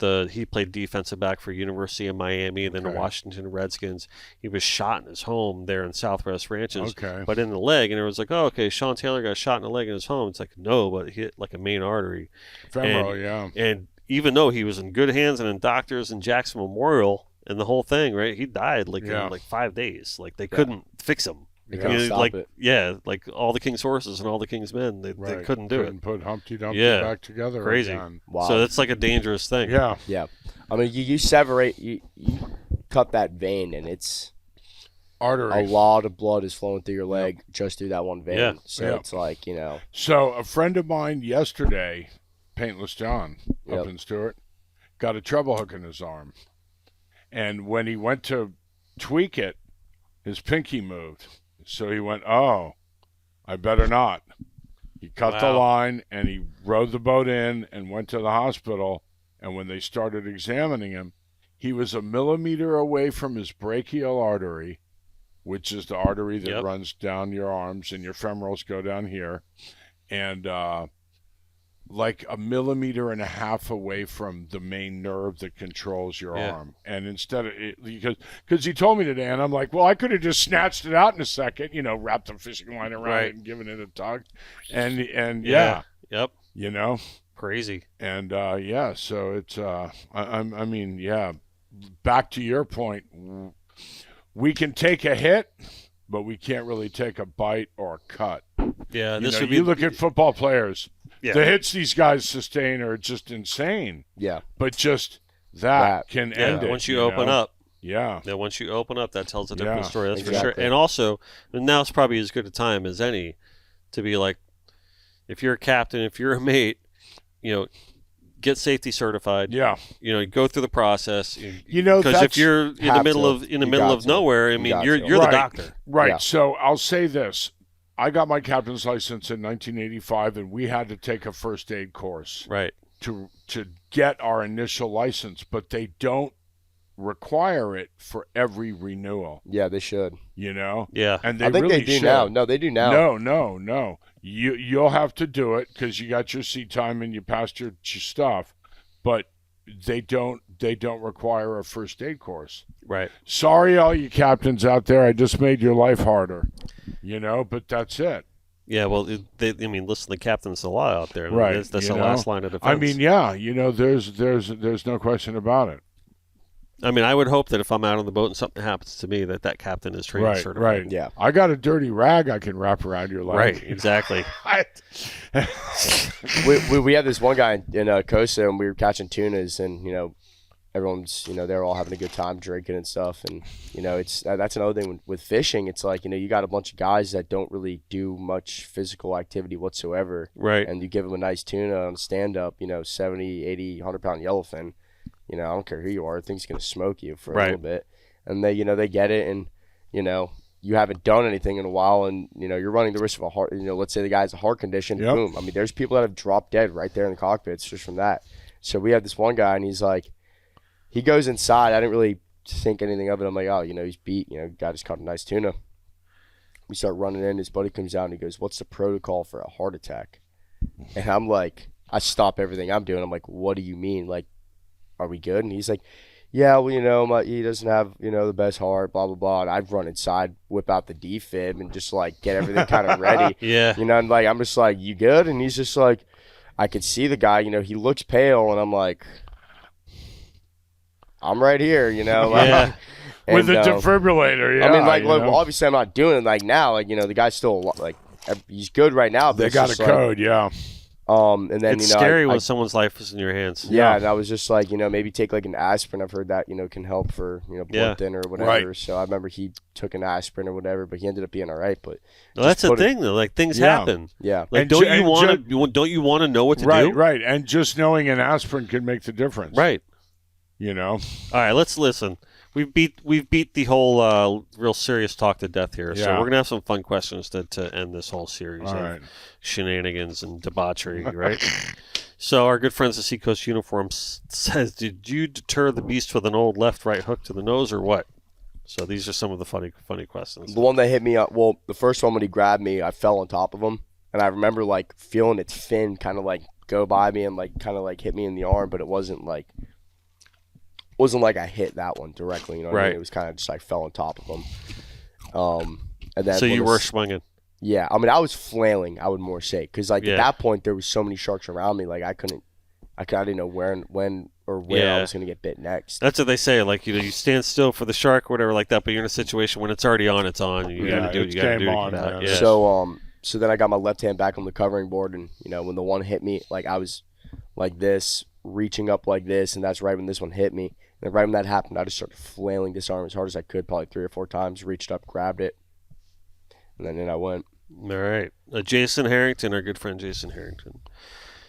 He played defensive back for University of Miami and then the Washington Redskins. He was shot in his home there in Southwest Ranches, but in the leg. And it was like, oh, okay, Sean Taylor got shot in the leg in his home. It's like, no, but he hit like a main artery. Femoral, And even though he was in good hands and in doctors and Jackson Memorial and the whole thing, right? He died in like 5 days. Like they couldn't fix him. They couldn't stop it. Yeah, like all the King's horses and all the King's men, they couldn't do it. Put Humpty Dumpty back together. Crazy. Again. Wow. So it's like a dangerous thing. Yeah. Yeah. I mean, you separate, you cut that vein, and it's artery. A lot of blood is flowing through your leg just through that one vein. Yeah. So it's like, So a friend of mine yesterday, Paintless John, Yep. up in Stewart, got a treble hook in his arm. And when he went to tweak it, his pinky moved. So he went, oh, I better not. He cut the line, and he rode the boat in and went to the hospital. And when they started examining him, he was a millimeter away from his brachial artery, which is the artery that runs down your arms, and your femorals go down here. And like a millimeter and a half away from the main nerve that controls your arm. And instead of it, because he told me today, and I'm like, well, I could have just snatched it out in a second, wrapped a fishing line around it and given it a tug. And Yep. Crazy. And so it's I mean, back to your point, we can take a hit, but we can't really take a bite or a cut. Yeah, you look at football players. Yeah. The hits these guys sustain are just insane. Yeah. But just that can end it. Once you open up. Yeah. Yeah, once you open up, that tells a different story. That's for sure. And also, now it's probably as good a time as any to be like, if you're a captain, if you're a mate, get safety certified. Yeah. Go through the process. Because if you're in the middle of nowhere, I mean, you're the doctor. Right. Yeah. So I'll say this. I got my captain's license in 1985, and we had to take a first aid course to get our initial license, but they don't require it for every renewal. Yeah, they should. Yeah. And they I think really they do should. now. No, they do now. No. You'll have to do it because you got your seat time and you passed your stuff, but they don't require a first aid course. Right. Sorry, all you captains out there. I just made your life harder. But that's it. Yeah, well, listen, the captain's the law out there. Right. That's the last line of defense. I mean, there's no question about it. I mean, I would hope that if I'm out on the boat and something happens to me, that captain is trained certified. Right. Yeah. I got a dirty rag I can wrap around your leg. Right. Exactly. we had this one guy in Costa, and we were catching tunas, and everyone's they're all having a good time drinking and stuff, and that's another thing with fishing. It's like you got a bunch of guys that don't really do much physical activity whatsoever, right? And you give them a nice tuna on stand up, 70, 80, 100-pound yellowfin. I don't care who you are, I think it's gonna smoke you for a little bit, and they get it, and you haven't done anything in a while, and you're running the risk of a heart. Let's say the guy has a heart condition. Yep. Boom. I mean, there's people that have dropped dead right there in the cockpits just from that. So we had this one guy, and he's like, he goes inside. I didn't really think anything of it. I'm like, oh, he's beat. Guy just caught a nice tuna. We start running in. His buddy comes out and he goes, "What's the protocol for a heart attack?" And I'm like, I stop everything I'm doing. I'm like, what do you mean? Like, are we good? And he's like, yeah, well, he doesn't have, the best heart, blah, blah, blah. And I'd run inside, whip out the defib, and just, like, get everything kind of ready. Yeah. And, like, I'm just like, you good? And he's just like, I could see the guy, he looks pale, and I'm like, I'm right here, Yeah. And, with a defibrillator, I mean, like, obviously I'm not doing it, like, now. Like, the guy's still, like, he's good right now. But they got a code, yeah. And then it's scary when someone's life is in your hands. Yeah, and I was just like, maybe take like an aspirin. I've heard that can help for blood thinner or whatever. Right. So I remember he took an aspirin or whatever, but he ended up being all right. But that's the thing, though. Like things happen. Yeah. Like And don't you want to know what to do? Right. And just knowing an aspirin can make the difference. Right. All right, let's listen. We've beat the whole real serious talk to death here. So we're gonna have some fun questions to end this whole series of shenanigans and debauchery, right? So our good friends at Seacoast Uniforms says, "Did you deter the beast with an old left-right hook to the nose, or what?" So these are some of the funny questions. The one that hit me up. Well, the first one when he grabbed me, I fell on top of him, and I remember like feeling its fin kind of like go by me and like kind of like hit me in the arm, but it wasn't like I hit that one directly, what I mean? It was kind of just like fell on top of him. And then so you were swinging. Yeah, I mean, I was flailing, I would more say, because like at that point there was so many sharks around me, like I couldn't I didn't know when or where I was going to get bit next. That's what they say. Like, you stand still for the shark or whatever like that, but you're in a situation when it's already on, it's on. You got to do what you got to do. Yeah. So then I got my left hand back on the covering board, and when the one hit me, like I was like this, reaching up like this, and that's right when this one hit me. And right when that happened, I just started flailing this arm as hard as I could, probably 3 or 4 times. Reached up, grabbed it, and then in I went. All right. Jason Harrington, our good friend Jason Harrington,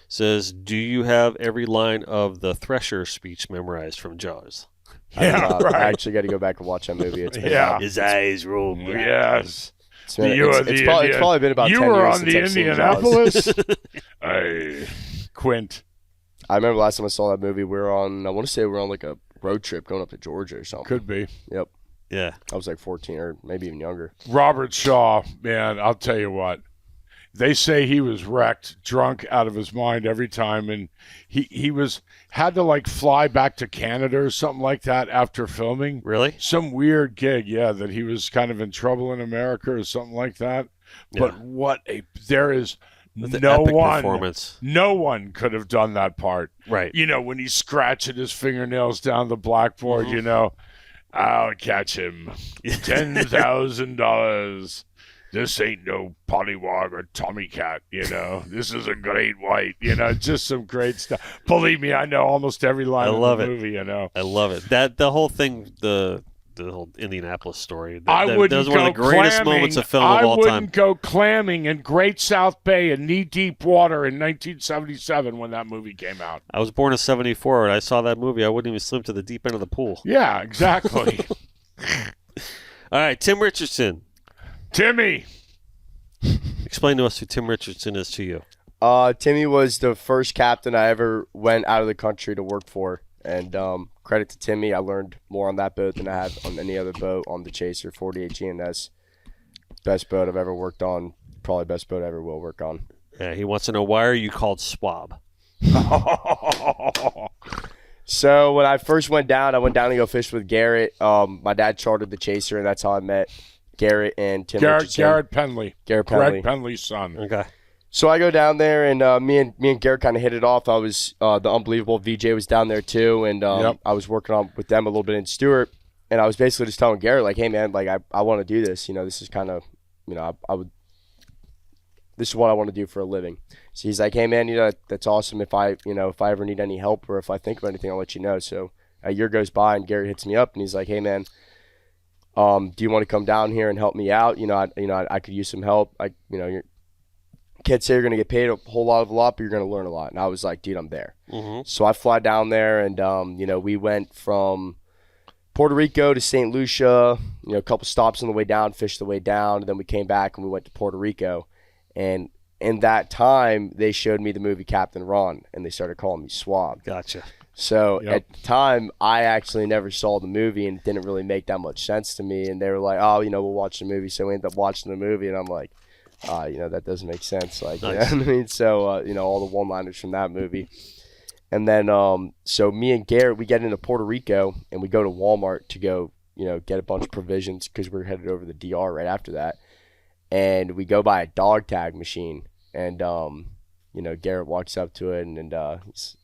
says, "Do you have every line of the Thresher speech memorized from Jaws?" Yeah, right. I actually got to go back and watch that movie. It's been His eyes roll back. Yes. It's probably been about 10 years. You were on since the I've seen Indianapolis? Jaws. Hey, Quint. I remember last time I saw that movie, I want to say we were on like a road trip going up to Georgia or something. Could be. Yep. Yeah. I was like 14 or maybe even younger. Robert Shaw, man, I'll tell you what. They say he was wrecked, drunk out of his mind every time, and he had to like fly back to Canada or something like that after filming. Really? Some weird gig, yeah, that he was kind of in trouble in America or something like that. Yeah. But there is With no epic one performance. No one could have done that part. Right. When he's scratching his fingernails down the blackboard, I'll catch him. $10,000. This ain't no Pollywog or Tommy Cat, This is a great white, just some great stuff. Believe me, I know almost every line of the movie, I love it. The whole thing, the whole Indianapolis story. That was one of the greatest moments of film of all time. I wouldn't go clamming in Great South Bay in knee-deep water in 1977 when that movie came out. I was born in 74, and I saw that movie. I wouldn't even swim to the deep end of the pool. Yeah, exactly. All right, Tim Richardson. Timmy. Explain to us who Tim Richardson is to you. Timmy was the first captain I ever went out of the country to work for. And credit to Timmy, I learned more on that boat than I have on any other boat on the Chaser 48 GNS. Best boat I've ever worked on. Probably best boat I ever will work on. Yeah, he wants to know, why are you called Swab? So when I first went down, I went down to go fish with Garrett. My dad chartered the Chaser, and that's how I met Garrett and Tim Richardson. Garrett Penley. Garrett Penley. Greg Penley's son. Okay. So I go down there, and me and Garrett kind of hit it off. I was the unbelievable VJ was down there too, and I was working on with them a little bit in Stewart, and I was basically just telling Garrett, like, hey man, like I want to do this. This is kind of, this is what I want to do for a living. So he's like, hey man, that's awesome. If I ever need any help or if I think of anything, I'll let you know. So a year goes by, and Garrett hits me up, and he's like, hey man, do you want to come down here and help me out? I could use some help. Kids say you're going to get paid a lot, but you're going to learn a lot. And I was like, dude, I'm there. Mm-hmm. So I fly down there, and, we went from Puerto Rico to St. Lucia, a couple stops on the way down, fished the way down. And then we came back and we went to Puerto Rico. And in that time, they showed me the movie Captain Ron, and they started calling me Swab. Gotcha. So at the time, I actually never saw the movie, and it didn't really make that much sense to me. And they were like, oh, we'll watch the movie. So we ended up watching the movie, and I'm like, that doesn't make sense. Like, nice. You know what I mean? So, all the one-liners from that movie. And then, so me and Garrett, we get into Puerto Rico, and we go to Walmart to go, get a bunch of provisions because we were headed over the DR right after that. And we go by a dog tag machine, and, Garrett walks up to it, and he's,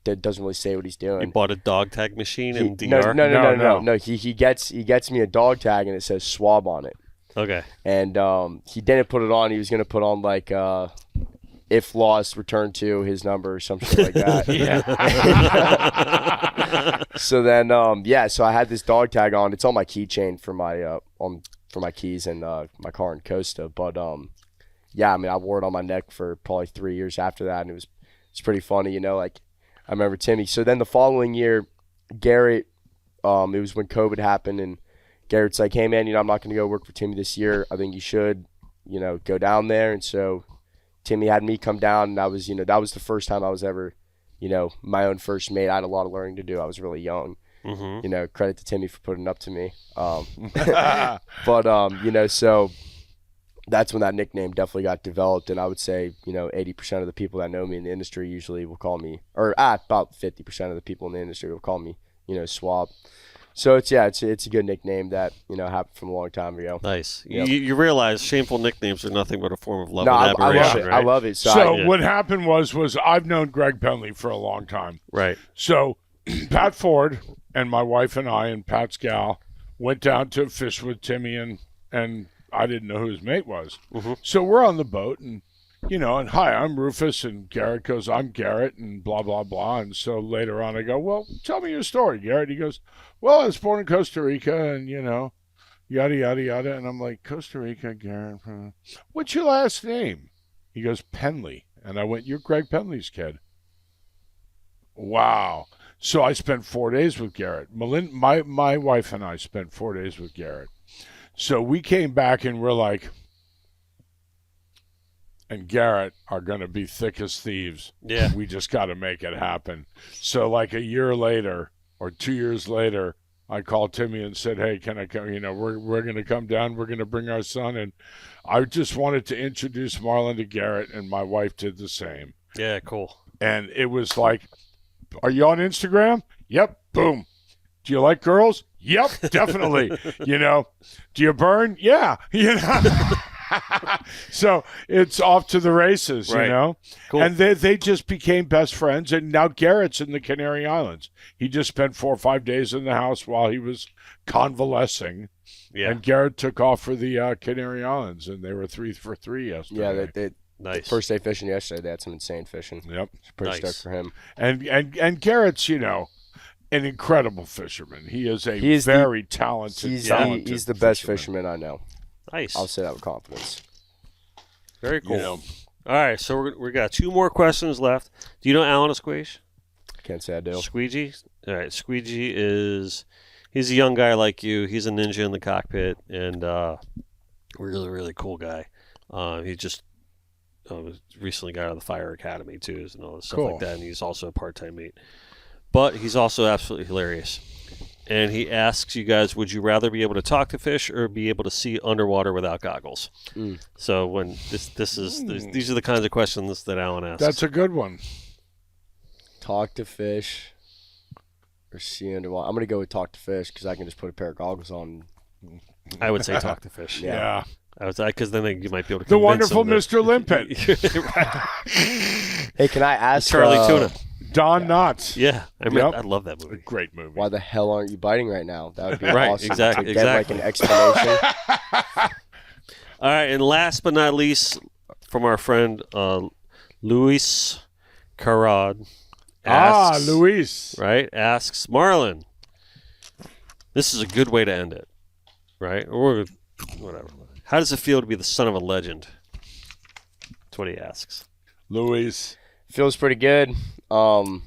doesn't really say what he's doing. You bought a dog tag machine in DR? No. He gets me a dog tag, and it says Swab on it. Okay. And he didn't put it on. He was going to put on like if lost, return to his number or something like that. So then, so I had this dog tag on. It's on my keychain for my for my keys and my car in Costa. But I wore it on my neck for probably 3 years after that, and it's pretty funny, like I remember Timmy. So then the following year, Garrett, it was when COVID happened, and Garrett's like, hey man, I'm not going to go work for Timmy this year. I think you should, go down there. And so Timmy had me come down, and I was, that was the first time I was ever, my own first mate. I had a lot of learning to do. I was really young. Mm-hmm. Credit to Timmy for putting up to me. But so that's when that nickname definitely got developed. And I would say, 80% of the people that know me in the industry usually will call me, or about 50% of the people in the industry will call me, Swab. So it's a good nickname that happened from a long time ago. Nice. Yep. You realize shameful nicknames are nothing but a form of love No, and I love admiration, it. right? I love it. So what happened was I've known Greg Penley for a long time. Right. So Pat Ford and my wife and I and Pat's gal went down to fish with Timmy and I didn't know who his mate was. Mm-hmm. So we're on the boat and and hi, I'm Rufus, and Garrett goes, I'm Garrett, and blah, blah, blah. And so later on I go, well, tell me your story, Garrett. He goes, well, I was born in Costa Rica and, yada, yada, yada. And I'm like, Costa Rica, Garrett, what's your last name? He goes, Penley. And I went, you're Greg Penley's kid. Wow. So I spent 4 days with Garrett. My wife and I spent 4 days with Garrett. So we came back and we're like, and Garrett are going to be thick as thieves. Yeah. We just got to make it happen. So like a year later or 2 years later, I called Timmy and said, hey, can I come? We're going to come down. We're going to bring our son. And I just wanted to introduce Marlin to Garrett, and my wife did the same. Yeah, cool. And it was like, are you on Instagram? Yep. Boom. Do you like girls? Yep, definitely. Do you burn? Yeah. So it's off to the races, Right. Cool. And they just became best friends. And now Garrett's in the Canary Islands. He just spent 4 or 5 days in the house while he was convalescing. Yeah. And Garrett took off for the Canary Islands, and they were 3 for 3 yesterday. Yeah, they Nice. first day fishing yesterday. They had some insane fishing. Yep. Pretty Nice. stoked for him. And Garrett's, an incredible fisherman. He is very talented. He's talented the best fisherman I know. Nice. I'll say that with confidence. Very cool. All right, so we got 2 more questions left. Do you know Alan Asquage? Can't say I do. Squeegee? All right, Squeegee he's a young guy like you. He's a ninja in the cockpit, and really, really cool guy. He just recently got out of the fire academy, too, and all this stuff like that, and he's also a part-time mate. But he's also absolutely hilarious. And he asks you guys, would you rather be able to talk to fish or be able to see underwater without goggles? So when these are the kinds of questions that Alan asks. That's a good one. Talk to fish or see underwater. I'm going to go with talk to fish because I can just put a pair of goggles on. I would say talk to fish. Yeah. I would say, because then you might be able to The convince wonderful him that- Mr. Limpet. Hey, can I ask Charlie Tuna. Don Knotts. Yeah, Yep. I love that movie. Great movie. why the hell aren't you biting right now? That would be Right, awesome exactly, to get like an explanation. All right, and last but not least, from our friend Luis Carrad. asks, Luis. Right, asks Marlin. This is a good way to end it, right? Or whatever. How does it feel to be the son of a legend? That's what he asks. Luis. Feels pretty good. The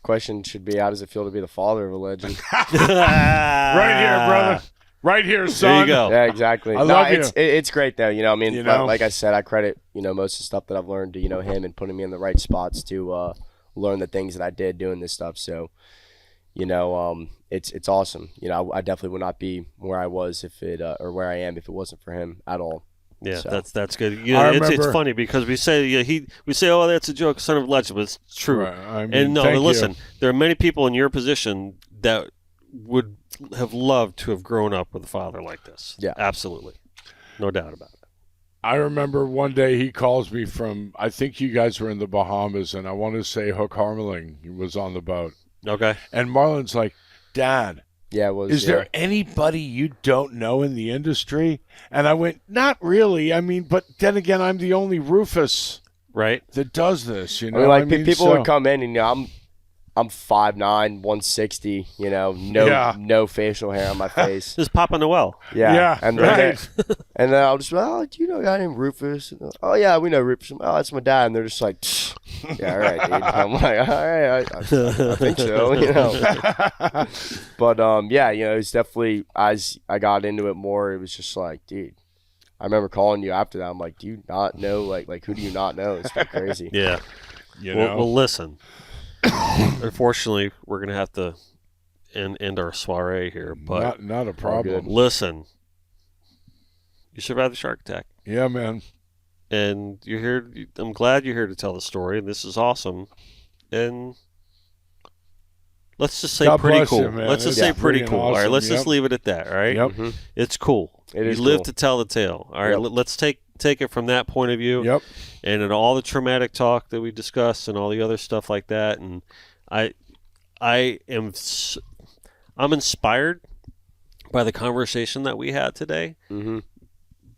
question should be, how does it feel to be the father of a legend? Right here, brother. Right here, son. There you go. Yeah, exactly. I love you. It's great though. I mean, You know? like I said, I credit most of the stuff that I've learned to him and putting me in the right spots to learn the things that I did doing this stuff. So, it's awesome. I definitely would not be where I was or where I am if it wasn't for him at all. Yeah, So. that's good. I It's remember- funny because we say oh, that's a joke, son of a legend, but it's true. Right, I mean, And no, thank but you. listen, there are many people in your position that would have loved to have grown up with a father like this. Yeah. Absolutely. No doubt about it. I remember one day he calls me from, I think you guys were in the Bahamas, and I want to say Hook Harmeling was on the boat. Okay. And Marlon's like, Dad, Yeah, it was. is there anybody you don't know in the industry? And I went, not really. I mean, but then again, I'm the only Rufus Right. that does this, I mean, like people so- would come in and I'm 5'9", 160. No facial hair on my face. This is Papa Noel. Yeah, and right. then I'll just be like, do you know a guy named Rufus? And, oh yeah, we know Rufus. Oh, that's my dad. And they're just like, yeah, all right, dude. I'm like, all right, I think so. But it's definitely, as I got into it more, it was just like, dude. I remember calling you after that. I'm like, do you not know? Like who do you not know? It's been crazy. Yeah. Well, listen. Unfortunately, we're going to have to end our soiree here. But not a problem. listen, you survived the shark attack. Yeah, man. And you're here. I'm glad you're here to tell the story. This is awesome. And let's just say God pretty bless cool. you, man. Let's just It's say pretty freaking cool. All right, awesome. let's Yep. just leave it at that. All right, Yep. it's cool. It is you live cool. to tell the tale. All right, Yep. let's take it from that point of view. Yep. And in all the traumatic talk that we discussed and all the other stuff like that, and I'm inspired by the conversation that we had today, Mm-hmm.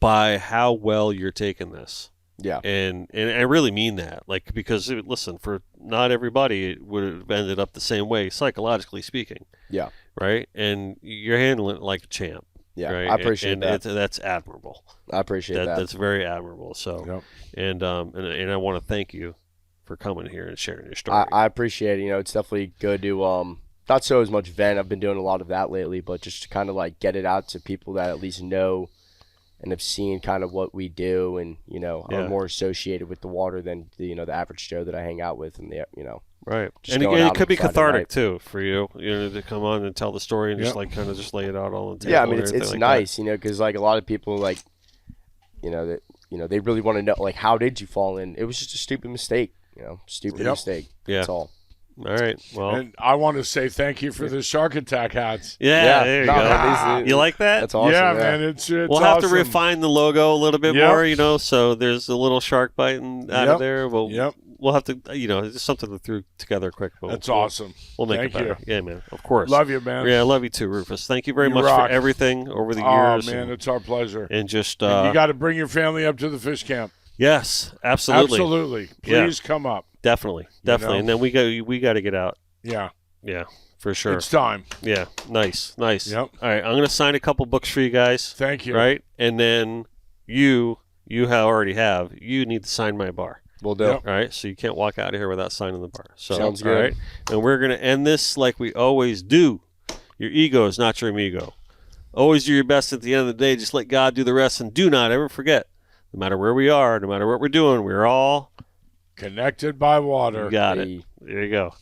by how well you're taking this. Yeah. And I really mean that, like, because listen, for not everybody it would have ended up the same way, psychologically speaking. Yeah. Right, and you're handling it like a champ. Yeah. Right? I appreciate that. That's admirable. I appreciate that. That's very admirable. So, Yep. and I want to thank you for coming here and sharing your story. I appreciate it. You know, it's definitely good to not so as much vent. I've been doing a lot of that lately, but just to kind of like get it out to people that at least know and have seen kind of what we do, and are more associated with the water than the average Joe that I hang out with, and right. just And going it out could on be Friday cathartic night. too for you, to come on and tell the story and just like kind of just lay it out all on the table. Yeah, I mean and it's everything like nice, because like a lot of people like, that they really want to know like how did you fall in? It was just a stupid mistake, stupid Yep. mistake. Yeah. That's all. that. All right. Well. And I want to say thank you for the shark attack hats. Yeah. There you no, go. that is- You like that? That's awesome. yeah, man, it's We'll have to awesome. refine the logo a little bit Yep. more, so there's a little shark biting out Yep. of there. Well, Yep. we'll have to, it's just something to throw together quick. But That's awesome. We'll make Thank it better. you. Yeah, man. Of course. Love you, man. Yeah, I love you too, Rufus. Thank you very You much rock. for everything over the Oh, years. man, it's our pleasure. and just And you got to bring your family up to the fish camp. yes, absolutely, Absolutely. Yeah. Please come up. definitely. know? And then we got to get out. Yeah. Yeah, for sure. It's time. Yeah, nice. Yep. All right, I'm gonna sign a couple books for you guys. Thank you. Right, and then you already have. You need to sign my bar. We'll do. Yep. All right, so you can't walk out of here without signing the bar. So, Sounds all good. right, and we're gonna end this like we always do. Your ego is not your amigo. Always do your best at the end of the day. Just let God do the rest, and do not ever forget. No matter where we are, no matter what we're doing, we're all Connected by water. you got it. Hey. There you go.